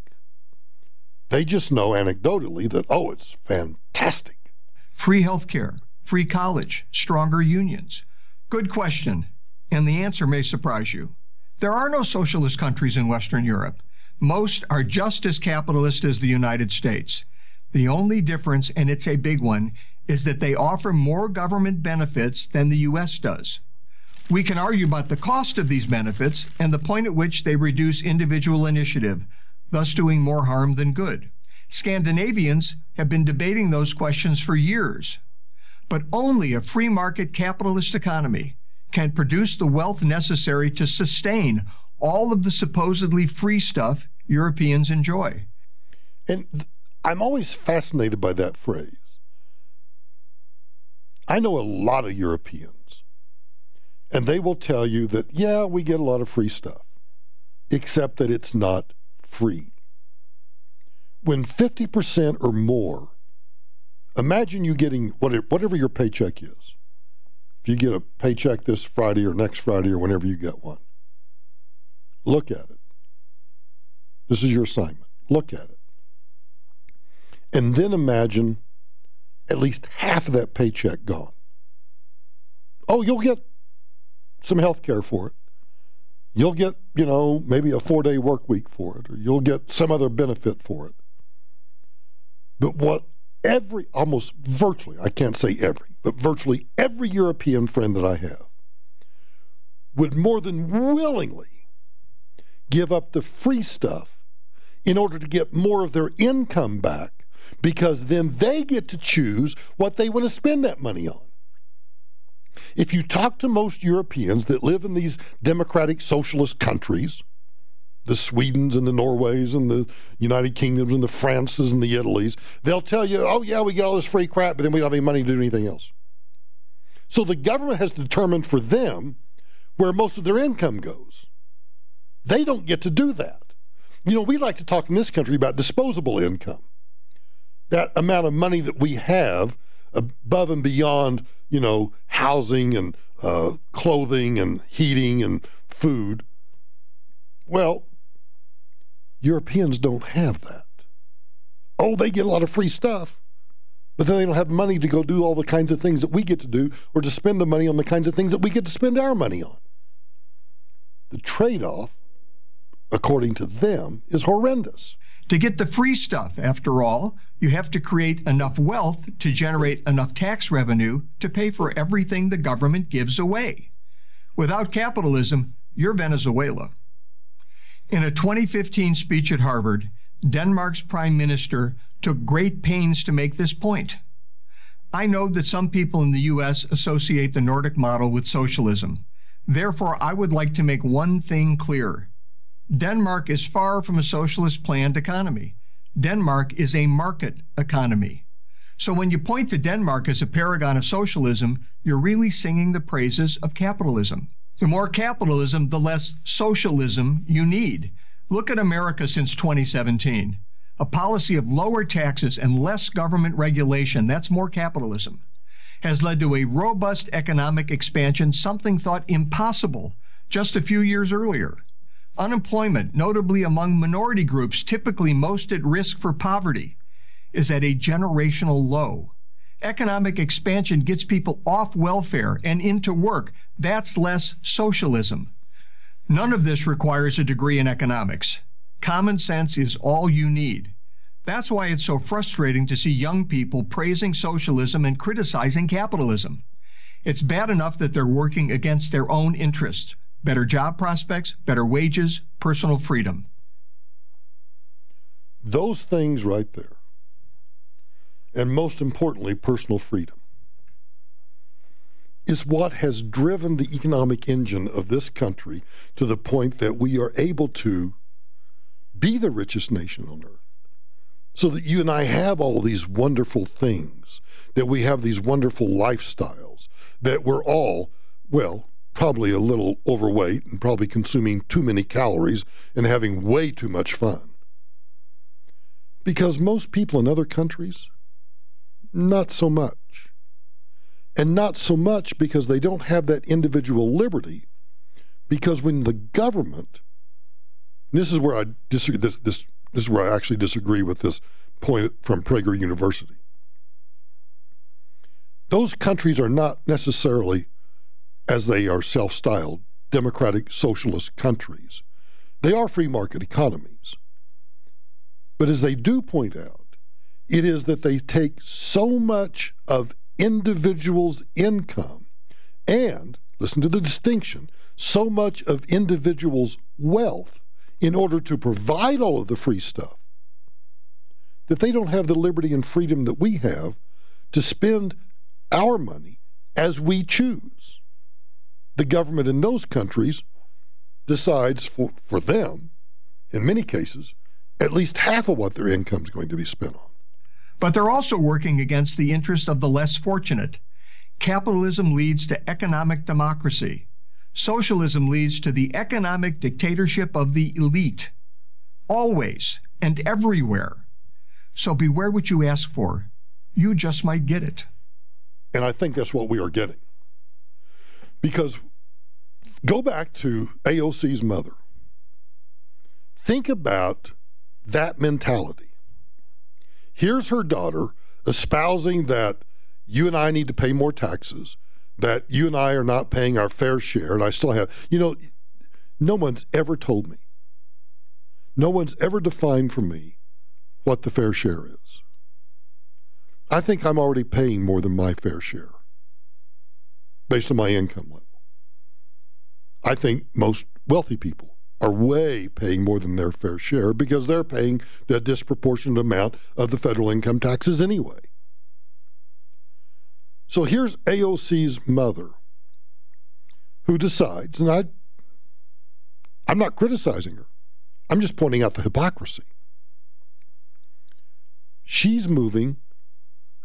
They just know anecdotally that, oh, it's fantastic. Free health care, free college, stronger unions. Good question, and the answer may surprise you. There are no socialist countries in Western Europe. Most are just as capitalist as the United States. The only difference, and it's a big one, is that they offer more government benefits than the U.S. does. We can argue about the cost of these benefits and the point at which they reduce individual initiative, thus doing more harm than good. Scandinavians have been debating those questions for years. But only a free market capitalist economy can produce the wealth necessary to sustain all of the supposedly free stuff Europeans enjoy. And I'm always fascinated by that phrase. I know a lot of Europeans, and they will tell you that, yeah, we get a lot of free stuff, except that it's not free. When 50% or more, imagine you getting whatever your paycheck is. If you get a paycheck this Friday or next Friday or whenever you get one, look at it. This is your assignment. Look at it. And then imagine at least half of that paycheck gone. Oh, you'll get some health care for it. You'll get, maybe a 4-day work week for it, or you'll get some other benefit for it. But almost virtually, I can't say every, but virtually every European friend that I have would more than willingly give up the free stuff in order to get more of their income back, because then they get to choose what they want to spend that money on. If you talk to most Europeans that live in these democratic socialist countries, the Swedens and the Norways and the United Kingdoms and the Frances and the Italys, they'll tell you, oh yeah, we get all this free crap, but then we don't have any money to do anything else. So the government has determined for them where most of their income goes. They don't get to do that. We like to talk in this country about disposable income. That amount of money that we have above and beyond, housing and clothing and heating and food. Well, Europeans don't have that. Oh, they get a lot of free stuff, but then they don't have money to go do all the kinds of things that we get to do, or to spend the money on the kinds of things that we get to spend our money on. The trade-off, according to them, is horrendous. To get the free stuff, after all, you have to create enough wealth to generate enough tax revenue to pay for everything the government gives away. Without capitalism, you're Venezuela. In a 2015 speech at Harvard, Denmark's prime minister took great pains to make this point. I know that some people in the U.S. associate the Nordic model with socialism. Therefore, I would like to make one thing clear. Denmark is far from a socialist planned economy. Denmark is a market economy. So when you point to Denmark as a paragon of socialism, you're really singing the praises of capitalism. The more capitalism, the less socialism you need. Look at America since 2017. A policy of lower taxes and less government regulation, that's more capitalism, has led to a robust economic expansion, something thought impossible just a few years earlier. Unemployment, notably among minority groups typically most at risk for poverty, is at a generational low. Economic expansion gets people off welfare and into work. That's less socialism. None of this requires a degree in economics. Common sense is all you need. That's why it's so frustrating to see young people praising socialism and criticizing capitalism. It's bad enough that they're working against their own interests. Better job prospects, better wages, personal freedom. Those things right there, and most importantly, personal freedom, is what has driven the economic engine of this country to the point that we are able to be the richest nation on earth. So that you and I have all of these wonderful things, that we have these wonderful lifestyles, that we're all, probably a little overweight and probably consuming too many calories and having way too much fun. Because most people in other countries, not so much. And not so much because they don't have that individual liberty. Because when the government, and this is where I disagree, this is where I actually disagree with this point from Prager University. Those countries are not necessarily, as they are self-styled, democratic socialist countries. They are free market economies. But as they do point out, it is that they take so much of individuals' income and, listen to the distinction, so much of individuals' wealth in order to provide all of the free stuff, that they don't have the liberty and freedom that we have to spend our money as we choose. The government in those countries decides for them, in many cases, at least half of what their income is going to be spent on. But they're also working against the interest of the less fortunate. Capitalism leads to economic democracy. Socialism leads to the economic dictatorship of the elite. Always and everywhere. So beware what you ask for. You just might get it. And I think that's what we are getting. Because go back to AOC's mother. Think about that mentality. Here's her daughter espousing that you and I need to pay more taxes, that you and I are not paying our fair share, and I still have. You know, no one's ever told me, no one's ever defined for me what the fair share is. I think I'm already paying more than my fair share based on my income level. I think most wealthy people are way paying more than their fair share because they're paying the disproportionate amount of the federal income taxes anyway. So here's AOC's mother who decides, and I'm not criticizing her. I'm just pointing out the hypocrisy. She's moving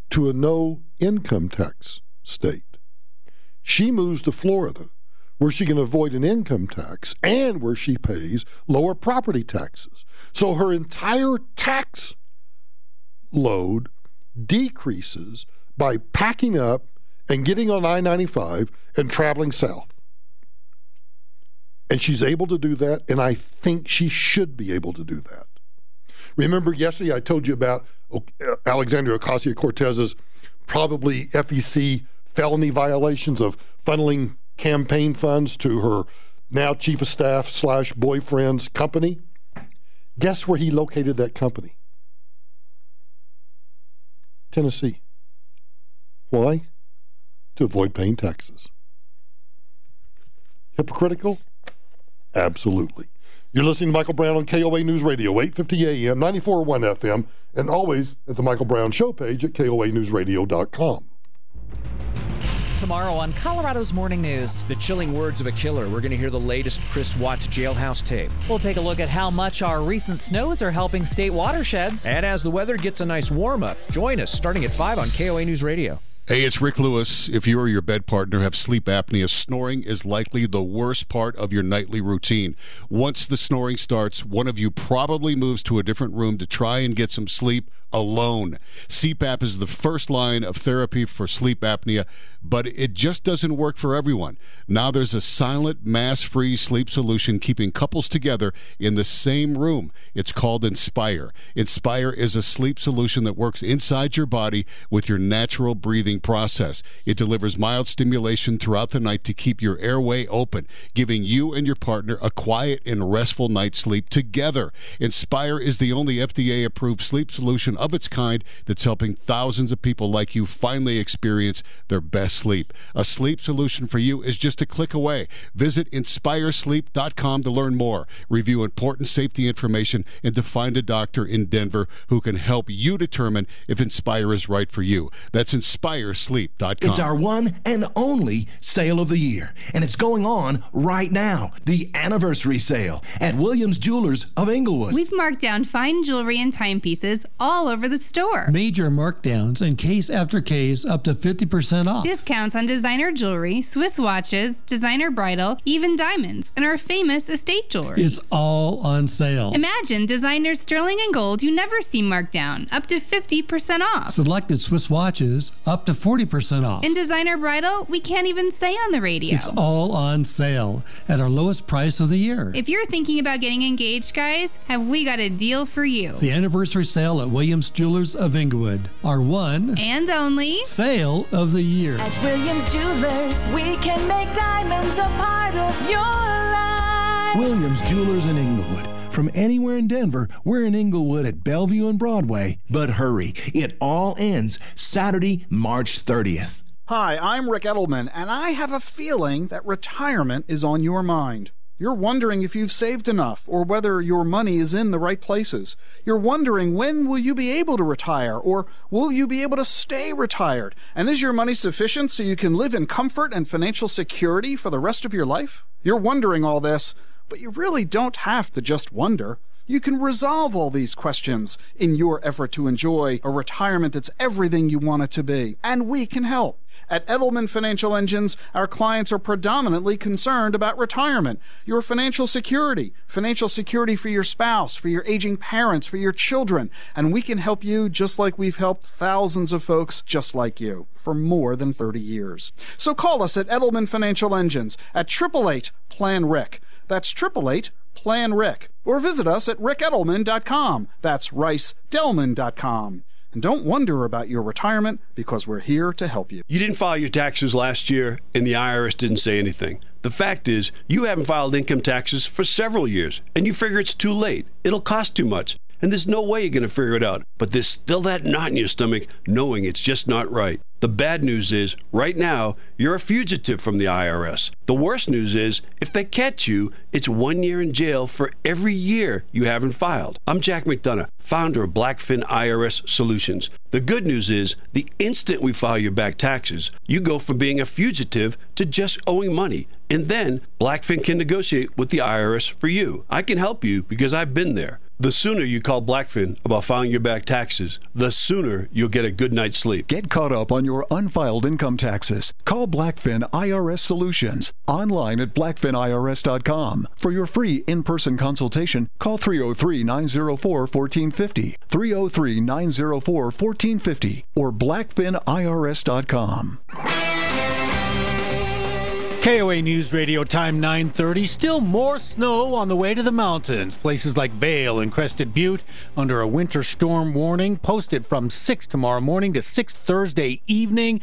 to a no income tax state. She moves to Florida, where she can avoid an income tax and where she pays lower property taxes. So her entire tax load decreases by packing up and getting on I-95 and traveling south. And she's able to do that, and I think she should be able to do that. Remember yesterday I told you about Alexandria Ocasio-Cortez's probably FEC felony violations of funneling campaign funds to her now chief of staff / boyfriend's company? Guess where he located that company? Tennessee. Why? To avoid paying taxes. Hypocritical? Absolutely. You're listening to Michael Brown on KOA News Radio, 850 AM, 94.1 FM, and always at the Michael Brown Show page at KOANewsRadio.com. Tomorrow on Colorado's Morning News. The chilling words of a killer. We're going to hear the latest Chris Watts jailhouse tape. We'll take a look at how much our recent snows are helping state watersheds. And as the weather gets a nice warm-up, join us starting at 5 on KOA News Radio. Hey, it's Rick Lewis. If you or your bed partner have sleep apnea, snoring is likely the worst part of your nightly routine. Once the snoring starts, one of you probably moves to a different room to try and get some sleep alone. CPAP is the first line of therapy for sleep apnea, but it just doesn't work for everyone. Now there's a silent, mass-free sleep solution keeping couples together in the same room. It's called Inspire. Inspire is a sleep solution that works inside your body with your natural breathing process. It delivers mild stimulation throughout the night to keep your airway open, giving you and your partner a quiet and restful night's sleep together. Inspire is the only FDA-approved sleep solution of its kind that's helping thousands of people like you finally experience their best sleep. A sleep solution for you is just a click away. Visit InspireSleep.com to learn more, review important safety information, and to find a doctor in Denver who can help you determine if Inspire is right for you. That's InspireSleep.com. It's our one and only sale of the year, and it's going on right now. The anniversary sale at Williams Jewelers of Englewood. We've marked down fine jewelry and timepieces all over the store. Major markdowns and case after case up to 50% off. Discounts on designer jewelry, Swiss watches, designer bridal, even diamonds, and our famous estate jewelry. It's all on sale. Imagine designer sterling and gold you never see marked down, up to 50% off. Selected Swiss watches up to 40% off. And designer bridal, we can't even say on the radio. It's all on sale at our lowest price of the year. If you're thinking about getting engaged, guys, have we got a deal for you. The anniversary sale at Williams Jewelers of Englewood. Our one and only sale of the year. At Williams Jewelers, we can make diamonds a part of your life. Williams Jewelers in Englewood. From anywhere in Denver, we're in Englewood at Bellevue and Broadway. But hurry, it all ends Saturday, March 30th. Hi, I'm Rick Edelman, and I have a feeling that retirement is on your mind. You're wondering if you've saved enough or whether your money is in the right places. You're wondering when will you be able to retire or will you be able to stay retired? And is your money sufficient so you can live in comfort and financial security for the rest of your life? You're wondering all this, but you really don't have to just wonder. You can resolve all these questions in your effort to enjoy a retirement that's everything you want it to be. And we can help. At Edelman Financial Engines, our clients are predominantly concerned about retirement, your financial security for your spouse, for your aging parents, for your children, and we can help you just like we've helped thousands of folks just like you for more than 30 years. So call us at Edelman Financial Engines at 888-PLAN-RIC. That's 888-PLAN-RIC. Or visit us at rickedelman.com. That's ricedelman.com. And don't wonder about your retirement, because we're here to help you. You didn't file your taxes last year, and the IRS didn't say anything. The fact is, you haven't filed income taxes for several years, and you figure it's too late. It'll cost too much, and there's no way you're going to figure it out. But there's still that knot in your stomach, knowing it's just not right. The bad news is, right now, you're a fugitive from the IRS. The worst news is, if they catch you, it's 1 year in jail for every year you haven't filed. I'm Jack McDonough, founder of Blackfin IRS Solutions. The good news is, the instant we file your back taxes, you go from being a fugitive to just owing money. And then, Blackfin can negotiate with the IRS for you. I can help you because I've been there. The sooner you call Blackfin about filing your back taxes, the sooner you'll get a good night's sleep. Get caught up on your unfiled income taxes. Call Blackfin IRS Solutions online at blackfinirs.com. For your free in-person consultation, call 303-904-1450, 303-904-1450, or blackfinirs.com. KOA News Radio, time 9:30. Still more snow on the way to the mountains. Places like Vail and Crested Butte under a winter storm warning, posted from 6 tomorrow morning to 6 Thursday evening.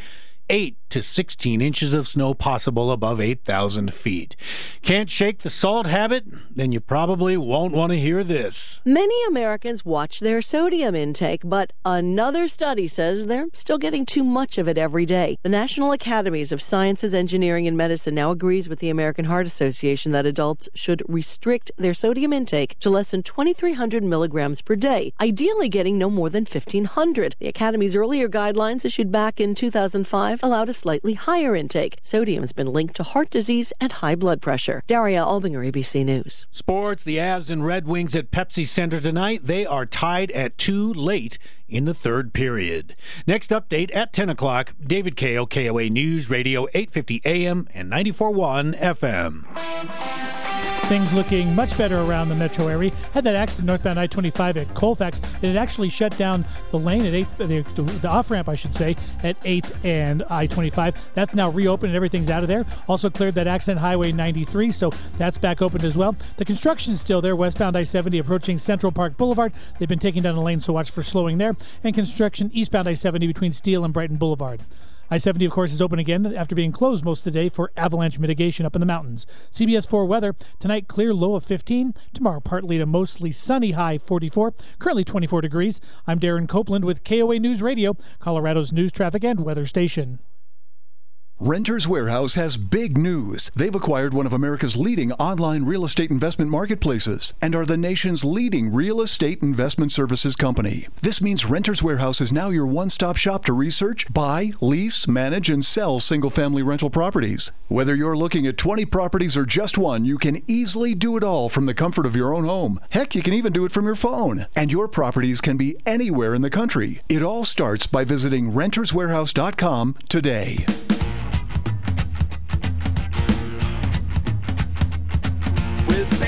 8 to 16 inches of snow possible above 8,000 feet. Can't shake the salt habit? Then you probably won't want to hear this. Many Americans watch their sodium intake, but another study says they're still getting too much of it every day. The National Academies of Sciences, Engineering, and Medicine now agrees with the American Heart Association that adults should restrict their sodium intake to less than 2,300 milligrams per day, ideally getting no more than 1,500. The Academy's earlier guidelines, issued back in 2005, allowed a slightly higher intake. Sodium has been linked to heart disease and high blood pressure. Daria Albinger, ABC News. Sports, the Avs and Red Wings at Pepsi Center tonight. They are tied at 2 late in the third period. Next update at 10 o'clock. David Kale, KOA News Radio, 850 AM and 94.1 FM. Things looking much better around the metro area. Had that accident northbound I-25 at Colfax. It had actually shut down the lane at 8th, the off-ramp, I should say, at 8th and I-25. That's now reopened and everything's out of there. Also cleared that accident Highway 93, so that's back open as well. The construction is still there. Westbound I-70 approaching Central Park Boulevard. They've been taking down the lane, so watch for slowing there. And construction eastbound I-70 between Steele and Brighton Boulevard. I-70, of course, is open again after being closed most of the day for avalanche mitigation up in the mountains. CBS 4 weather. Tonight, clear, low of 15. Tomorrow, partly to mostly sunny, high 44. Currently 24 degrees. I'm Darren Copeland with KOA News Radio, Colorado's news, traffic, and weather station. Renters Warehouse has big news. They've acquired one of America's leading online real estate investment marketplaces and are the nation's leading real estate investment services company. This means Renters Warehouse is now your one-stop shop to research, buy, lease, manage, and sell single-family rental properties. Whether you're looking at 20 properties or just one, you can easily do it all from the comfort of your own home. Heck, you can even do it from your phone. And your properties can be anywhere in the country. It all starts by visiting renterswarehouse.com today.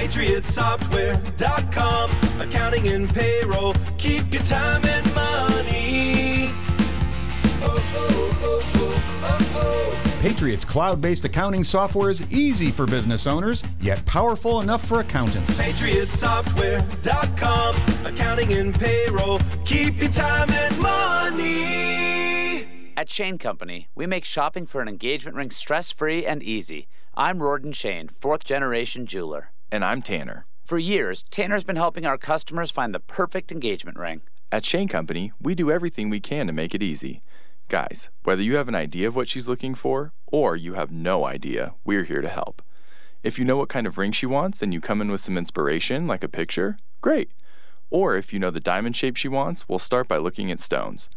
PatriotSoftware.com, accounting and payroll, keep your time and money. Patriot's cloud-based accounting software is easy for business owners, yet powerful enough for accountants. PatriotSoftware.com, accounting and payroll, keep your time and money. At Shane Company, we make shopping for an engagement ring stress-free and easy. I'm Rorden Shane, fourth-generation jeweler. And I'm Tanner. For years, Tanner's been helping our customers find the perfect engagement ring. At Shane Company, we do everything we can to make it easy. Guys, whether you have an idea of what she's looking for, or you have no idea, we're here to help. If you know what kind of ring she wants and you come in with some inspiration, like a picture, great. Or if you know the diamond shape she wants, we'll start by looking at stones.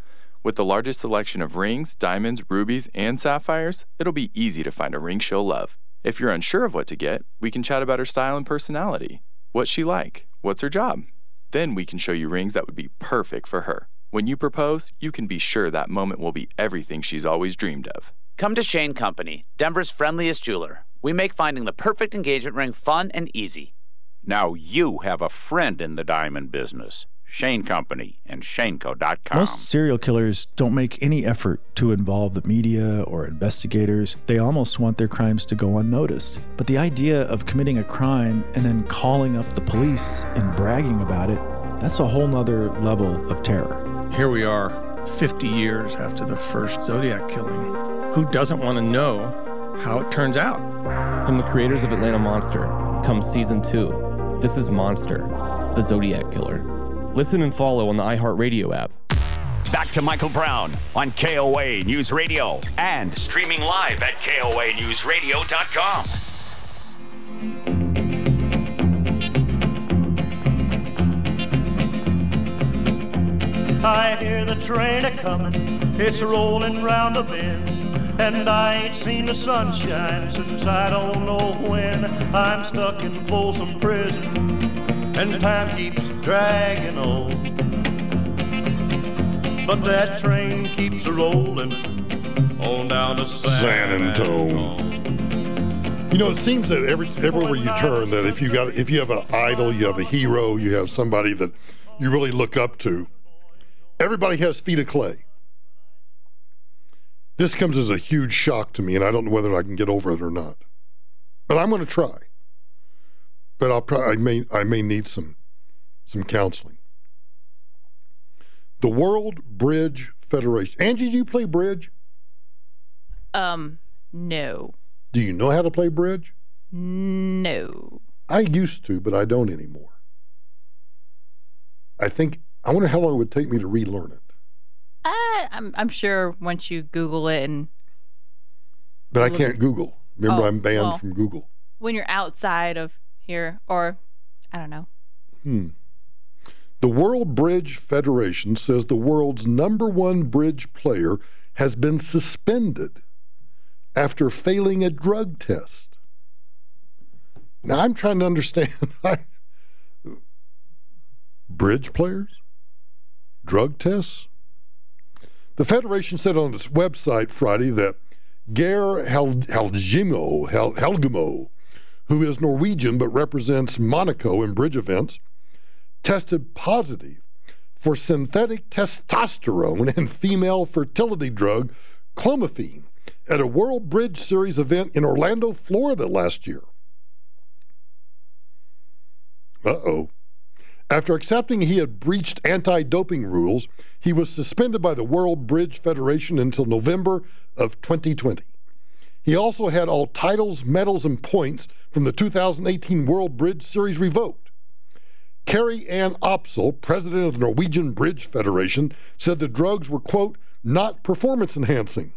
With the largest selection of rings, diamonds, rubies, and sapphires, it'll be easy to find a ring she'll love. If you're unsure of what to get, we can chat about her style and personality. What's she like? What's her job? Then we can show you rings that would be perfect for her. When you propose, you can be sure that moment will be everything she's always dreamed of. Come to Shane Company, Denver's friendliest jeweler. We make finding the perfect engagement ring fun and easy. Now you have a friend in the diamond business. Shane Company and shaneco.com. Most serial killers don't make any effort to involve the media or investigators. They almost want their crimes to go unnoticed. But the idea of committing a crime and then calling up the police and bragging about it, that's a whole nother level of terror. Here we are, 50 years after the first Zodiac killing. Who doesn't want to know how it turns out? From the creators of Atlanta Monster comes Season 2. This is Monster, the Zodiac Killer. Listen and follow on the iHeartRadio app. Back to Michael Brown on KOA News Radio and streaming live at KOANewsRadio.com. I hear the train a-comin', it's rolling round the bend, and I ain't seen the sunshine since I don't know when. I'm stuck in Folsom Prison, and time keeps dragging on, but that train keeps rolling on down to San Antone. You know, it seems that everywhere you turn, that if you have an idol, you have a hero, you have somebody that you really look up to, everybody has feet of clay. This comes as a huge shock to me, and I don't know whether I can get over it or not. But I'm going to try. But I may need some counseling. The World Bridge Federation. Angie, do you play bridge? No. Do you know how to play bridge? No. I used to, but I don't anymore. I wonder how long it would take me to relearn it. I'm sure once you Google it and... But I can't Google. Remember, I'm banned from Google. When you're outside of here, or I don't know. The World Bridge Federation says the world's #1 bridge player has been suspended after failing a drug test. Now, I'm trying to understand. Bridge players? Drug tests? The Federation said on its website Friday that Geir Helgemo, who is Norwegian but represents Monaco in bridge events, tested positive for synthetic testosterone and female fertility drug clomiphene at a World Bridge Series event in Orlando, Florida last year. After accepting he had breached anti-doping rules, he was suspended by the World Bridge Federation until November of 2020. He also had all titles, medals, and points from the 2018 World Bridge Series revoked. Carrie Ann Opsel, president of the Norwegian Bridge Federation, said the drugs were, quote, not performance-enhancing.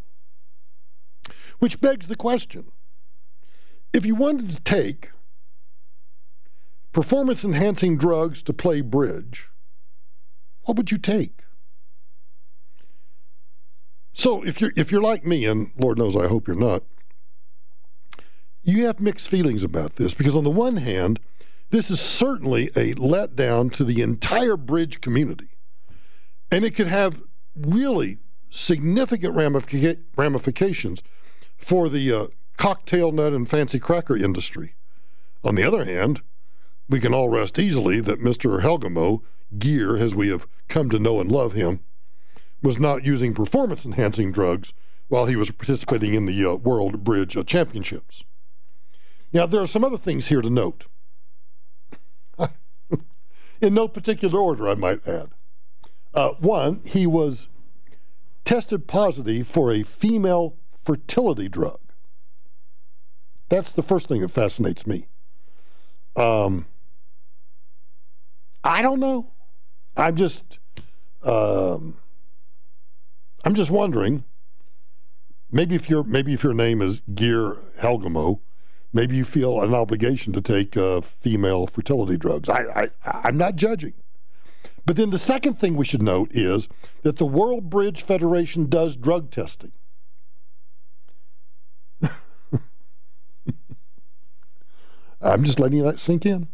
Which begs the question, if you wanted to take performance-enhancing drugs to play bridge, what would you take? So if you're like me, and Lord knows I hope you're not, you have mixed feelings about this, because on the one hand, this is certainly a letdown to the entire bridge community, and it could have really significant ramifications for the cocktail nut and fancy cracker industry. On the other hand, we can all rest easily that Mr. Helgemo, Geir, as we have come to know and love him, was not using performance-enhancing drugs while he was participating in the World Bridge Championships. Now, there are some other things here to note. In no particular order, I might add. One, he was tested positive for a female fertility drug. That's the first thing that fascinates me. I don't know. I'm just wondering. Maybe if your name is Geir Helgemo, maybe you feel an obligation to take female fertility drugs. I'm not judging. But then the second thing we should note is that the World Bridge Federation does drug testing. I'm just letting that sink in.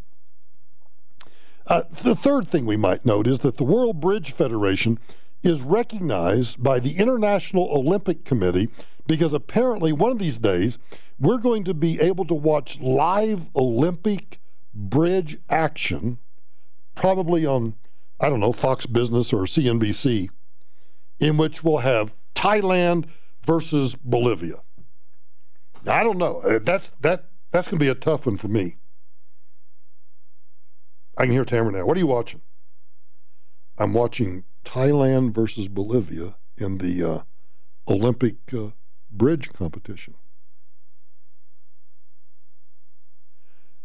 The third thing we might note is that the World Bridge Federation is recognized by the International Olympic Committee because apparently one of these days we're going to be able to watch live Olympic bridge action, probably on, I don't know, Fox Business or CNBC, in which we'll have Thailand versus Bolivia. Now, I don't know. That's going to be a tough one for me. I can hear Tamara now. What are you watching? I'm watching Thailand versus Bolivia in the Olympic bridge competition.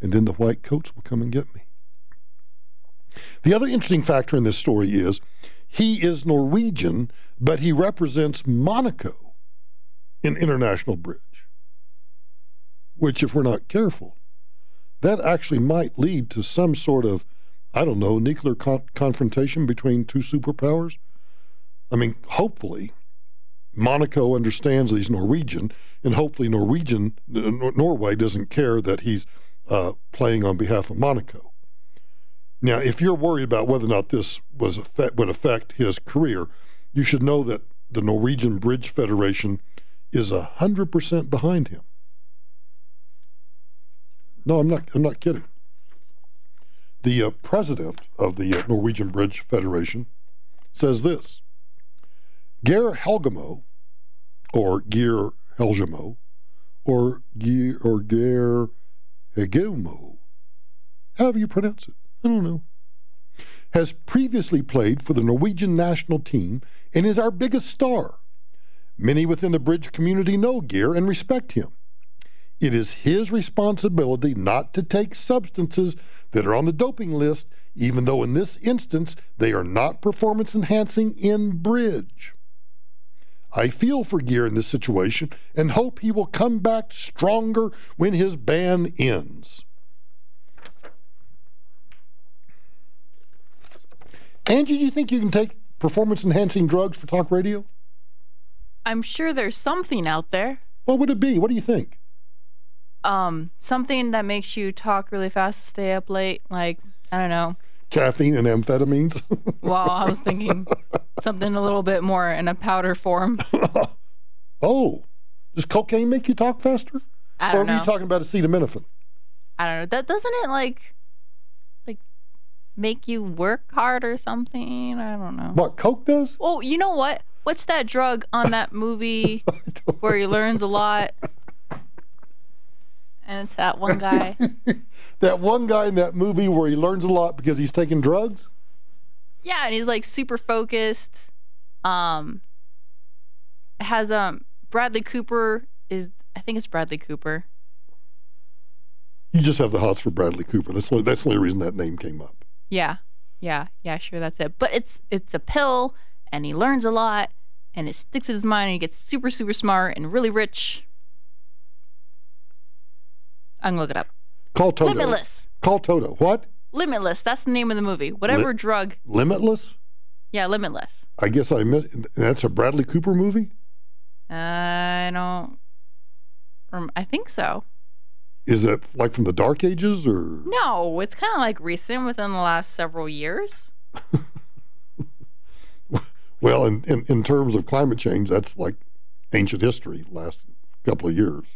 And then the white coats will come and get me. The other interesting factor in this story is he is Norwegian, but he represents Monaco in international bridge, which, if we're not careful, that actually might lead to some sort of, I don't know, nuclear confrontation between two superpowers. I mean, hopefully, Monaco understands that he's Norwegian, and hopefully Norway doesn't care that he's playing on behalf of Monaco. Now, if you're worried about whether or not this would affect his career, you should know that the Norwegian Bridge Federation is 100% behind him. No, I'm not kidding. The president of the Norwegian Bridge Federation says this: Geir Helgemo, or Geir Helgemo, or Geir Hegemo, however you pronounce it, I don't know, has previously played for the Norwegian national team and is our biggest star. Many within the bridge community know Geir and respect him. It is his responsibility not to take substances that are on the doping list, even though in this instance they are not performance-enhancing in bridge. I feel for Geir in this situation and hope he will come back stronger when his ban ends. Angie, do you think you can take performance-enhancing drugs for talk radio? I'm sure there's something out there. What would it be? What do you think? Something that makes you talk really fast, stay up late, like, I don't know. Caffeine and amphetamines? Well, I was thinking something a little bit more in a powder form. Oh, does cocaine make you talk faster? I don't know. Or are you talking about acetaminophen? I don't know. That doesn't it like make you work hard or something? I don't know. What, Coke does? Oh, you know what? What's that drug on that movie where he learns a lot? And it's that one guy. That one guy in that movie where he learns a lot because he's taking drugs? Yeah, and he's like super focused. Has Bradley Cooper I think it's Bradley Cooper. You just have the hots for Bradley Cooper. That's the only reason that name came up. Yeah, sure, that's it. But it's a pill, and he learns a lot, and it sticks in his mind, and he gets super, super smart and really rich. I'm gonna look it up. Call Toto. Limitless. Call Toto. What? Limitless. That's the name of the movie. Whatever drug. Limitless? Yeah, Limitless. I guess I missed. That's a Bradley Cooper movie? I don't. I think so. Is it like from the Dark Ages or? No, it's kind of like recent, within the last several years. Well, in terms of climate change, that's like ancient history, last couple of years.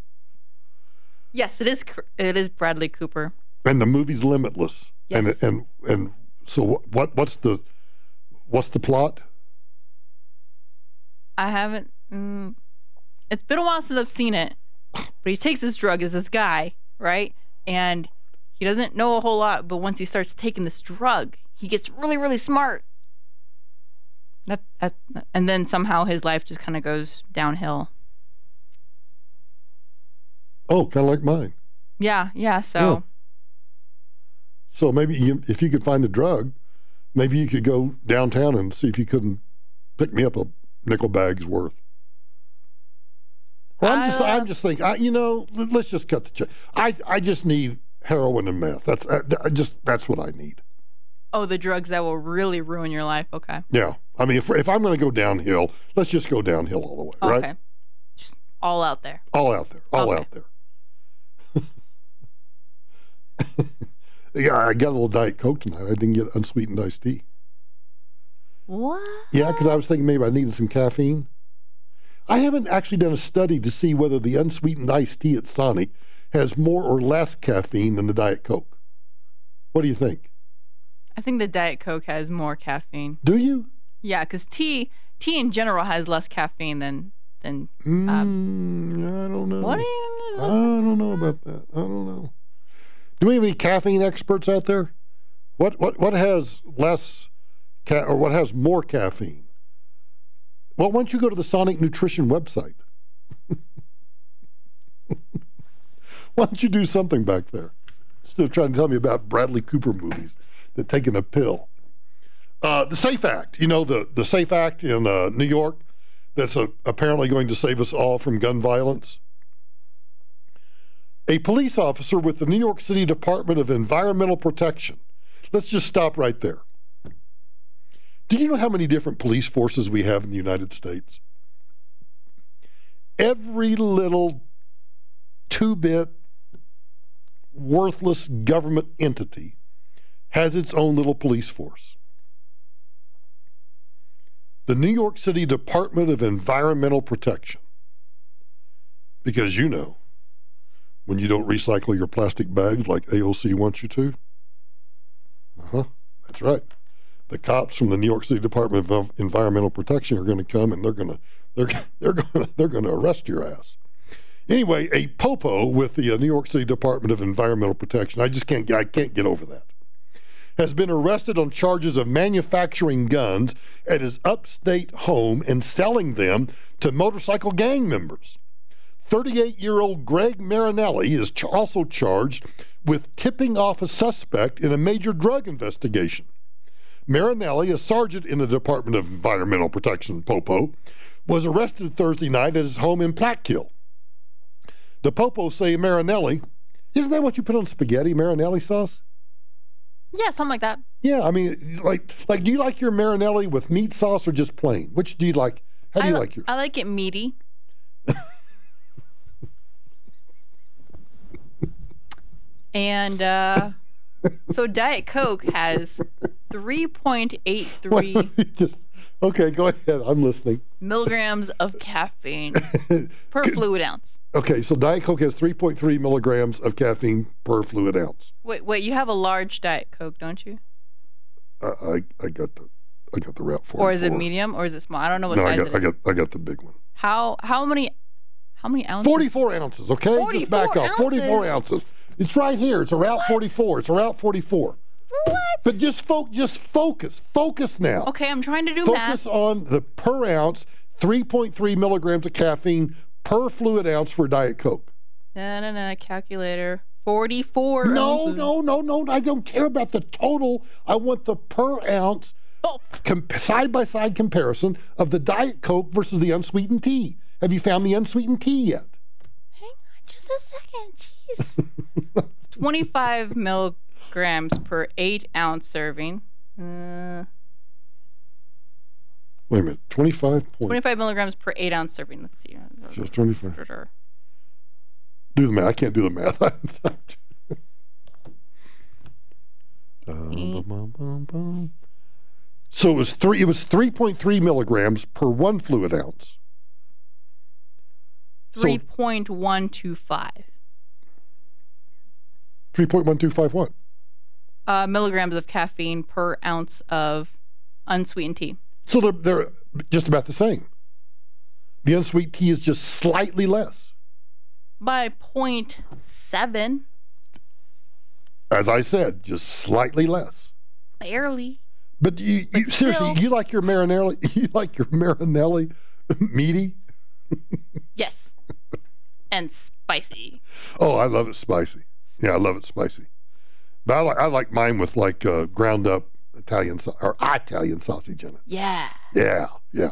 Yes, it is. It is Bradley Cooper. And the movie's Limitless. Yes. And so what's the plot? I haven't. It's been a while since I've seen it. But he takes this drug as this guy, right? And he doesn't know a whole lot, but once he starts taking this drug, he gets really, really smart. And then somehow his life just kind of goes downhill. Oh, kind of like mine. Yeah, so. Yeah. So maybe if you could find the drug, maybe you could go downtown and see if you couldn't pick me up a nickel bag's worth. Well, I'm just thinking, let's just cut the check. I just need heroin and meth. That's what I need. Oh, the drugs that will really ruin your life. Okay. Yeah. I mean, if I'm going to go downhill, let's just go downhill all the way, right? Okay. Just all out there. All out there. All out there. Yeah, I got a little Diet Coke tonight. I didn't get unsweetened iced tea. What? Yeah, because I was thinking maybe I needed some caffeine. I haven't actually done a study to see whether the unsweetened iced tea at Sonic has more or less caffeine than the Diet Coke. What do you think? I think the Diet Coke has more caffeine. Do you? Yeah, because tea in general has less caffeine than. I don't know. What do you know? I don't know about that. I don't know. Do we have any caffeine experts out there? What has less or what has more caffeine? Well, why don't you go to the Sonic Nutrition website? Why don't you do something back there instead of trying to tell me about Bradley Cooper movies that taking a pill? The SAFE Act, the SAFE Act in New York that's apparently going to save us all from gun violence. A police officer with the New York City Department of Environmental Protection. Let's just stop right there. Do you know how many different police forces we have in the United States? Every little two-bit, worthless government entity has its own little police force. The New York City Department of Environmental Protection. Because when you don't recycle your plastic bags like AOC wants you to, that's right. The cops from the New York City Department of Environmental Protection are going to come and they're going to arrest your ass. Anyway, a popo with the New York City Department of Environmental Protection, I can't get over that, has been arrested on charges of manufacturing guns at his upstate home and selling them to motorcycle gang members. 38-year-old Greg Marinelli is also charged with tipping off a suspect in a major drug investigation. Marinelli, a sergeant in the Department of Environmental Protection, Popo, was arrested Thursday night at his home in Plaqueville. The Popos say Marinelli, isn't that what you put on spaghetti, Marinelli sauce? Yeah, something like that. Yeah, I mean, like, do you like your Marinelli with meat sauce or just plain? Which do you like? How do you like yours? I like it meaty. And so Diet Coke has 3.83 okay, go ahead. I'm listening. milligrams of caffeine per fluid ounce. Okay, so Diet Coke has 3.3 milligrams of caffeine per fluid ounce. Wait, you have a large Diet Coke, don't you? I got the Route 44. Or is it medium or is it small? I don't know what size it is. I got the big one. How many ounces? 44 ounces, okay? 44 Just back off. 44 ounces. It's right here. It's a Route 44. It's a Route 44. What? But just focus. Focus now. Okay, I'm trying to do math. Focus on the per ounce, 3.3 milligrams of caffeine per fluid ounce for Diet Coke. Calculator. 44 ounces. No. I don't care about the total. I want the per ounce side-by-side comparison of the Diet Coke versus the unsweetened tea. Have you found the unsweetened tea yet? Hang on just a second. Jeez. 25 milligrams per 8-ounce serving. Wait a minute. 25 milligrams per 8-ounce serving. Let's see. Just 25. Do the math. I can't do the math. So it was 3.3 milligrams per 1 fluid ounce. 3.125. 3.125 what? Milligrams of caffeine per ounce of unsweetened tea. So they're just about the same. The unsweetened tea is just slightly less. By 0.7. As I said, just slightly less. Barely. But you seriously, you like your Marinelli? You like your Marinelli meaty? Yes. And spicy. Oh, I love it spicy. Yeah, I love it spicy. But I like mine with like ground up Italian sausage in it. Yeah. Yeah.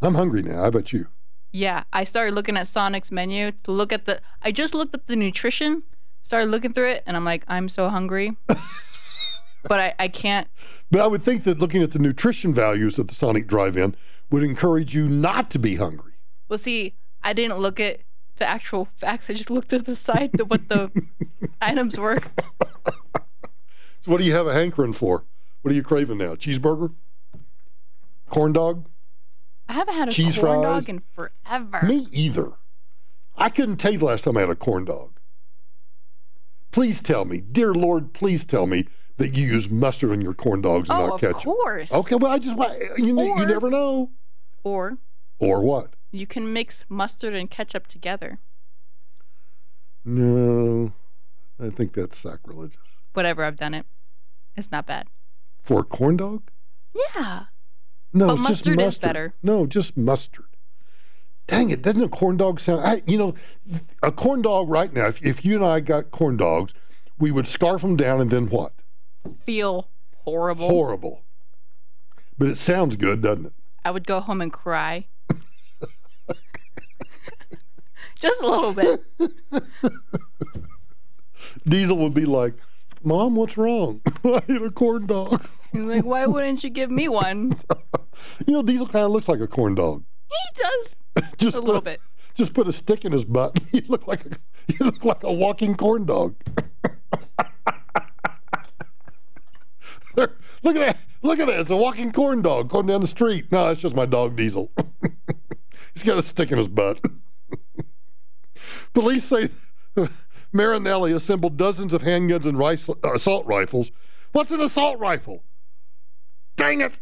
I'm hungry now. How about you? Yeah, I started looking at Sonic's menu to look at I just looked up the nutrition, started looking through it, and I'm like, I'm so hungry. But I can't. But I would think that looking at the nutrition values at the Sonic Drive-In would encourage you not to be hungry. Well, see, I didn't look at the actual facts. I just looked at the side to what the items were. So what do you have a hankering for? What are you craving now? Cheeseburger? Corn dog? I haven't had a cheese corn fries. dog in forever. Me either. I couldn't tell you the last time I had a corn dog. Please tell me, dear Lord, please tell me that you use mustard on your corn dogs and not ketchup. Of course. Okay, well, you never know. Or what? you can mix mustard and ketchup together. No, I think that's sacrilegious. Whatever, I've done it. It's not bad. For a corn dog? Yeah. No, but it's just mustard mustard. is better. No, just mustard. Dang it, doesn't a corn dog sound... a corn dog right now, if you and I got corn dogs, we would scarf them down and then what? Feel horrible. Horrible. But it sounds good, doesn't it? I would go home and cry. Just a little bit. Diesel would be like, Mom, what's wrong? I ate a corn dog. He's like, why wouldn't you give me one? Diesel kind of looks like a corn dog. He does. A little bit. Just put a stick in his butt. You look like a walking corn dog. Look at that. Look at that. It's a walking corn dog going down the street. No, that's just my dog, Diesel. He's got a stick in his butt. Police say Marinelli assembled dozens of handguns and assault rifles. What's an assault rifle? Dang it!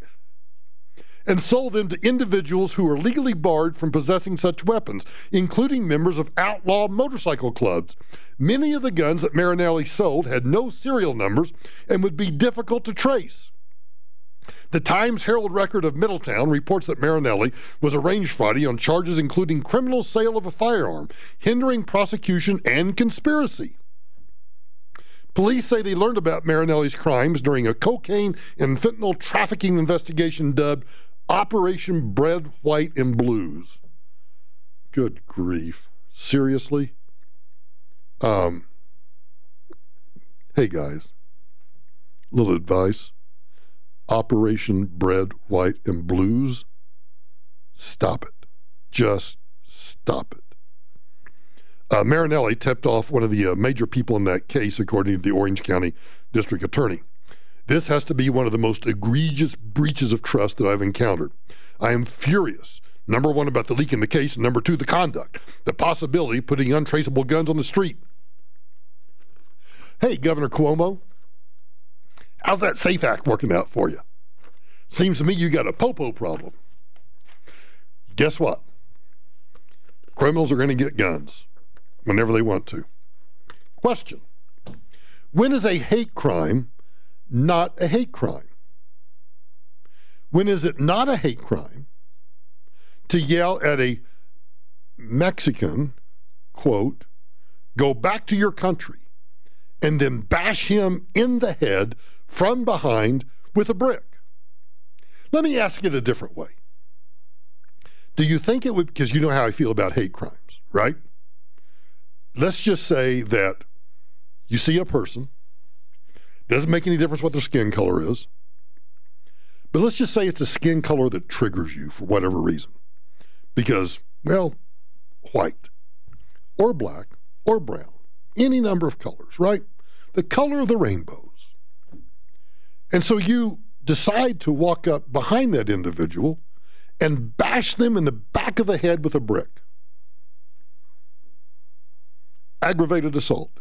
And sold them to individuals who are legally barred from possessing such weapons, including members of outlaw motorcycle clubs. Many of the guns that Marinelli sold had no serial numbers and would be difficult to trace. The Times-Herald Record of Middletown reports that Marinelli was arraigned Friday on charges including criminal sale of a firearm, hindering prosecution, and conspiracy. Police say they learned about Marinelli's crimes during a cocaine and fentanyl trafficking investigation dubbed Operation Bread, White, and Blues. Good grief. Seriously? Hey guys, little advice. Operation Bread, White, and Blues. Stop it. Just stop it. Marinelli tipped off one of the major people in that case, according to the Orange County District Attorney. This has to be one of the most egregious breaches of trust that I've encountered. I am furious. Number one, about the leak in the case, and number two, the conduct, the possibility of putting untraceable guns on the street. Hey, Governor Cuomo, how's that SAFE Act working out for you? Seems to me you got a popo problem. Guess what? Criminals are going to get guns whenever they want to. Question: when is a hate crime not a hate crime? When is it not a hate crime to yell at a Mexican, quote, go back to your country, and then bash him in the head from behind with a brick? Let me ask it a different way. Do you think it would, because you know how I feel about hate crimes, right? Let's just say that you see a person, doesn't make any difference what their skin color is, but let's just say it's a skin color that triggers you for whatever reason. Because, well, white or black or brown, any number of colors, right? The color of the rainbows. And so you decide to walk up behind that individual and bash them in the back of the head with a brick. Aggravated assault.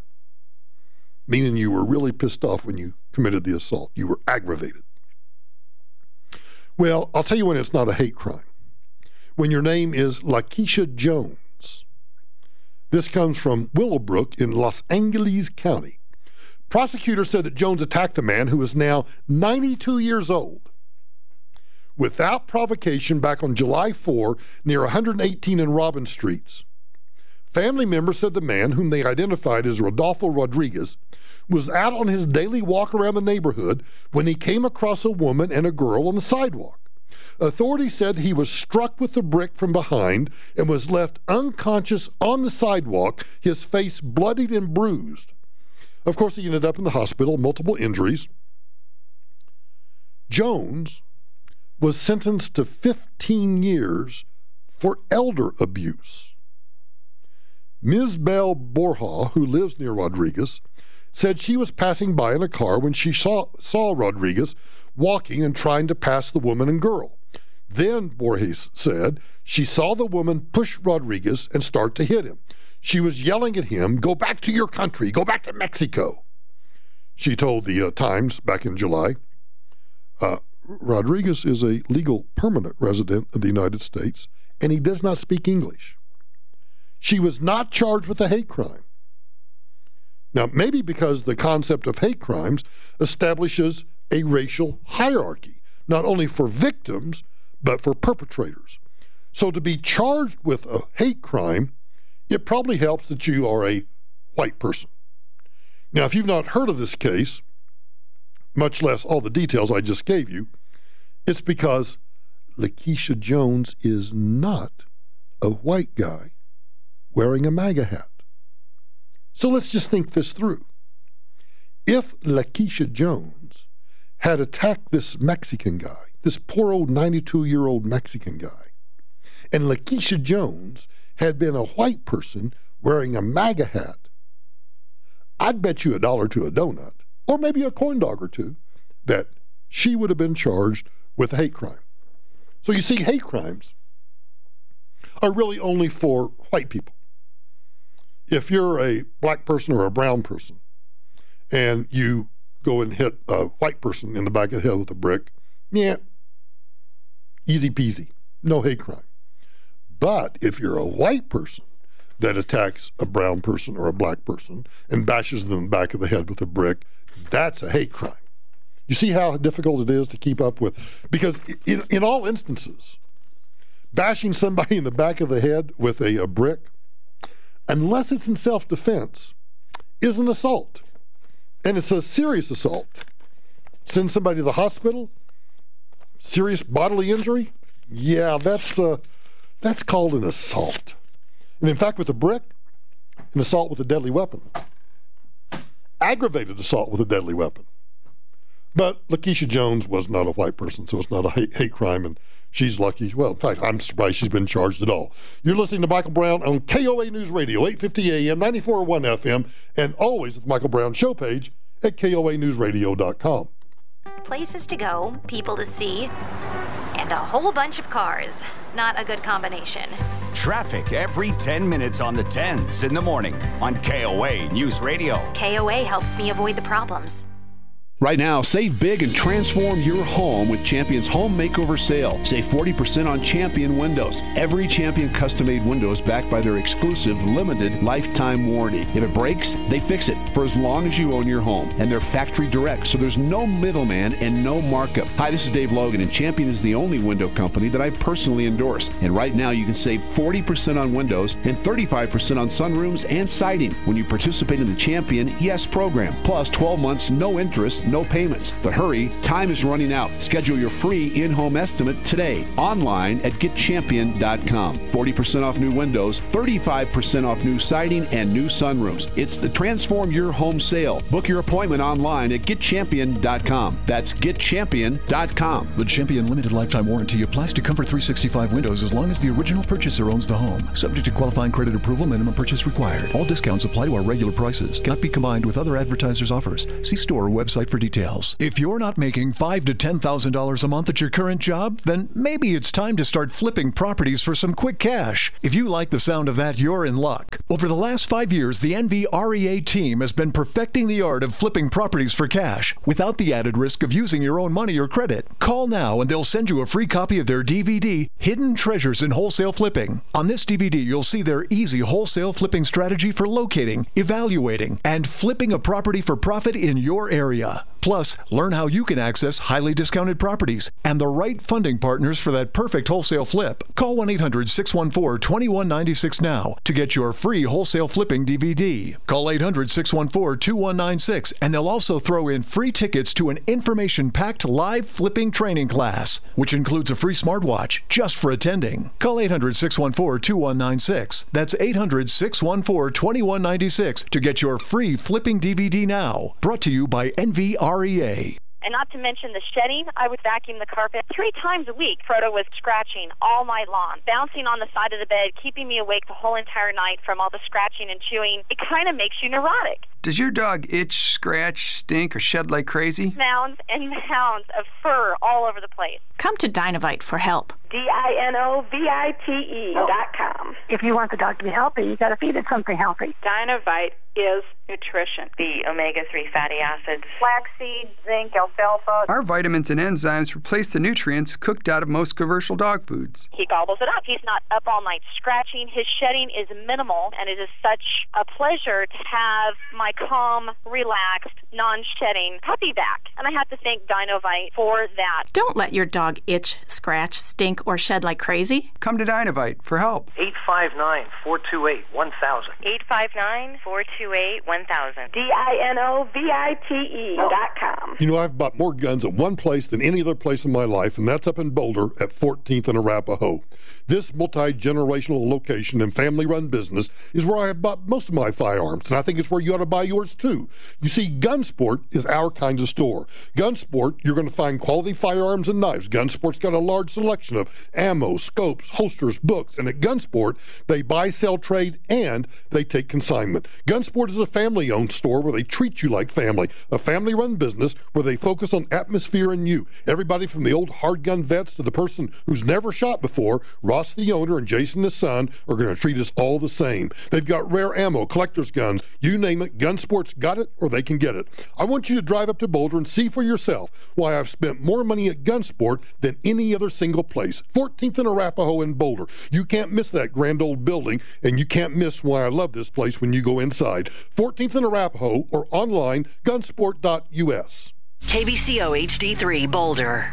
Meaning you were really pissed off when you committed the assault. You were aggravated. Well, I'll tell you when it's not a hate crime. When your name is Lakeisha Jones. This comes from Willowbrook in Los Angeles County. Prosecutors said that Jones attacked a man who is now 92 years old without provocation back on July 4 near 118 and Robin Streets. Family members said the man, whom they identified as Rodolfo Rodriguez, was out on his daily walk around the neighborhood when he came across a woman and a girl on the sidewalk. Authorities said he was struck with the brick from behind and was left unconscious on the sidewalk, his face bloodied and bruised. Of course, he ended up in the hospital, multiple injuries. Jones was sentenced to 15 years for elder abuse. Ms. Belle Borja, who lives near Rodriguez, said she was passing by in a car when she saw Rodriguez walking and trying to pass the woman and girl. Then, Borges said, she saw the woman push Rodriguez and start to hit him. She was yelling at him, "Go back to your country, go back to Mexico." She told the Times back in July, Rodriguez is a legal permanent resident of the United States, and he does not speak English. She was not charged with a hate crime. Now, maybe because the concept of hate crimes establishes a racial hierarchy, not only for victims, but for perpetrators. So to be charged with a hate crime, it probably helps that you are a white person. Now, if you've not heard of this case, much less all the details I just gave you, it's because Lakeisha Jones is not a white guy wearing a MAGA hat. So let's just think this through. If Lakeisha Jones had attacked this Mexican guy, this poor old 92-year-old Mexican guy, and Lakeisha Jones had been a white person wearing a MAGA hat, I'd bet you $1 to a donut, or maybe a corn dog or two, that she would have been charged with a hate crime. So you see, hate crimes are really only for white people. If you're a black person or a brown person and you go and hit a white person in the back of the head with a brick, yeah, easy peasy, no hate crime. But if you're a white person that attacks a brown person or a black person and bashes them in the back of the head with a brick, that's a hate crime. You see how difficult it is to keep up with? Because in all instances, bashing somebody in the back of the head with a brick, unless it's in self-defense, is an assault. And it's a serious assault. Send somebody to the hospital, serious bodily injury, yeah, that's called an assault. And in fact, with a brick, an assault with a deadly weapon. Aggravated assault with a deadly weapon. But Lakeisha Jones was not a white person, so it's not a hate crime, and she's lucky. Well, in fact, I'm surprised she's been charged at all. You're listening to Michael Brown on KOA News Radio, 850 AM, 94.1 FM, and always at the Michael Brown Show page at KOANewsRadio.com. Places to go, people to see, and a whole bunch of cars. Not a good combination. Traffic every 10 minutes on the 10s in the morning on KOA News Radio. KOA helps me avoid the problems. Right now, save big and transform your home with Champion's Home Makeover Sale. Save 40% on Champion windows. Every Champion custom-made window is backed by their exclusive limited lifetime warranty. If it breaks, they fix it for as long as you own your home. And they're factory direct, so there's no middleman and no markup. Hi, this is Dave Logan, and Champion is the only window company that I personally endorse. And right now, you can save 40% on windows and 35% on sunrooms and siding when you participate in the Champion Yes program. Plus, 12 months, no interest, no payments. But hurry, time is running out. Schedule your free in-home estimate today online at getchampion.com. 40% off new windows, 35% off new siding and new sunrooms. It's the Transform Your Home sale. Book your appointment online at getchampion.com. That's getchampion.com. The Champion limited lifetime warranty applies to Comfort 365 windows as long as the original purchaser owns the home. Subject to qualifying credit approval, minimum purchase required. All discounts apply to our regular prices. Cannot be combined with other advertisers' offers. See store or website for details. If you're not making $5,000 to $10,000 a month at your current job, then maybe it's time to start flipping properties for some quick cash. If you like the sound of that, you're in luck. Over the last 5 years, the NVREA team has been perfecting the art of flipping properties for cash without the added risk of using your own money or credit. Call now and they'll send you a free copy of their DVD, Hidden Treasures in Wholesale Flipping. On this DVD, you'll see their easy wholesale flipping strategy for locating, evaluating, and flipping a property for profit in your area. Plus, learn how you can access highly discounted properties and the right funding partners for that perfect wholesale flip. Call 1-800-614-2196 now to get your free wholesale flipping DVD. Call 800-614-2196 and they'll also throw in free tickets to an information-packed live flipping training class, which includes a free smartwatch just for attending. Call 800-614-2196. That's 800-614-2196 to get your free flipping DVD now. Brought to you by NVREA. And not to mention the shedding, I would vacuum the carpet 3 times a week. Frodo was scratching all night long, bouncing on the side of the bed, keeping me awake the whole entire night from all the scratching and chewing. It kind of makes you neurotic. Does your dog itch, scratch, stink, or shed like crazy? Mounds and mounds of fur all over the place. Come to Dinovite for help. DINOVITE.com. If you want the dog to be healthy, you got to feed it something healthy. Dinovite is nutrition. The omega-3 fatty acids, flaxseed, zinc, alfalfa. Our vitamins and enzymes replace the nutrients cooked out of most commercial dog foods. He gobbles it up. He's not up all night scratching. His shedding is minimal, and it is such a pleasure to have my calm, relaxed, non-shedding puppy back. And I have to thank Dinovite for that. Don't let your dog itch, scratch, stink, or shed like crazy. Come to Dinovite for help. 859-428-1000. 859-428-1000. DINOVITE.com. You know, I've bought more guns at one place than any other place in my life, and that's up in Boulder at 14th and Arapahoe. This multi-generational location and family-run business is where I have bought most of my firearms, and I think it's where you ought to buy yours too. You see, Gunsport is our kind of store. Gunsport, you're going to find quality firearms and knives. Gunsport's got a large selection of ammo, scopes, holsters, books, and at Gunsport, they buy, sell, trade, and they take consignment. Gunsport is a family-owned store where they treat you like family, a family-run business where they focus on atmosphere and you. Everybody from the old hard gun vets to the person who's never shot before, Ross, the owner, and Jason, his son, are going to treat us all the same. They've got rare ammo, collector's guns, you name it. Gunsport's got it, or they can get it. I want you to drive up to Boulder and see for yourself why I've spent more money at Gunsport than any other single place. 14th and Arapahoe in Boulder. You can't miss that grand old building, and you can't miss why I love this place when you go inside. 14th and Arapahoe, or online, gunsport.us. KBCO HD3 Boulder.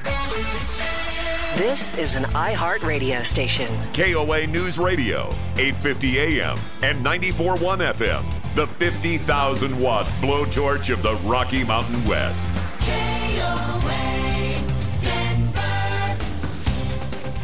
This is an iHeartRadio station. KOA News Radio, 850 AM and 94.1 FM. The 50,000-watt blowtorch of the Rocky Mountain West.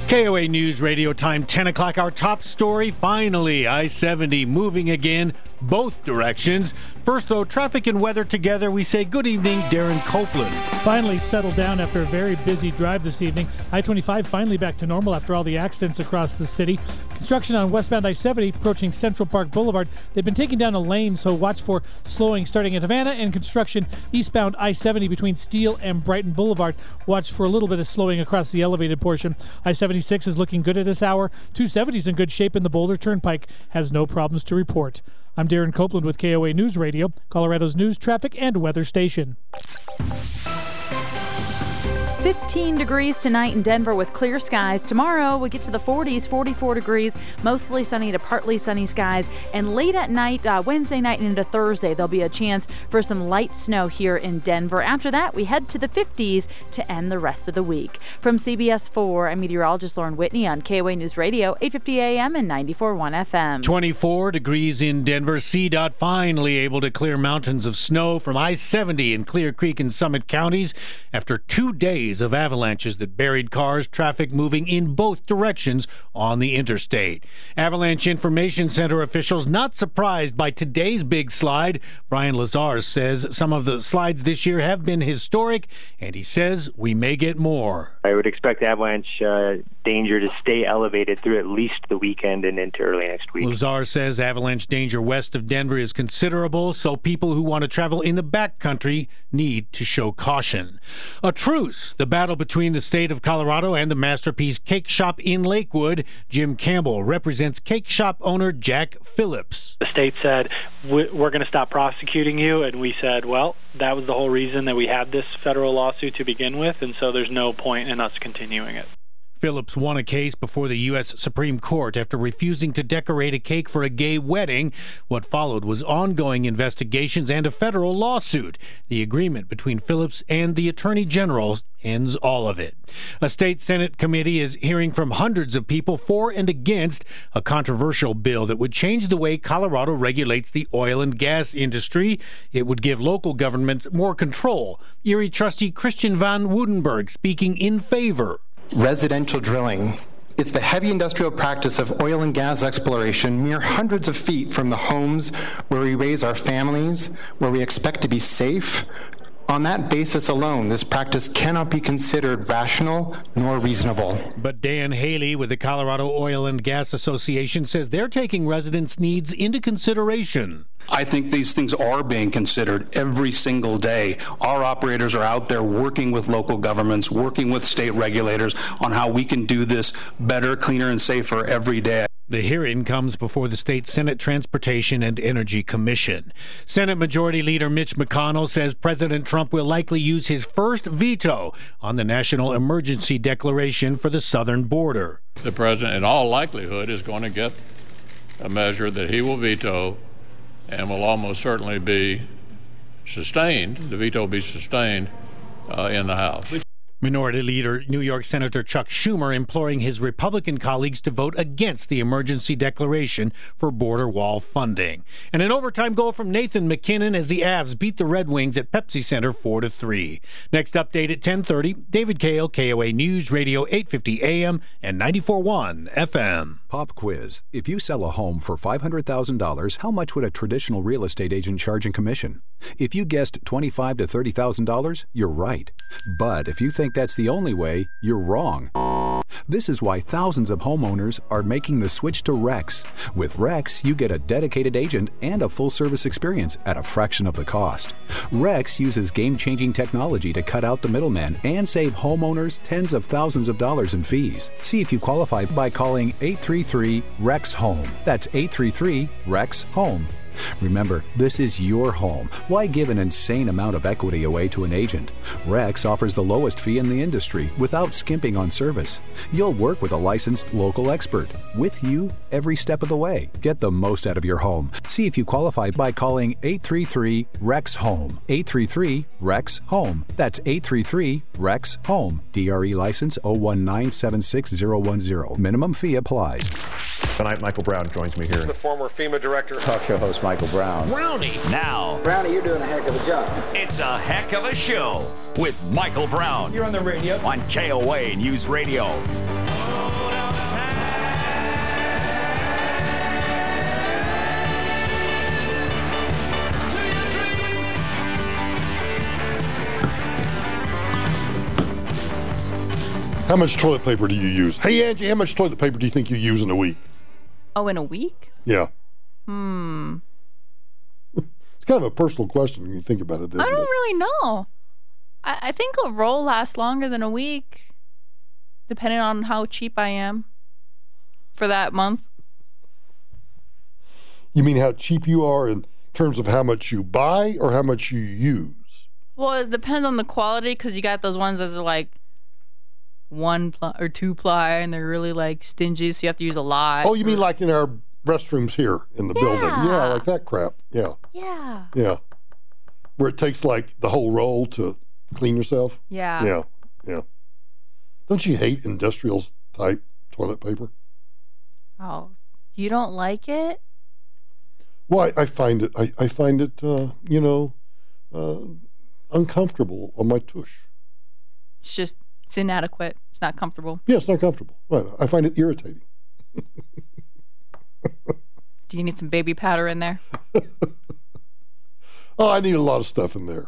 KOA News Radio time, 10 o'clock. Our top story, finally, I-70 moving again, both directions. First, though, traffic and weather together. We say good evening, Darren Copeland. Finally settled down after a very busy drive this evening. I-25 finally back to normal after all the accidents across the city. Construction on westbound I-70 approaching Central Park Boulevard. They've been taking down a lane, so watch for slowing starting at Havana, and construction eastbound I-70 between Steele and Brighton Boulevard. Watch for a little bit of slowing across the elevated portion. I-76 is looking good at this hour. 270 is in good shape, and the Boulder Turnpike has no problems to report. I'm Darren Copeland with KOA News Radio, Colorado's news, traffic, and weather station. 15 degrees tonight in Denver with clear skies. Tomorrow we get to the 40s, 44 degrees, mostly sunny to partly sunny skies. And late at night, Wednesday night and into Thursday, there'll be a chance for some light snow here in Denver. After that, we head to the 50s to end the rest of the week. From CBS 4, I'm meteorologist Lauren Whitney on KOA News Radio, 850 AM and 94.1 FM. 24 degrees in Denver. CDOT finally able to clear mountains of snow from I-70 in Clear Creek and Summit counties after 2 days of avalanches that buried cars, traffic moving in both directions on the interstate. Avalanche Information Center officials not surprised by today's big slide. Brian Lazar says some of the slides this year have been historic, and he says we may get more. I would expect avalanche danger to stay elevated through at least the weekend and into early next week. Lazar says avalanche danger west of Denver is considerable, so people who want to travel in the backcountry need to show caution. A truce. The battle between the state of Colorado and the Masterpiece Cake Shop in Lakewood. Jim Campbell represents cake shop owner Jack Phillips. The state said, we're going to stop prosecuting you, and we said, well, that was the whole reason that we had this federal lawsuit to begin with, and so there's no point in us continuing it. Phillips won a case before the U.S. Supreme Court after refusing to decorate a cake for a gay wedding. What followed was ongoing investigations and a federal lawsuit. The agreement between Phillips and the Attorney General ends all of it. A state Senate committee is hearing from hundreds of people for and against a controversial bill that would change the way Colorado regulates the oil and gas industry. It would give local governments more control. Erie trustee Christian Van Woudenberg speaking in favor. Residential drilling. It's the heavy industrial practice of oil and gas exploration mere hundreds of feet from the homes where we raise our families, where we expect to be safe, On that basis alone, this practice cannot be considered rational nor reasonable. But Dan Haley with the Colorado Oil and Gas Association says they're taking residents' needs into consideration. I think these things are being considered every single day. Our operators are out there working with local governments, working with state regulators on how we can do this better, cleaner, and safer every day. The hearing comes before the state Senate Transportation and Energy Commission. Senate Majority Leader Mitch McConnell says President Trump will likely use his first veto on the national emergency declaration for the southern border. The president, in all likelihood, is going to get a measure that he will veto and will almost certainly be sustained. The veto will be sustained in the House. Minority Leader New York Senator Chuck Schumer imploring his Republican colleagues to vote against the emergency declaration for border wall funding. And an overtime goal from Nathan McKinnon as the Avs beat the Red Wings at Pepsi Center 4-3. Next update at 10:30, David Kale, KOA News Radio 850 AM and 94.1 FM. Pop quiz. If you sell a home for $500,000, how much would a traditional real estate agent charge in commission? If you guessed $25,000 to $30,000, you're right. But if you think that's the only way, you're wrong. This is why thousands of homeowners are making the switch to Rex. With Rex, you get a dedicated agent and a full-service experience at a fraction of the cost. Rex uses game-changing technology to cut out the middleman and save homeowners tens of thousands of dollars in fees. See if you qualify by calling 833-REX-HOME. That's 833-REX-HOME. Remember, this is your home. Why give an insane amount of equity away to an agent? Rex offers the lowest fee in the industry without skimping on service. You'll work with a licensed local expert with you every step of the way. Get the most out of your home. See if you qualify by calling 833-REX-HOME. 833-REX-HOME. That's 833-REX-HOME. DRE license 0197610. Minimum fee applies. Tonight, Michael Brown joins me here. He's the former FEMA director. Talk show host Michael Brown. Brownie. Now. Brownie, you're doing a heck of a job. It's a heck of a show with Michael Brown. You're on the radio. On KOA News Radio. How much toilet paper do you use? Hey, Angie, how much toilet paper do you think you use in a week? Oh, in a week? Yeah. It's kind of a personal question when you think about it, isn't it? I don't really know. I think a roll lasts longer than a week, depending on how cheap I am for that month. You mean how cheap you are in terms of how much you buy or how much you use? Well, it depends on the quality, because you got those ones that are like 1 ply or 2 ply, and they're really like stingy, so you have to use a lot. Oh, you mean like in our restrooms here in the building? Yeah, like that crap. Yeah. Yeah. Yeah. Where it takes like the whole roll to clean yourself? Yeah. Yeah. Yeah. Don't you hate industrial type toilet paper? Oh, you don't like it? Well, I find it, I find it, uncomfortable on my tush. It's inadequate. It's not comfortable. Yeah, it's not comfortable. Right. I find it irritating. Do you need some baby powder in there? Oh, I need a lot of stuff in there.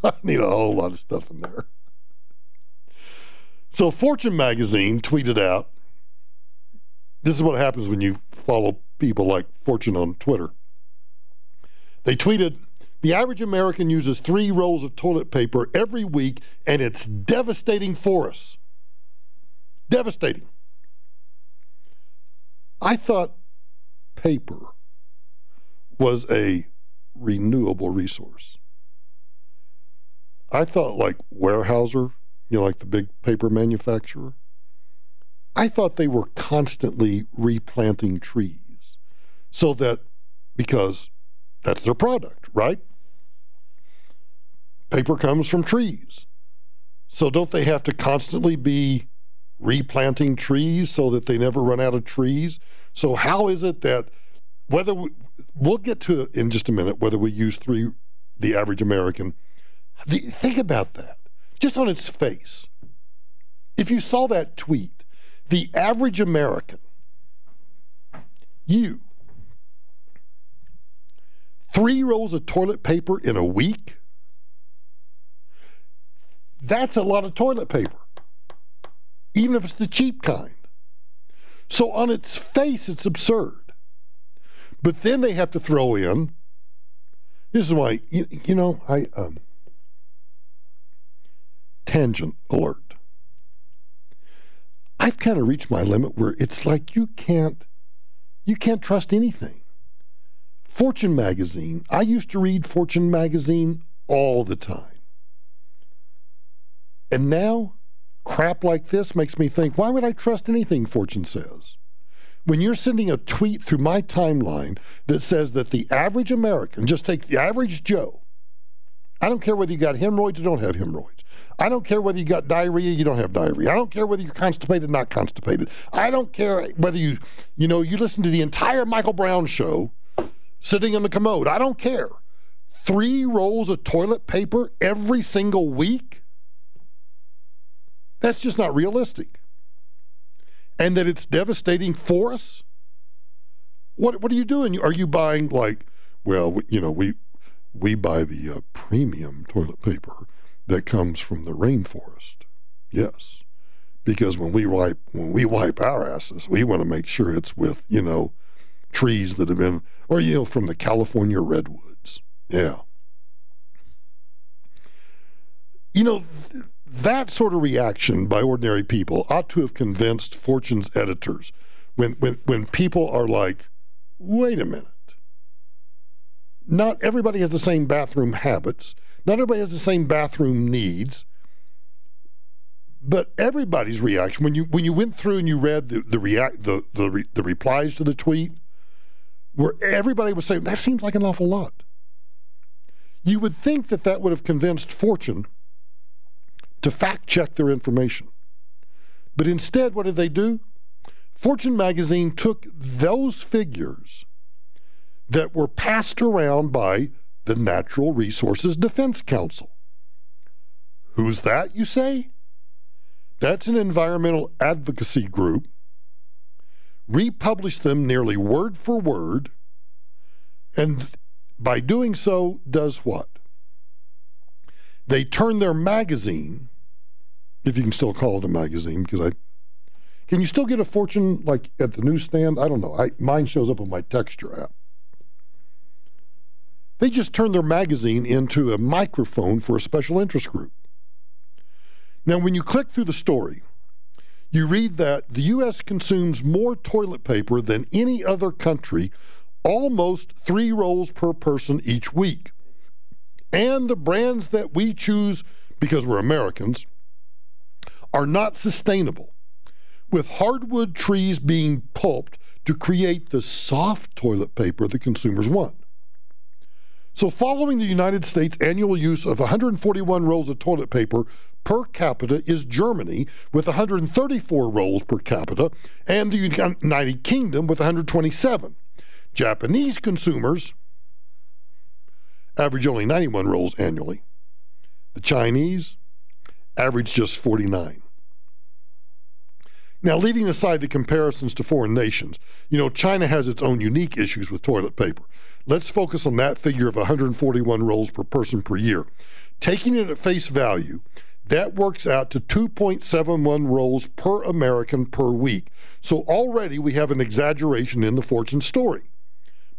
I need a whole lot of stuff in there. So Fortune magazine tweeted out, this is what happens when you follow people like Fortune on Twitter. They tweeted, the average American uses 3 rolls of toilet paper every week, and it's devastating for us. Devastating. I thought paper was a renewable resource. I thought like Weyerhaeuser, like the big paper manufacturer, I thought they were constantly replanting trees so that, because that's their product, right? Paper comes from trees. So don't they have to constantly be replanting trees so that they never run out of trees? So how is it that we'll get to it in just a minute, whether we use 3, the average American. Think about that, just on its face. If you saw that tweet, the average American, you, 3 rolls of toilet paper in a week? That's a lot of toilet paper, even if it's the cheap kind. So on its face, it's absurd. But then they have to throw in, this is why, tangent alert. I've kind of reached my limit where it's like you can't trust anything. Fortune magazine. I used to read Fortune magazine all the time. And now, crap like this makes me think, why would I trust anything Fortune says? When you're sending a tweet through my timeline that says that the average American, just take the average Joe, I don't care whether you got hemorrhoids or don't have hemorrhoids. I don't care whether you got diarrhea, you don't have diarrhea. I don't care whether you're constipated, not constipated. I don't care whether you listen to the entire Michael Brown show sitting in the commode. I don't care. 3 rolls of toilet paper every single week? That's just not realistic. And that it's devastating for us? What are you doing? Are you buying we buy the premium toilet paper that comes from the rainforest. Yes. Because when we wipe our asses, we want to make sure it's with, trees that have been, or, from the California redwoods. Yeah. That sort of reaction by ordinary people ought to have convinced Fortune's editors when people are like, wait a minute. Not everybody has the same bathroom habits. Not everybody has the same bathroom needs. But everybody's reaction, when you went through and you read the replies to the tweet, where everybody was saying, that seems like an awful lot. You would think that would have convinced Fortune to fact-check their information. But instead, what did they do? Fortune magazine took those figures that were passed around by the Natural Resources Defense Council. Who's that, you say? That's an environmental advocacy group. Republished them nearly word for word, and by doing so, does what? They turn their magazine, if you can still call it a magazine, because can you still get a Fortune like at the newsstand? I don't know. Mine shows up on my Texture app. They just turned their magazine into a microphone for a special interest group. Now, when you click through the story, you read that the U.S. consumes more toilet paper than any other country, almost 3 rolls per person each week. And the brands that we choose, because we're Americans, are not sustainable, with hardwood trees being pulped to create the soft toilet paper the consumers want. So following the United States annual use of 141 rolls of toilet paper per capita is Germany with 134 rolls per capita and the United Kingdom with 127. Japanese consumers average only 91 rolls annually. The Chinese average just 49. Now, leaving aside the comparisons to foreign nations, China has its own unique issues with toilet paper. Let's focus on that figure of 141 rolls per person per year. Taking it at face value, that works out to 2.71 rolls per American per week. So already we have an exaggeration in the Fortune story.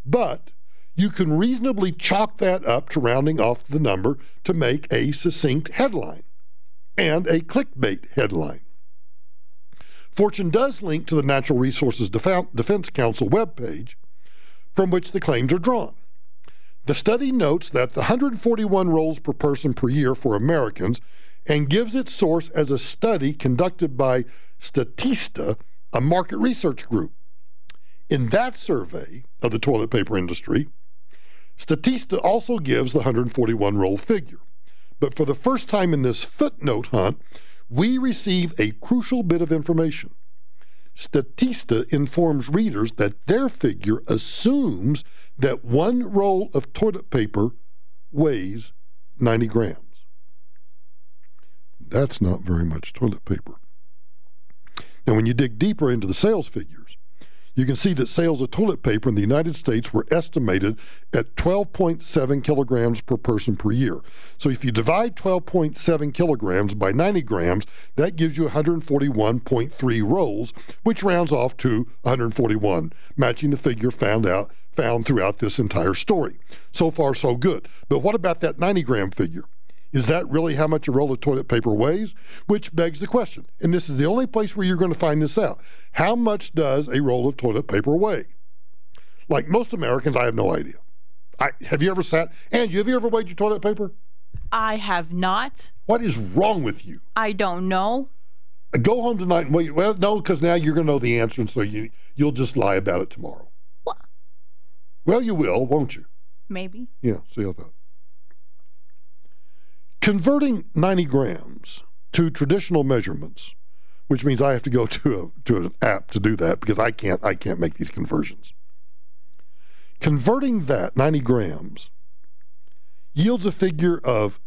But you can reasonably chalk that up to rounding off the number to make a succinct headline and a clickbait headline. Fortune does link to the Natural Resources Defense Council webpage, from which the claims are drawn. The study notes that the 141 rolls per person per year for Americans and gives its source as a study conducted by Statista, a market research group. In that survey of the toilet paper industry, Statista also gives the 141 roll figure. But for the first time in this footnote hunt, we receive a crucial bit of information. Statista informs readers that their figure assumes that 1 roll of toilet paper weighs 90 grams. That's not very much toilet paper. Now, when you dig deeper into the sales figures, you can see that sales of toilet paper in the United States were estimated at 12.7 kilograms per person per year. So if you divide 12.7 kilograms by 90 grams, that gives you 141.3 rolls, which rounds off to 141, matching the figure found throughout this entire story. So far, so good. But what about that 90-gram figure? Is that really how much a roll of toilet paper weighs? Which begs the question, and this is the only place where you're going to find this out. How much does a roll of toilet paper weigh? Like most Americans, I have no idea. Have you ever Angie, have you ever weighed your toilet paper? I have not. What is wrong with you? I don't know. Go home tonight and wait. Well, no, because now you're going to know the answer, and so you'll just lie about it tomorrow. What? Well, you will, won't you? Maybe. Yeah, see how that. Converting 90 grams to traditional measurements, which means I have to go to an app to do that because I can't make these conversions. Converting that 90 grams yields a figure of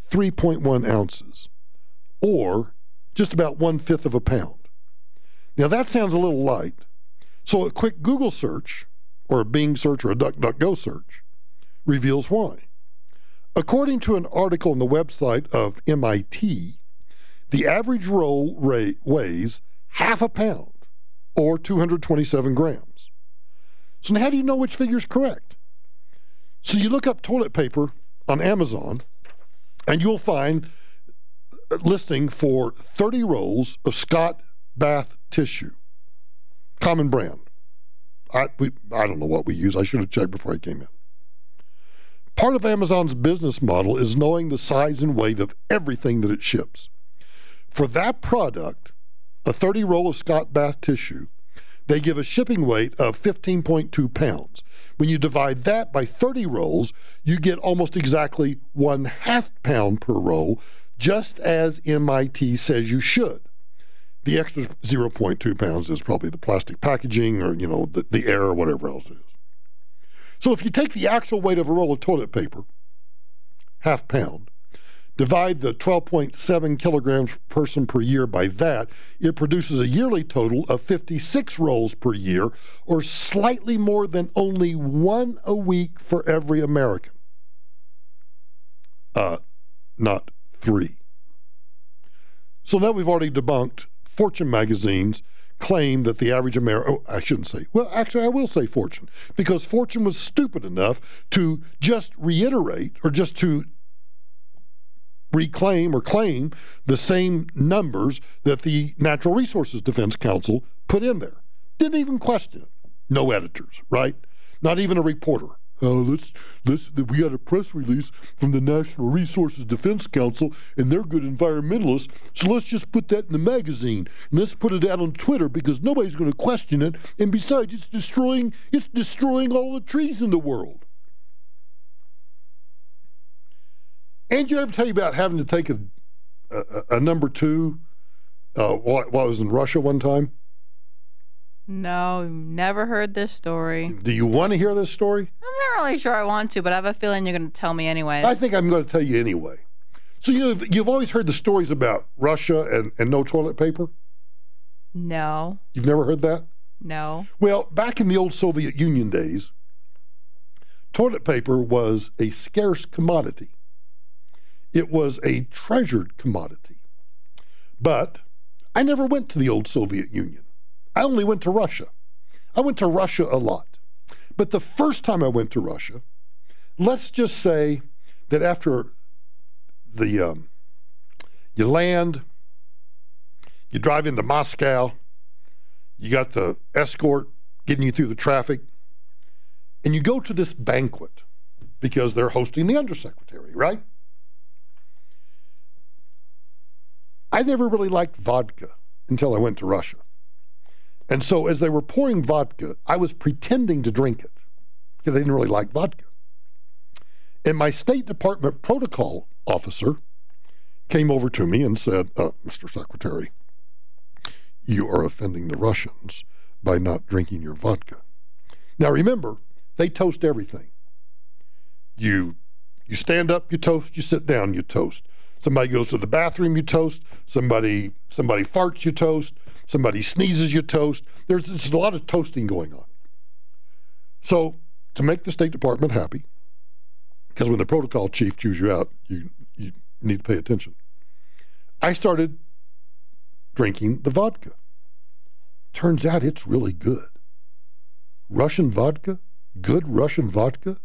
3.1 ounces, or just about 1/5 of a pound. Now that sounds a little light, so a quick Google search, or a Bing search, or a DuckDuckGo search reveals why. According to an article on the website of MIT, the average roll weighs 1/2 pound, or 227 grams. So now how do you know which figure is correct? So you look up toilet paper on Amazon, and you'll find a listing for 30 rolls of Scott bath tissue, common brand. I don't know what we use. I should have checked before I came in. Part of Amazon's business model is knowing the size and weight of everything that it ships. For that product, a 30 roll of Scott bath tissue, they give a shipping weight of 15.2 pounds. When you divide that by 30 rolls, you get almost exactly 1/2 pound per roll, just as MIT says you should. The extra 0.2 pounds is probably the plastic packaging or, the air or whatever else it is. So if you take the actual weight of a roll of toilet paper, 1/2 pound, divide the 12.7 kilograms per person per year by that, it produces a yearly total of 56 rolls per year, or slightly more than only one a week for every American. Not 3. So now we've already debunked Fortune magazine's claim that the average American, I shouldn't say, well, actually I will say Fortune, because Fortune was stupid enough to just reiterate, or just to reclaim or claim the same numbers that the Natural Resources Defense Council put in there. Didn't even question it. No editors, right? Not even a reporter. We got a press release from the National Resources Defense Council, and they're good environmentalists, so let's just put that in the magazine, and let's put it out on Twitter because nobody's going to question it, and besides, it's destroying all the trees in the world. And did I ever tell you about having to take a number 2 while I was in Russia one time? No, never heard this story. Do you want to hear this story? I'm not really sure I want to, but I have a feeling you're going to tell me anyways. I think I'm going to tell you anyway. So, you've always heard the stories about Russia and no toilet paper? No. You've never heard that? No. Well, back in the old Soviet Union days, toilet paper was a scarce commodity. It was a treasured commodity. But I never went to the old Soviet Union. I only went to Russia. I went to Russia a lot. But the first time I went to Russia, let's just say that after you land, you drive into Moscow, you got the escort getting you through the traffic, and you go to this banquet because they're hosting the undersecretary, right? I never really liked vodka until I went to Russia. And so as they were pouring vodka, I was pretending to drink it because I didn't really like vodka. And my State Department protocol officer came over to me and said, Mr. Secretary, you are offending the Russians by not drinking your vodka. Now remember, they toast everything. You stand up, you toast. You sit down, you toast. Somebody goes to the bathroom, you toast. Somebody farts, you toast. Somebody sneezes, you toast. There's a lot of toasting going on. So to make the State Department happy, because when the protocol chief chews you out, you need to pay attention, I started drinking the vodka. Turns out it's really good. Russian vodka, good Russian vodka,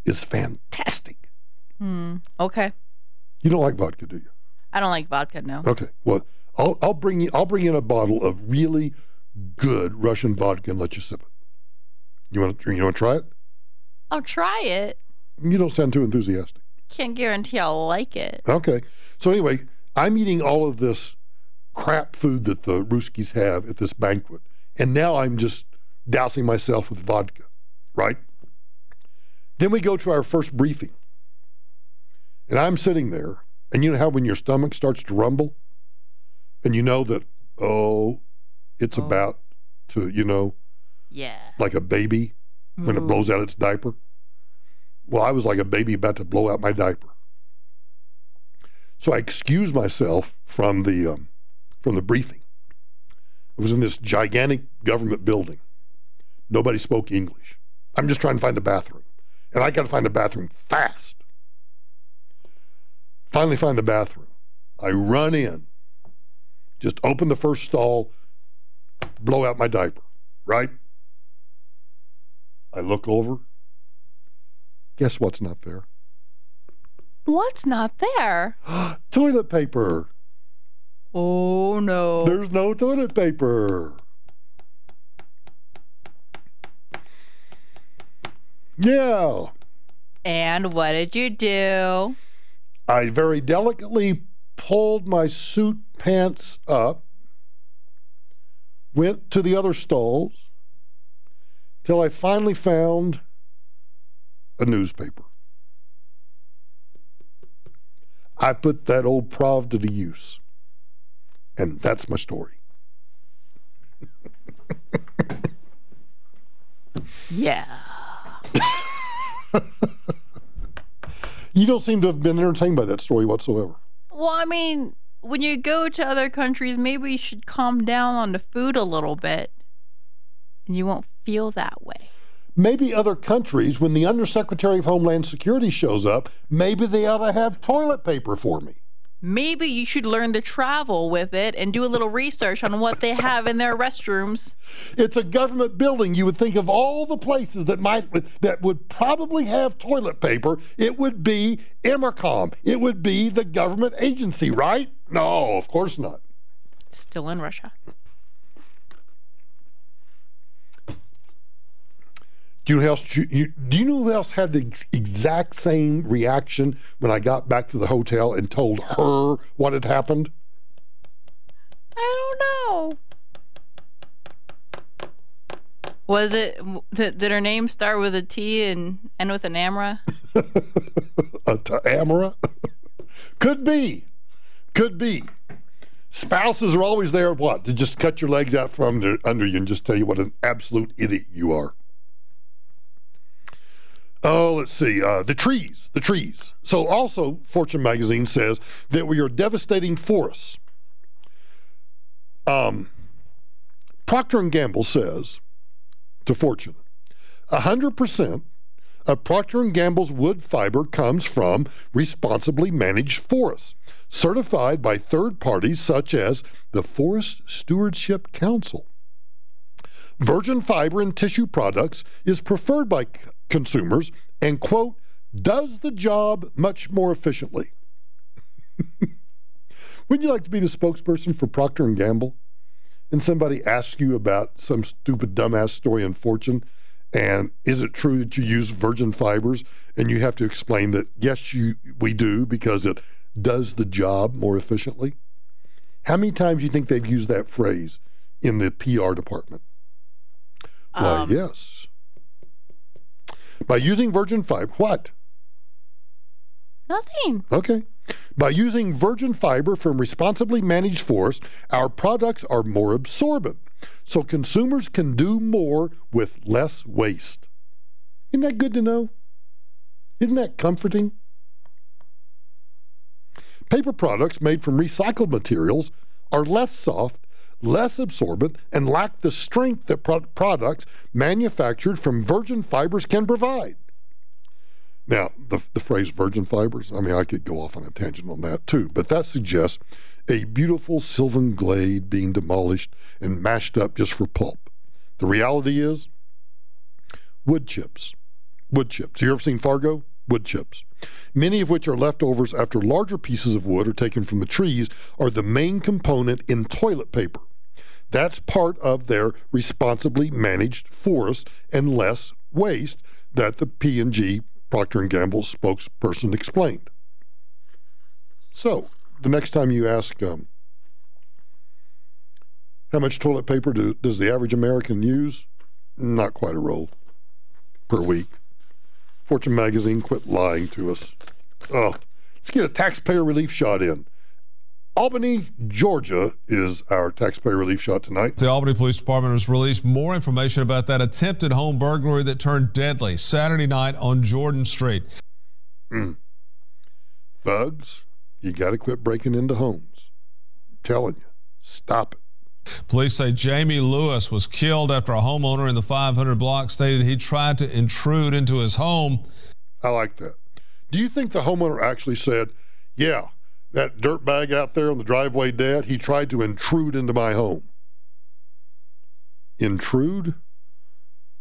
is fantastic. Okay. You don't like vodka, do you? I don't like vodka, no. Okay. Well, I'll bring in a bottle of really good Russian vodka and let you sip it. You want to try it? I'll try it. You don't sound too enthusiastic. Can't guarantee I'll like it. Okay. So anyway, I'm eating all of this crap food that the Ruskies have at this banquet, and now I'm just dousing myself with vodka, right? Then we go to our first briefing, and I'm sitting there, and you know how when your stomach starts to rumble, and you know that, it's about to, like a baby when it blows out its diaper. Well, I was like a baby about to blow out my diaper. So I excused myself from the briefing. It was in this gigantic government building. Nobody spoke English. I'm just trying to find the bathroom. And I got to find the bathroom fast. Finally find the bathroom. I run in, just open the first stall, blow out my diaper, right? I look over. Guess what's not there? What's not there? Toilet paper. Oh, no. There's no toilet paper. Yeah. And what did you do? I very delicately pulled my suit pants up, went to the other stalls, till I finally found a newspaper. I put that old Pravda to use. And that's my story. Yeah. You don't seem to have been entertained by that story whatsoever. Well, I mean, when you go to other countries, maybe you should calm down on the food a little bit, and you won't feel that way. Maybe other countries, when the Undersecretary of Homeland Security shows up, maybe they ought to have toilet paper for me. Maybe you should learn to travel with it and do a little research on what they have in their restrooms. It's a government building. You would think of all the places that would probably have toilet paper, it would be Emercom. It would be the government agency, right? No, of course not. Still in Russia. Do you know who else had the exact same reaction when I got back to the hotel and told her what had happened? I don't know. Was it, did her name start with a T and end with an Amra? Amra? Could be. Could be. Spouses are always there, to just cut your legs out from under you and just tell you what an absolute idiot you are. Oh, let's see. The trees. So also, Fortune magazine says that we are devastating forests. Procter & Gamble says to Fortune, 100% of Procter & Gamble's wood fiber comes from responsibly managed forests, certified by third parties such as the Forest Stewardship Council. Virgin fiber in tissue products is preferred by consumers and, quote, does the job much more efficiently. Wouldn't you like to be the spokesperson for Procter & Gamble and somebody asks you about some stupid dumbass story in Fortune, and is it true that you use virgin fibers, and you have to explain that, yes, we do, because it does the job more efficiently? How many times do you think they've used that phrase in the PR department? Why, yes. By using virgin fiber, what? Nothing. Okay. By using virgin fiber from responsibly managed forests, our products are more absorbent, so consumers can do more with less waste. Isn't that good to know? Isn't that comforting? Paper products made from recycled materials are less soft, less absorbent, and lack the strength that products manufactured from virgin fibers can provide. Now, the phrase virgin fibers, I mean, I could go off on a tangent on that too, but that suggests a beautiful sylvan glade being demolished and mashed up just for pulp. The reality is wood chips. Wood chips. You ever seen Fargo? Wood chips. Many of which are leftovers after larger pieces of wood are taken from the trees, are the main component in toilet paper. That's part of their responsibly managed forest and less waste that the P&G Procter & Gamble spokesperson explained. So, the next time you ask how much toilet paper does the average American use? Not quite a roll per week. Fortune magazine, quit lying to us. Oh, let's get a taxpayer relief shot in. Albany, Georgia is our taxpayer relief shot tonight. The Albany Police Department has released more information about that attempted home burglary that turned deadly Saturday night on Jordan Street. Thugs, you got to quit breaking into homes. I'm telling you, stop it. Police say Jamie Lewis was killed after a homeowner in the 500 block stated he tried to intrude into his home. I like that. Do you think the homeowner actually said, yeah, that dirtbag out there on the driveway dead, he tried to intrude into my home? Intrude?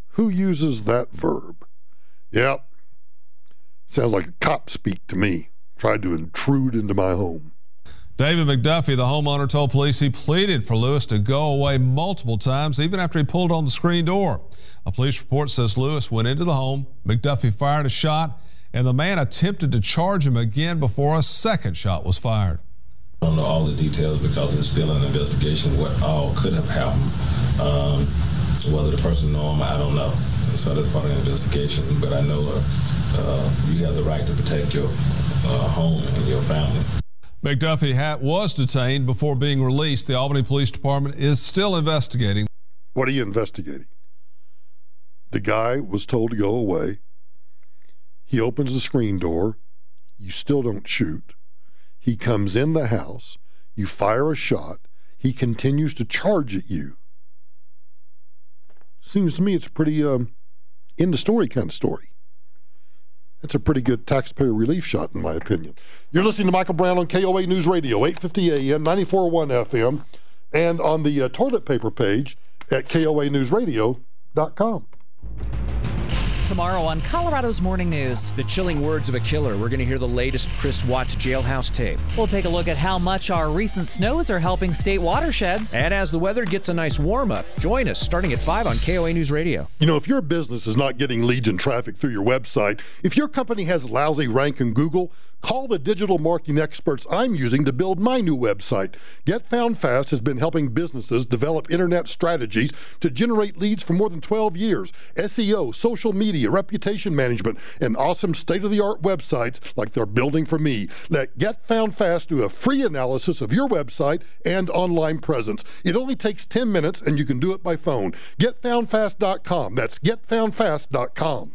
Who uses that verb? Yep. Sounds like a cop speak to me. Tried to intrude into my home. David McDuffie, the homeowner, told police he pleaded for Lewis to go away multiple times, even after he pulled on the screen door. A police report says Lewis went into the home, McDuffie fired a shot, and the man attempted to charge him again before a second shot was fired. I don't know all the details because it's still an investigation what all could have happened. Whether the person knew him, I don't know. So that's part of the investigation. But I know you have the right to protect your home and your family. McDuffie was detained before being released. The Albany Police Department is still investigating. What are you investigating? The guy was told to go away. He opens the screen door. You still don't shoot. He comes in the house. You fire a shot. He continues to charge at you. Seems to me it's a pretty end of story kind of story. That's a pretty good taxpayer relief shot, in my opinion. You're listening to Michael Brown on KOA News Radio, 850 AM, 94.1 FM, and on the toilet paper page at KOANewsRadio.com. Tomorrow on Colorado's Morning News. The chilling words of a killer. We're going to hear the latest Chris Watts jailhouse tape. We'll take a look at how much our recent snows are helping state watersheds. And as the weather gets a nice warm-up, join us starting at 5 on KOA News Radio. You know, if your business is not getting leads and traffic through your website, if your company has lousy rank in Google, call the digital marketing experts I'm using to build my new website. Get Found Fast has been helping businesses develop internet strategies to generate leads for more than 12 years. SEO, social media, reputation management, and awesome state-of-the-art websites like they're building for me. Let Get Found Fast do a free analysis of your website and online presence. It only takes 10 minutes and you can do it by phone. GetFoundFast.com. That's GetFoundFast.com.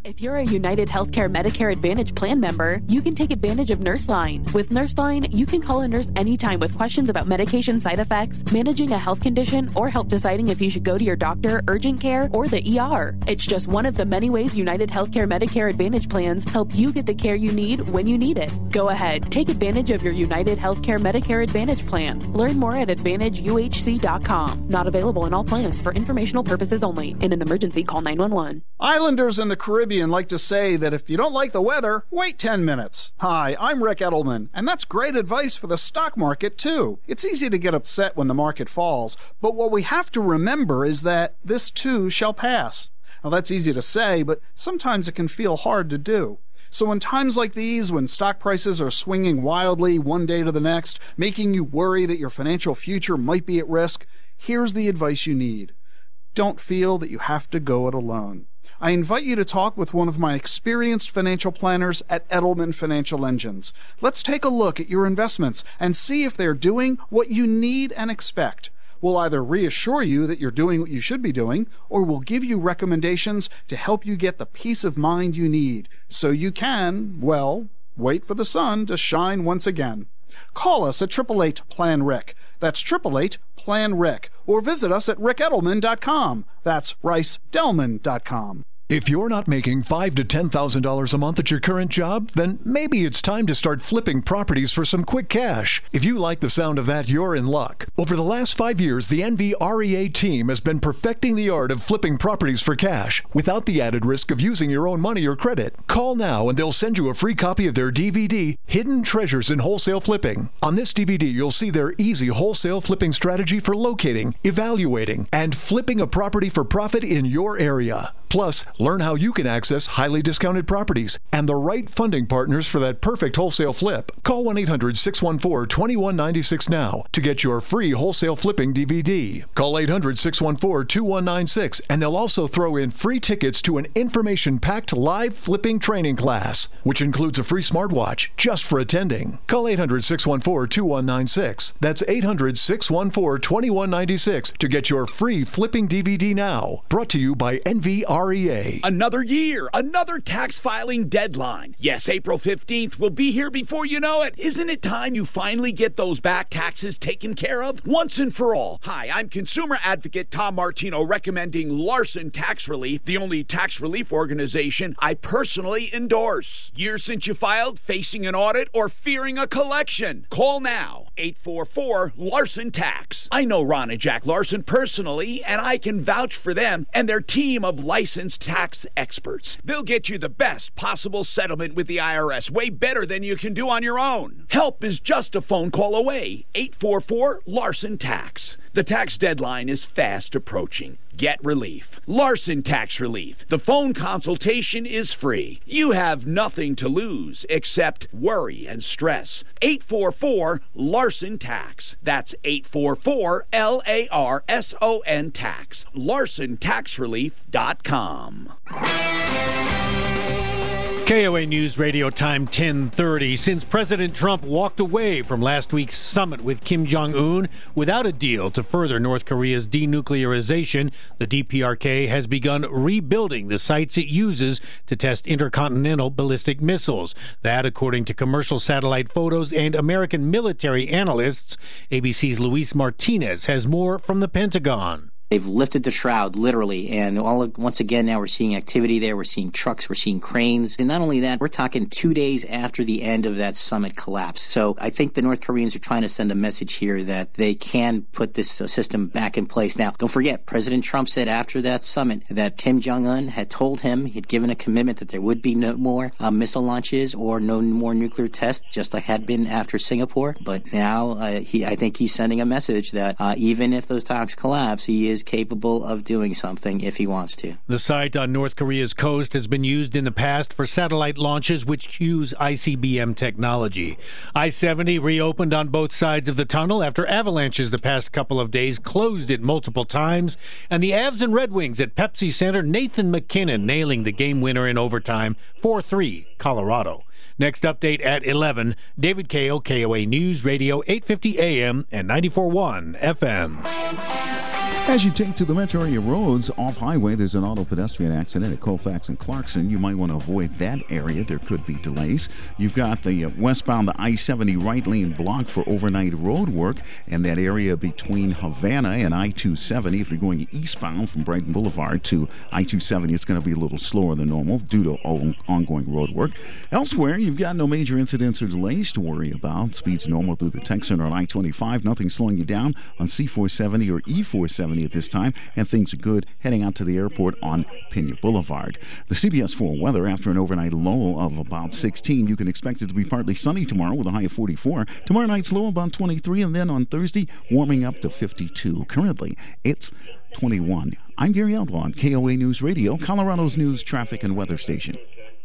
If you're a United Healthcare Medicare Advantage plan member, you can take advantage of NurseLine. With NurseLine, you can call a nurse anytime with questions about medication side effects, managing a health condition, or help deciding if you should go to your doctor, urgent care, or the ER. It's just one of the many ways United Healthcare Medicare Advantage plans help you get the care you need when you need it. Go ahead, take advantage of your United Healthcare Medicare Advantage plan. Learn more at AdvantageUHC.com. Not available in all plans for informational purposes only. In an emergency, call 911. Islanders in the Caribbean like to say that if you don't like the weather, wait 10 minutes. Hi, I'm Rick Edelman, and that's great advice for the stock market, too. It's easy to get upset when the market falls, but what we have to remember is that this too shall pass. Now, that's easy to say, but sometimes it can feel hard to do. So in times like these, when stock prices are swinging wildly one day to the next, making you worry that your financial future might be at risk, here's the advice you need. Don't feel that you have to go it alone. I invite you to talk with one of my experienced financial planners at Edelman Financial Engines. Let's take a look at your investments and see if they're doing what you need and expect. We'll either reassure you that you're doing what you should be doing, or we'll give you recommendations to help you get the peace of mind you need so you can, well, wait for the sun to shine once again. Call us at 888-PLAN-RIC. That's 888-PLAN-RIC. Or visit us at rickedelman.com. That's ricedelman.com. If you're not making $5,000 to $10,000 a month at your current job, then maybe it's time to start flipping properties for some quick cash. If you like the sound of that, you're in luck. Over the last 5 years, the NVREA team has been perfecting the art of flipping properties for cash without the added risk of using your own money or credit. Call now and they'll send you a free copy of their DVD, Hidden Treasures in Wholesale Flipping. On this DVD, you'll see their easy wholesale flipping strategy for locating, evaluating, and flipping a property for profit in your area. Plus, learn how you can access highly discounted properties and the right funding partners for that perfect wholesale flip. Call 1-800-614-2196 now to get your free wholesale flipping DVD. Call 800-614-2196 and they'll also throw in free tickets to an information-packed live flipping training class, which includes a free smartwatch just for attending. Call 800-614-2196. That's 800-614-2196 to get your free flipping DVD now. Brought to you by NVREA. Another year, another tax filing deadline. Yes, April 15th will be here before you know it. Isn't it time you finally get those back taxes taken care of once and for all? Hi, I'm consumer advocate Tom Martino recommending Larson Tax Relief, the only tax relief organization I personally endorse. Years since you filed, facing an audit, or fearing a collection? Call now, 844-LARSON-TAX. I know Ron and Jack Larson personally, and I can vouch for them and their team of licensed tax experts. They'll get you the best possible settlement with the IRS, way better than you can do on your own. Help is just a phone call away, 844-LARSON-TAX. The tax deadline is fast approaching. Get relief. Larson Tax Relief. The phone consultation is free. You have nothing to lose except worry and stress. 844-LARSON-TAX. That's 844-LARSON-TAX. LarsonTaxRelief.com. KOA News Radio time 10:30. Since President Trump walked away from last week's summit with Kim Jong-un without a deal to further North Korea's denuclearization, the DPRK has begun rebuilding the sites it uses to test intercontinental ballistic missiles. That, according to commercial satellite photos and American military analysts. ABC's Luis Martinez has more from the Pentagon. They've lifted the shroud, literally, and once again, now we're seeing activity there. We're seeing trucks, we're seeing cranes. And not only that, we're talking 2 days after the end of that summit collapse. So I think the North Koreans are trying to send a message here that they can put this system back in place. Now, don't forget, President Trump said after that summit that Kim Jong-un had told him, he'd given a commitment that there would be no more missile launches or no more nuclear tests, just like had been after Singapore. But now I think he's sending a message that even if those talks collapse, he is capable of doing something if he wants to. The site on North Korea's coast has been used in the past for satellite launches which use ICBM technology. I-70 reopened on both sides of the tunnel after avalanches the past couple of days closed it multiple times, and the Avs and Red Wings at Pepsi Center, Nathan McKinnon nailing the game winner in overtime, 4-3 Colorado. Next update at 11, David Kale, KOA News Radio 850 AM and 94.1 FM. As you take to the metro area roads off highway, there's an auto pedestrian accident at Colfax and Clarkson. You might want to avoid that area. There could be delays. You've got the westbound, the I-70 right lane blocked for overnight road work, and that area between Havana and I-270. If you're going eastbound from Brighton Boulevard to I-270, it's going to be a little slower than normal due to ongoing road work. Elsewhere, you've got no major incidents or delays to worry about. Speed's normal through the Tech Center on I-25. Nothing slowing you down on C-470 or E-470 at this time, and things are good heading out to the airport on Pena Boulevard. The CBS 4 weather, after an overnight low of about 16, you can expect it to be partly sunny tomorrow with a high of 44. Tomorrow night's low about 23, and then on Thursday, warming up to 52. Currently, it's 21. I'm Gary Outlaw on KOA News Radio, Colorado's news, traffic, and weather station.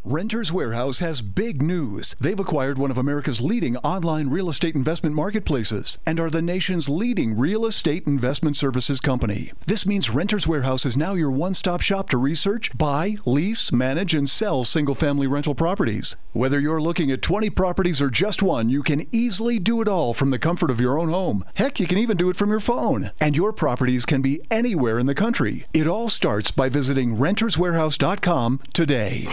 Renters Warehouse has big news. They've acquired one of America's leading online real estate investment marketplaces and are the nation's leading real estate investment services company. This means Renters Warehouse is now your one-stop shop to research, buy, lease, manage, and sell single-family rental properties. Whether you're looking at 20 properties or just one, you can easily do it all from the comfort of your own home. Heck, you can even do it from your phone. And your properties can be anywhere in the country. It all starts by visiting renterswarehouse.com today.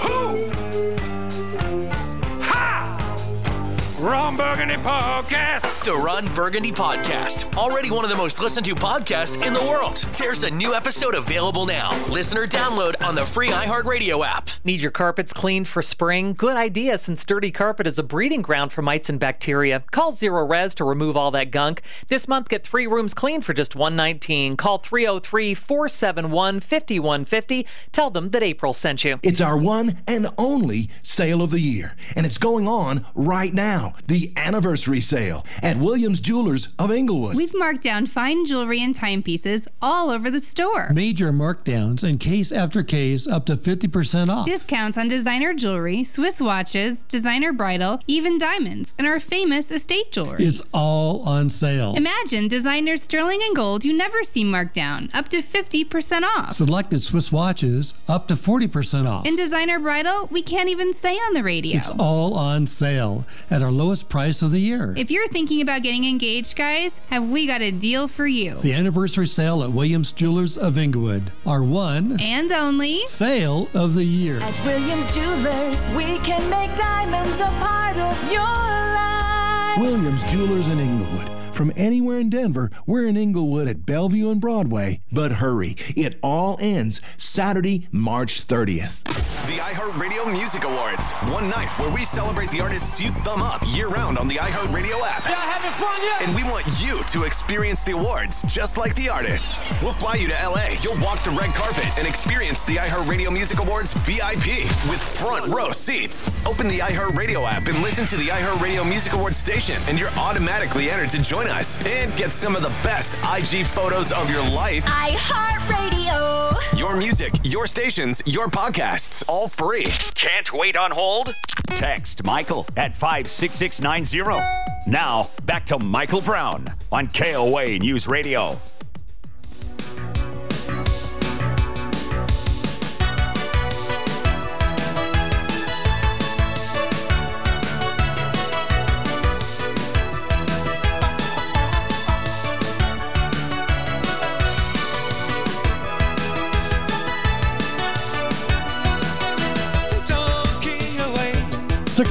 Ron Burgundy Podcast. The Ron Burgundy Podcast. Already one of the most listened to podcasts in the world. There's a new episode available now. Listener download on the free iHeartRadio app. Need your carpets cleaned for spring? Good idea, since dirty carpet is a breeding ground for mites and bacteria. Call Zero Res to remove all that gunk. This month, get 3 rooms cleaned for just $119. Call 303-471-5150. Tell them that April sent you. It's our one and only sale of the year, and it's going on right now. The anniversary sale at Williams Jewelers of Inglewood. We've marked down fine jewelry and timepieces all over the store. Major markdowns and case after case up to 50% off. Discounts on designer jewelry, Swiss watches, designer bridal, even diamonds, and our famous estate jewelry. It's all on sale. Imagine designer sterling and gold you never see marked down, up to 50% off. Selected Swiss watches up to 40% off. In designer bridal, we can't even say on the radio. It's all on sale at our lowest price of the year. If you're thinking about getting engaged, guys, have we got a deal for you. The anniversary sale at Williams Jewelers of Inglewood. Our one and only sale of the year. At Williams Jewelers, we can make diamonds a part of your life. Williams Jewelers in Inglewood. From anywhere in Denver, we're in Inglewood at Bellevue and Broadway. But hurry, it all ends Saturday, March 30th. The iHeartRadio Music Awards. One night where we celebrate the artists you thumb up year-round on the iHeartRadio app. Y'all having fun yet? And we want you to experience the awards just like the artists. We'll fly you to L.A. You'll walk the red carpet and experience the iHeartRadio Music Awards VIP with front row seats. Open the iHeartRadio app and listen to the iHeartRadio Music Awards station, and you're automatically entered to join us and get some of the best IG photos of your life. iHeartRadio. Your music, your stations, your podcasts, all free. Can't wait on hold? Text Michael at 56690. Now, back to Michael Brown on KOA News Radio.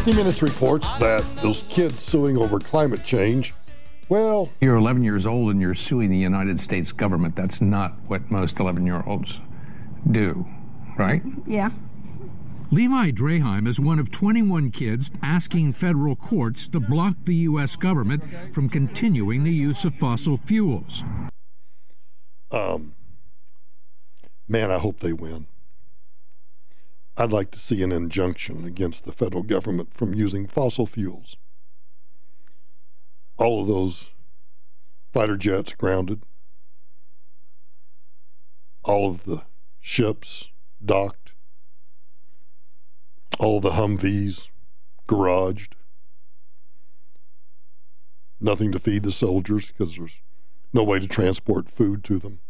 Minutes reports that those kids suing over climate change, well... You're 11 years old and you're suing the United States government. That's not what most 11-year-olds do, right? Yeah. Levi Draheim is one of 21 kids asking federal courts to block the U.S. government from continuing the use of fossil fuels. Man, I hope they win. I'd like to see an injunction against the federal government from using fossil fuels. All of those fighter jets grounded, all of the ships docked, all of the Humvees garaged, nothing to feed the soldiers because there's no way to transport food to them.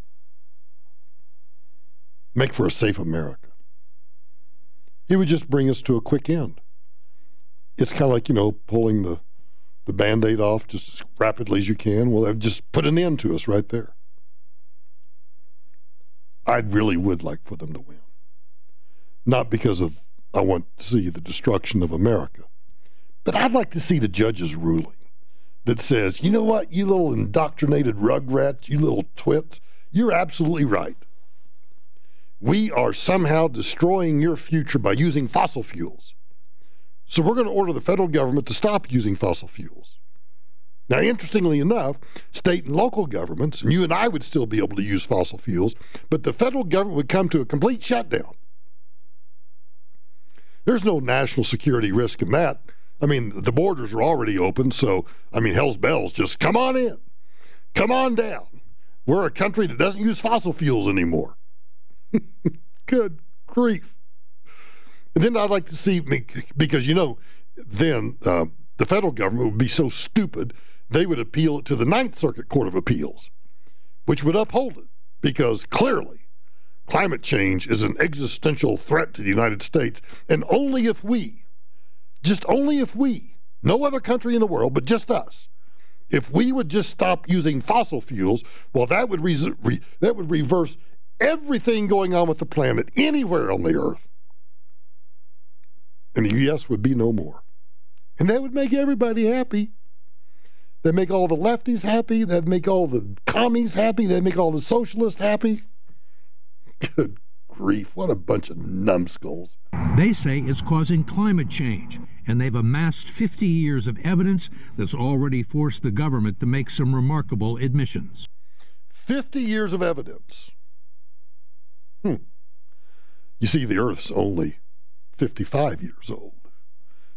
Make for a safe America. It would just bring us to a quick end. It's kind of like, pulling the Band-Aid off just as rapidly as you can. Well, that would just put an end to us right there. I really would like for them to win. Not because I want to see the destruction of America, but I'd like to see the judge's ruling that says, you know what, you little indoctrinated rugrats, you little twits, you're absolutely right. We are somehow destroying your future by using fossil fuels. So we're going to order the federal government to stop using fossil fuels. Now, interestingly enough, state and local governments, and you and I would still be able to use fossil fuels, but the federal government would come to a complete shutdown. There's no national security risk in that. I mean, the borders are already open, so, hell's bells, just come on in. Come on down. We're a country that doesn't use fossil fuels anymore. Good grief. And then I'd like to see, because, then the federal government would be so stupid, they would appeal it to the Ninth Circuit Court of Appeals, which would uphold it, because clearly climate change is an existential threat to the United States, and only if we, no other country in the world, but just us, if we would just stop using fossil fuels, well, that would reverse everything going on with the planet anywhere on the earth. And the U.S. would be no more. And that would make everybody happy. They'd make all the lefties happy. They'd make all the commies happy. They'd make all the socialists happy. Good grief, what a bunch of numbskulls. They say it's causing climate change, and they've amassed 50 years of evidence that's already forced the government to make some remarkable admissions. 50 years of evidence. You see, the Earth's only 55 years old.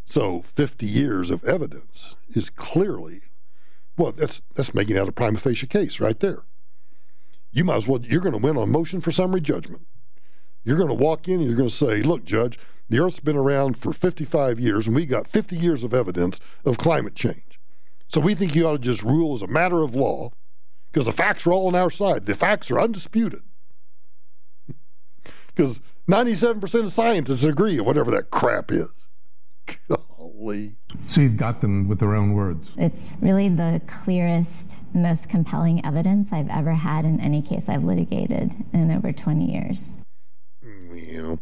So 50 years of evidence is clearly, well, that's making out a prima facie case right there. You might as well, you're going to win on motion for summary judgment. You're going to walk in and you're going to say, look, Judge, the Earth's been around for 55 years and we got 50 years of evidence of climate change. So we think you ought to just rule as a matter of law because the facts are all on our side. The facts are undisputed. Because 97% of scientists agree, or whatever that crap is. Golly. So you've got them with their own words. It's really the clearest, most compelling evidence I've ever had in any case I've litigated in over 20 years. Well,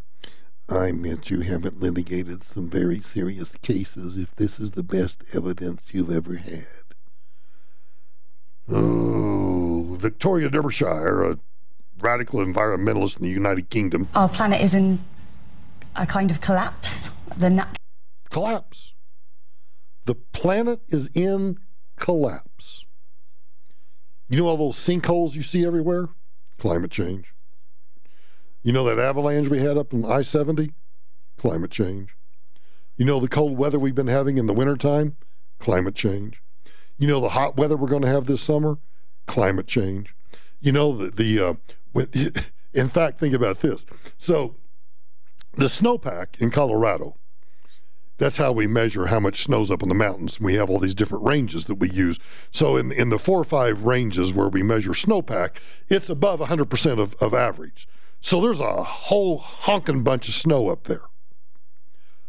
I meant you haven't litigated some very serious cases if this is the best evidence you've ever had. Oh, Victoria Derbyshire, a radical environmentalist in the United Kingdom. Our planet is in a kind of collapse. Collapse. The planet is in collapse. You know all those sinkholes you see everywhere? Climate change. You know that avalanche we had up in I-70? Climate change. You know the cold weather we've been having in the wintertime? Climate change. You know the hot weather we're going to have this summer? Climate change. You know in fact, think about this. So the snowpack in Colorado, that's how we measure how much snow's up in the mountains. We have all these different ranges that we use. So in the 4 or 5 ranges where we measure snowpack, it's above 100% of average. So there's a whole honking bunch of snow up there.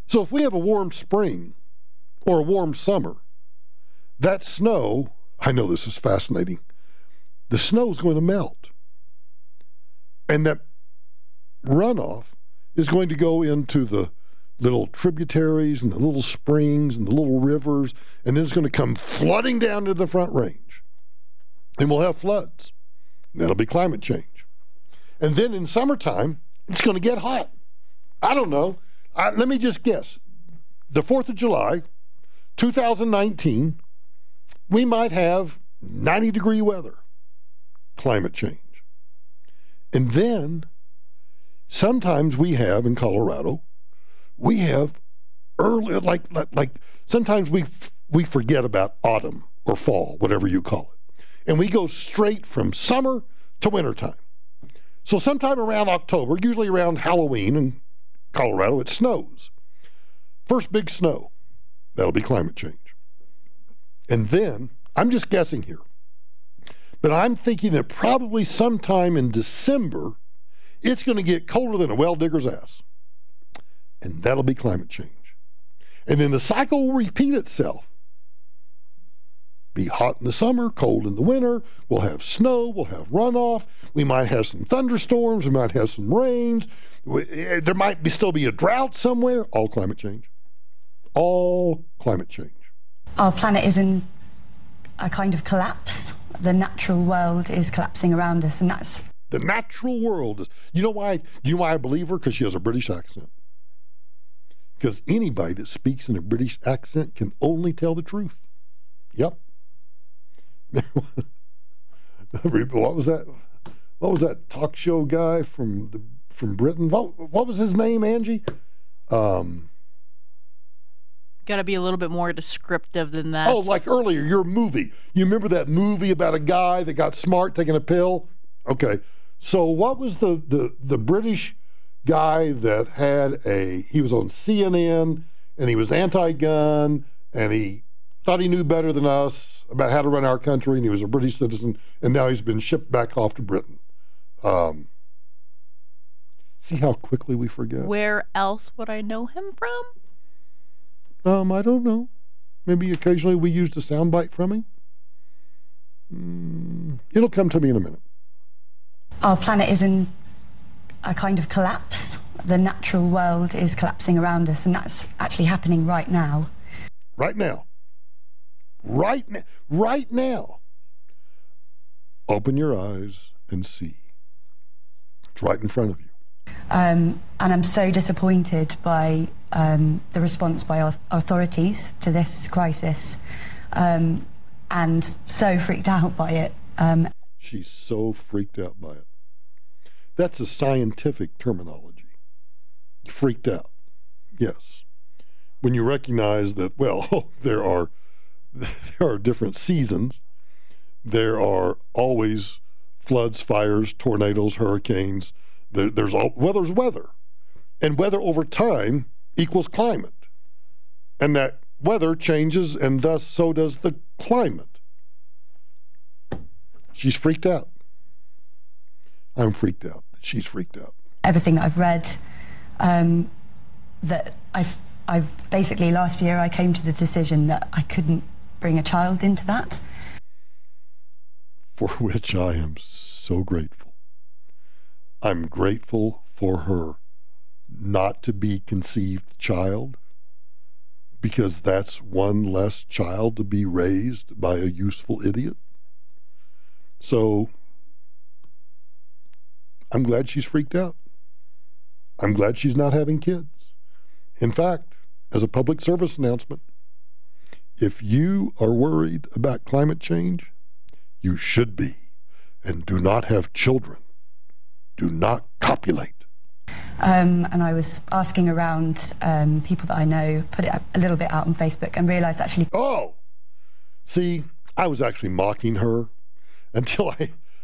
So if we have a warm spring or a warm summer, that snow, I know this is fascinating, the snow is going to melt. And that runoff is going to go into the little tributaries and the little springs and the little rivers, and then it's going to come flooding down to the Front Range. And we'll have floods. That'll be climate change. And then in summertime, it's going to get hot. I don't know. Let me just guess. The 4th of July, 2019, we might have 90-degree weather. Climate change. And then sometimes we have in Colorado, we have early, like sometimes we forget about autumn or fall, whatever you call it. And we go straight from summer to wintertime. So sometime around October, usually around Halloween in Colorado, it snows. First big snow. That'll be climate change. And then, I'm just guessing here, but I'm thinking that probably sometime in December, it's going to get colder than a well digger's ass. And that'll be climate change. And then the cycle will repeat itself. Be hot in the summer, cold in the winter, we'll have snow, we'll have runoff, we might have some thunderstorms, we might have some rains, there might still be a drought somewhere, all climate change. All climate change. Our planet is in a kind of collapse. The natural world is collapsing around us, and that's... The natural world is... You know why I believe her? Because she has a British accent. Because anybody that speaks in a British accent can only tell the truth. Yep. What was that? What was that talk show guy from Britain? What was his name, Angie? Got to be a little bit more descriptive than that. Oh, like earlier, your movie. You remember that movie about a guy that got smart taking a pill? Okay. So what was the British guy that he was on CNN and he was anti-gun and he thought he knew better than us about how to run our country, and he was a British citizen, and now he's been shipped back off to Britain. See how quickly we forget? Where else would I know him from? I don't know. Maybe occasionally we used a soundbite from him. It'll come to me in a minute. Our planet is in a kind of collapse. The natural world is collapsing around us, and that's actually happening right now. right now. Right now. Open your eyes and see. It's right in front of you. And I'm so disappointed by the response by authorities to this crisis, and so freaked out by it. She's so freaked out by it. That's a scientific terminology. Freaked out. Yes. When you recognize that, well, there are different seasons. There are always floods, fires, tornadoes, hurricanes. Weather's weather. And weather over time equals climate. And that weather changes, and thus so does the climate. She's freaked out. I'm freaked out. She's freaked out. Everything that I've read, that I've basically last year I came to the decision that I couldn't bring a child into that. For which I am so grateful. I'm grateful for her not to be conceived child, because that's one less child to be raised by a useful idiot. So I'm glad she's freaked out. I'm glad she's not having kids. In fact, as a public service announcement, if you are worried about climate change, you should be, and do not have children. Do not copulate. And I was asking around people that I know, put it a little bit out on Facebook, and realised actually... Oh! See, I was actually mocking her until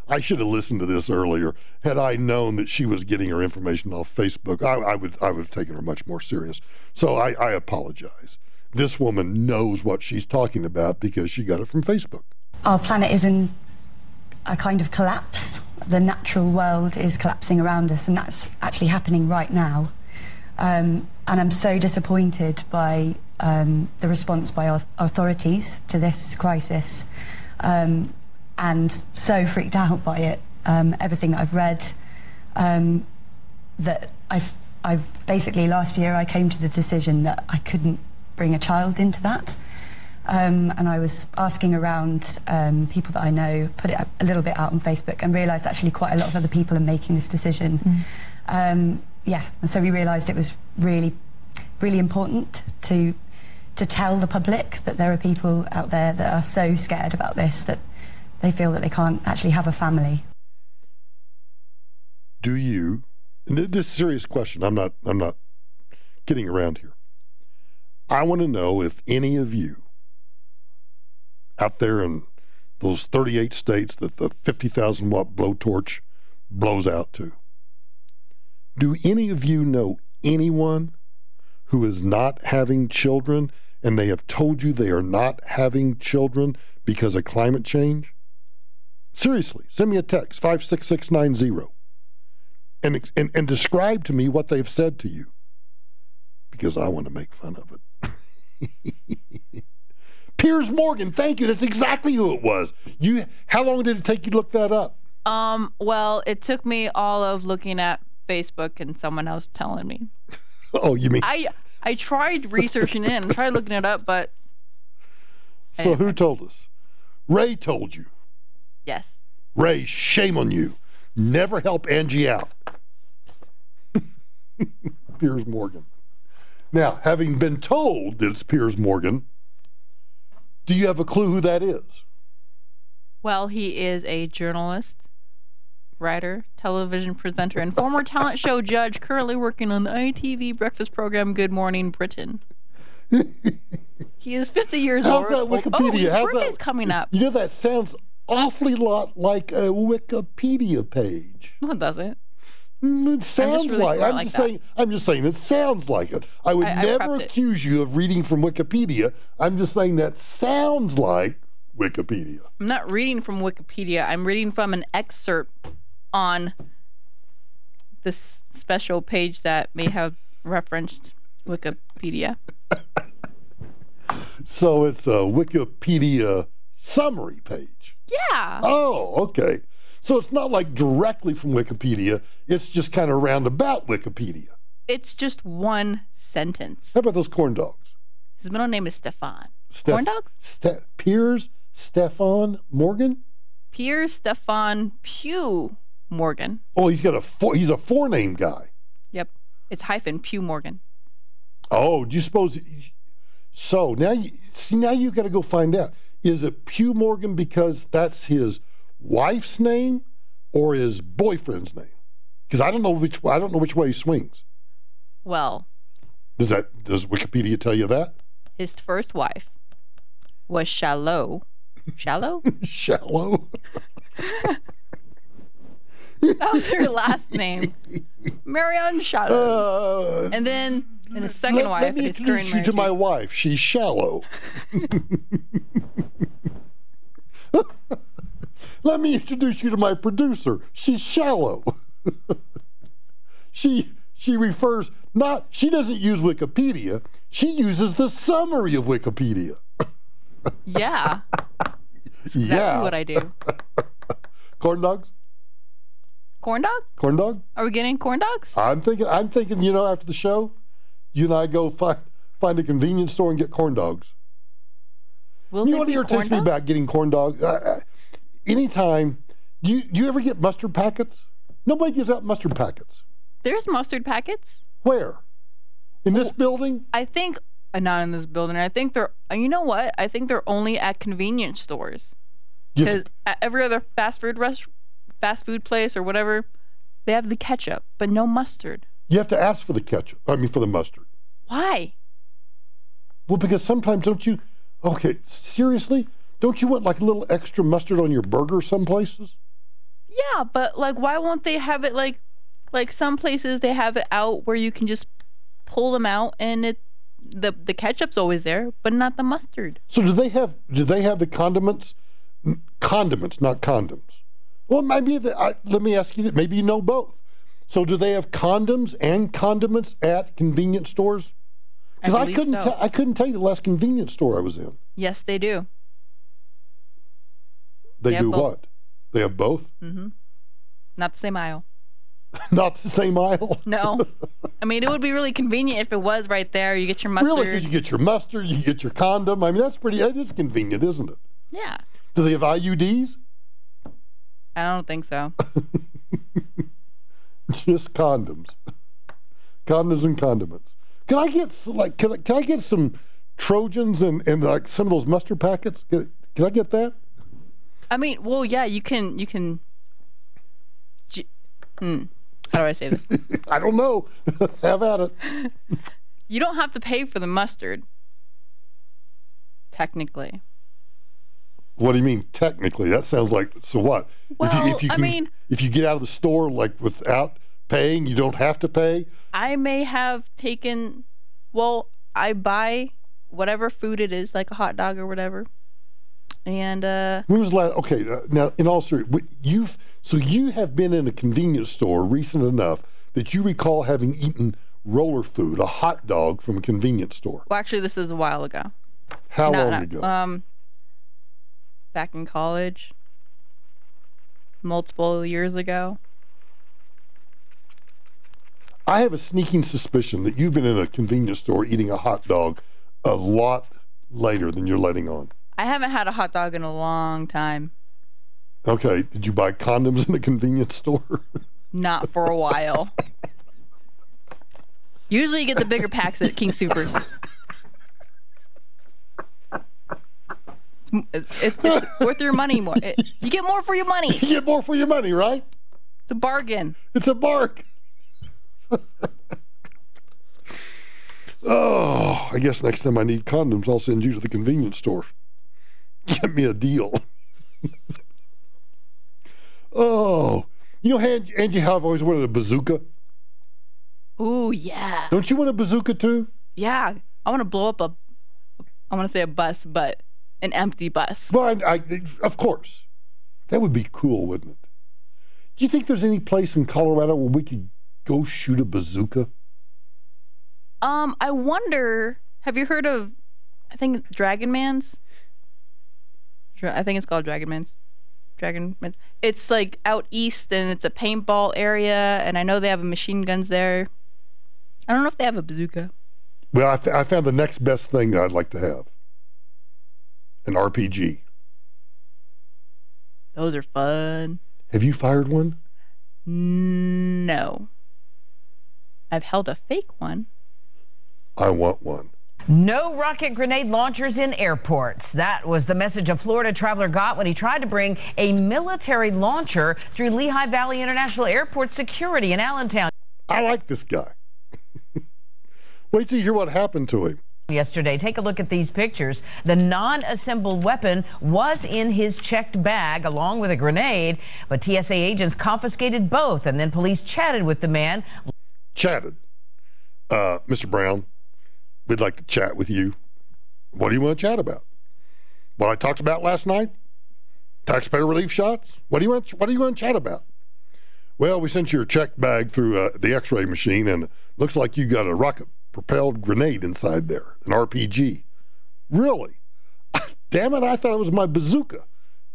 I should have listened to this earlier. Had I known that she was getting her information off Facebook, I would have taken her much more serious. So I apologize. This woman knows what she's talking about because she got it from Facebook. Our planet is in a kind of collapse. The natural world is collapsing around us, and that's actually happening right now. And I'm so disappointed by the response by authorities to this crisis, and so freaked out by it. Everything that I've read, that I've basically last year I came to the decision that I couldn't bring a child into that. And I was asking around people that I know, put it a little bit out on Facebook, and realised actually quite a lot of other people are making this decision. Yeah, and so we realised it was really, really important to tell the public that there are people out there that are so scared about this that they feel that they can't actually have a family. Do you? And this is a serious question. I'm not kidding around here. I want to know if any of you out there in those 38 states that the 50,000 watt blowtorch blows out to, do any of you know anyone who is not having children, and they have told you they are not having children because of climate change? Seriously, send me a text, 56690, and describe to me what they've said to you, because I want to make fun of it. Piers Morgan, thank you. That's exactly who it was. How long did it take you to look that up? Well, it took me all of looking at Facebook and someone else telling me. Oh, you mean? I tried researching it and tried looking it up, but... So who told us? Ray told you. Yes. Ray, shame on you. Never help Angie out. Piers Morgan. Now, having been told that it's Piers Morgan, do you have a clue who that is? Well, he is a journalist, writer, television presenter, and former talent show judge currently working on the ITV breakfast program Good Morning Britain. He is 50 years old. How's that Wikipedia? Oh, his birthday's coming up. You know, that sounds awfully lot like a Wikipedia page. No, it doesn't. It sounds really I'm just saying it sounds like it. I would never accuse you of reading from Wikipedia. I'm just saying that sounds like Wikipedia. I'm not reading from Wikipedia. I'm reading from an excerpt on this special page that may have referenced Wikipedia. So it's a Wikipedia summary page. Yeah. Oh, okay. So it's not like directly from Wikipedia. It's just kind of roundabout Wikipedia. It's just one sentence. How about those corn dogs? His middle name is Stefan. Corn dogs? Piers Stefan Morgan? Piers Stefan Pugh Morgan. Oh, he's a four-name guy. Yep. It's hyphen Pugh Morgan. Oh, do you suppose... So, now you got to go find out. Is it Pugh Morgan because that's his wife's name or his boyfriend's name? Because I don't know which way he swings. Well... Does Wikipedia tell you that? His first wife was Shallow. Shallow? Shallow? That was her last name. Marianne Shallow. And then his second wife. Let me introduce you to my wife. She's Shallow. Let me introduce you to my producer. She's Shallow. She refers not. She doesn't use Wikipedia. She uses the summary of Wikipedia. Yeah. That's exactly what I do. Corn dogs? Corn dog? Corn dog? Are we getting corn dogs? I'm thinking, after the show, you and I go find a convenience store and get corn dogs. Will you know what irritates me about getting corn dogs? Anytime, do you ever get mustard packets? Nobody gives out mustard packets. There's mustard packets. Where? In this building? I think, not in this building. I think they're, you know what? I think they're only at convenience stores. Because at every other fast food place or whatever, they have the ketchup, but no mustard. You have to ask for the ketchup. For the mustard. Why? Well, because sometimes seriously? Don't you want like a little extra mustard on your burger some places? Yeah, but like why won't they have it like some places they have it out where you can just pull them out and the ketchup's always there, but not the mustard. So do they have the condiments? Condiments, not condoms. Well, maybe let me ask you that. Maybe you know both. So do they have condoms and condiments at convenience stores? Because I couldn't tell you the last convenience store I was in. Yes, they do. They do both. What? They have both? Mm-hmm. Not the same aisle. Not the same aisle? No. I mean, it would be really convenient if it was right there. You get your mustard. Really? Because you get your mustard, you get your condom. I mean, it is convenient, isn't it? Yeah. Do they have IUDs? I don't think so. Just condoms. Condoms and condiments. Can I get some Trojans and like some of those mustard packets? Can I get that? I mean, well, yeah, you can. How do I say this? I don't know. Have at it. You don't have to pay for the mustard. Technically. What do you mean technically? That sounds like, so what? Well, if you get out of the store like without paying, you don't have to pay? I may have taken, I buy whatever food it is, like a hot dog or whatever. And when was the last? Okay, now in all seriousness, you have been in a convenience store recent enough that you recall having eaten roller food, a hot dog from a convenience store. Well, actually, this is a while ago. How long ago? Back in college, multiple years ago. I have a sneaking suspicion that you've been in a convenience store eating a hot dog a lot later than you're letting on. I haven't had a hot dog in a long time. Okay, did you buy condoms in a convenience store? Not for a while. Usually you get the bigger packs at King Soopers. It's worth your money more. You get more for your money. You get more for your money, right? It's a bargain. It's a bargain. Oh, I guess next time I need condoms, I'll send you to the convenience store. Get me a deal. Oh, you know, Angie, how I've always wanted a bazooka? Ooh, yeah. Don't you want a bazooka too? Yeah. I want to blow up I want to say a bus, but an empty bus. Well, of course. That would be cool, wouldn't it? Do you think there's any place in Colorado where we could go shoot a bazooka? I wonder, have you heard of, I think, Dragon Man's? I think it's called Dragon Man's. It's like out east and it's a paintball area, and I know they have machine guns there. I don't know if they have a bazooka. Well, I found the next best thing that I'd like to have. An RPG. Those are fun. Have you fired one? No. I've held a fake one. I want one. No rocket grenade launchers in airports. That was the message a Florida traveler got when he tried to bring a military launcher through Lehigh Valley International Airport security in Allentown. I like this guy. Wait till you hear what happened to him. Yesterday, take a look at these pictures. The non-assembled weapon was in his checked bag along with a grenade, but TSA agents confiscated both, and then police chatted with the man. Chatted. Mr. Brown, we'd like to chat with you. What do you want to chat about? What I talked about last night? Taxpayer relief shots? What do you want to chat about? Well, we sent you your checked bag through the x-ray machine, and it looks like you got a rocket-propelled grenade inside there, an RPG. Really? Damn it, I thought it was my bazooka.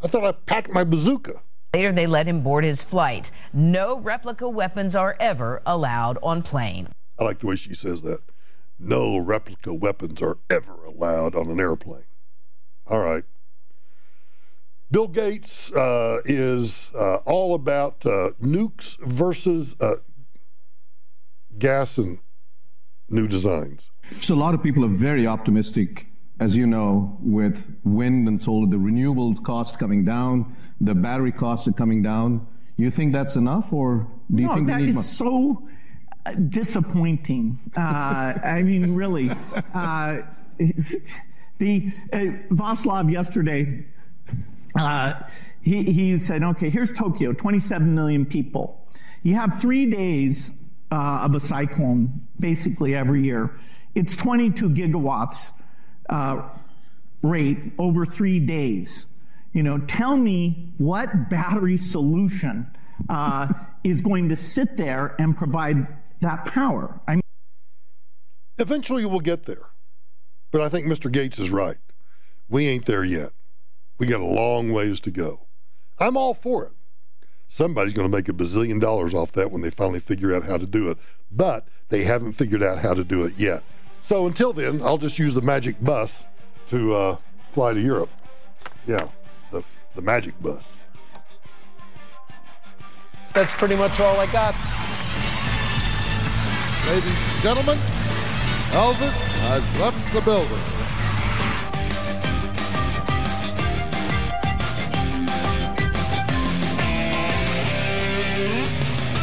I thought I packed my bazooka. Later, they let him board his flight. No replica weapons are ever allowed on plane. I like the way she says that. No replica weapons are ever allowed on an airplane. All right. Bill Gates is all about nukes versus gas and new designs. So a lot of people are very optimistic, as you know, with wind and solar, the renewables cost coming down, the battery costs are coming down. You think that's enough, or do you think we need more? That is so disappointing. I mean, really. Václav yesterday, he said, okay, here's Tokyo, 27 million people. You have 3 days of a cyclone basically every year. It's 22 gigawatts rate over 3 days. You know, tell me what battery solution is going to sit there and provide that power. I mean, eventually we'll get there. But I think Mr. Gates is right. We ain't there yet. We got a long ways to go. I'm all for it. Somebody's going to make $1 bazillion off that when they finally figure out how to do it. But they haven't figured out how to do it yet. So until then, I'll just use the magic bus to fly to Europe. Yeah, the magic bus. That's pretty much all I got. Ladies and gentlemen, Elvis has left the building.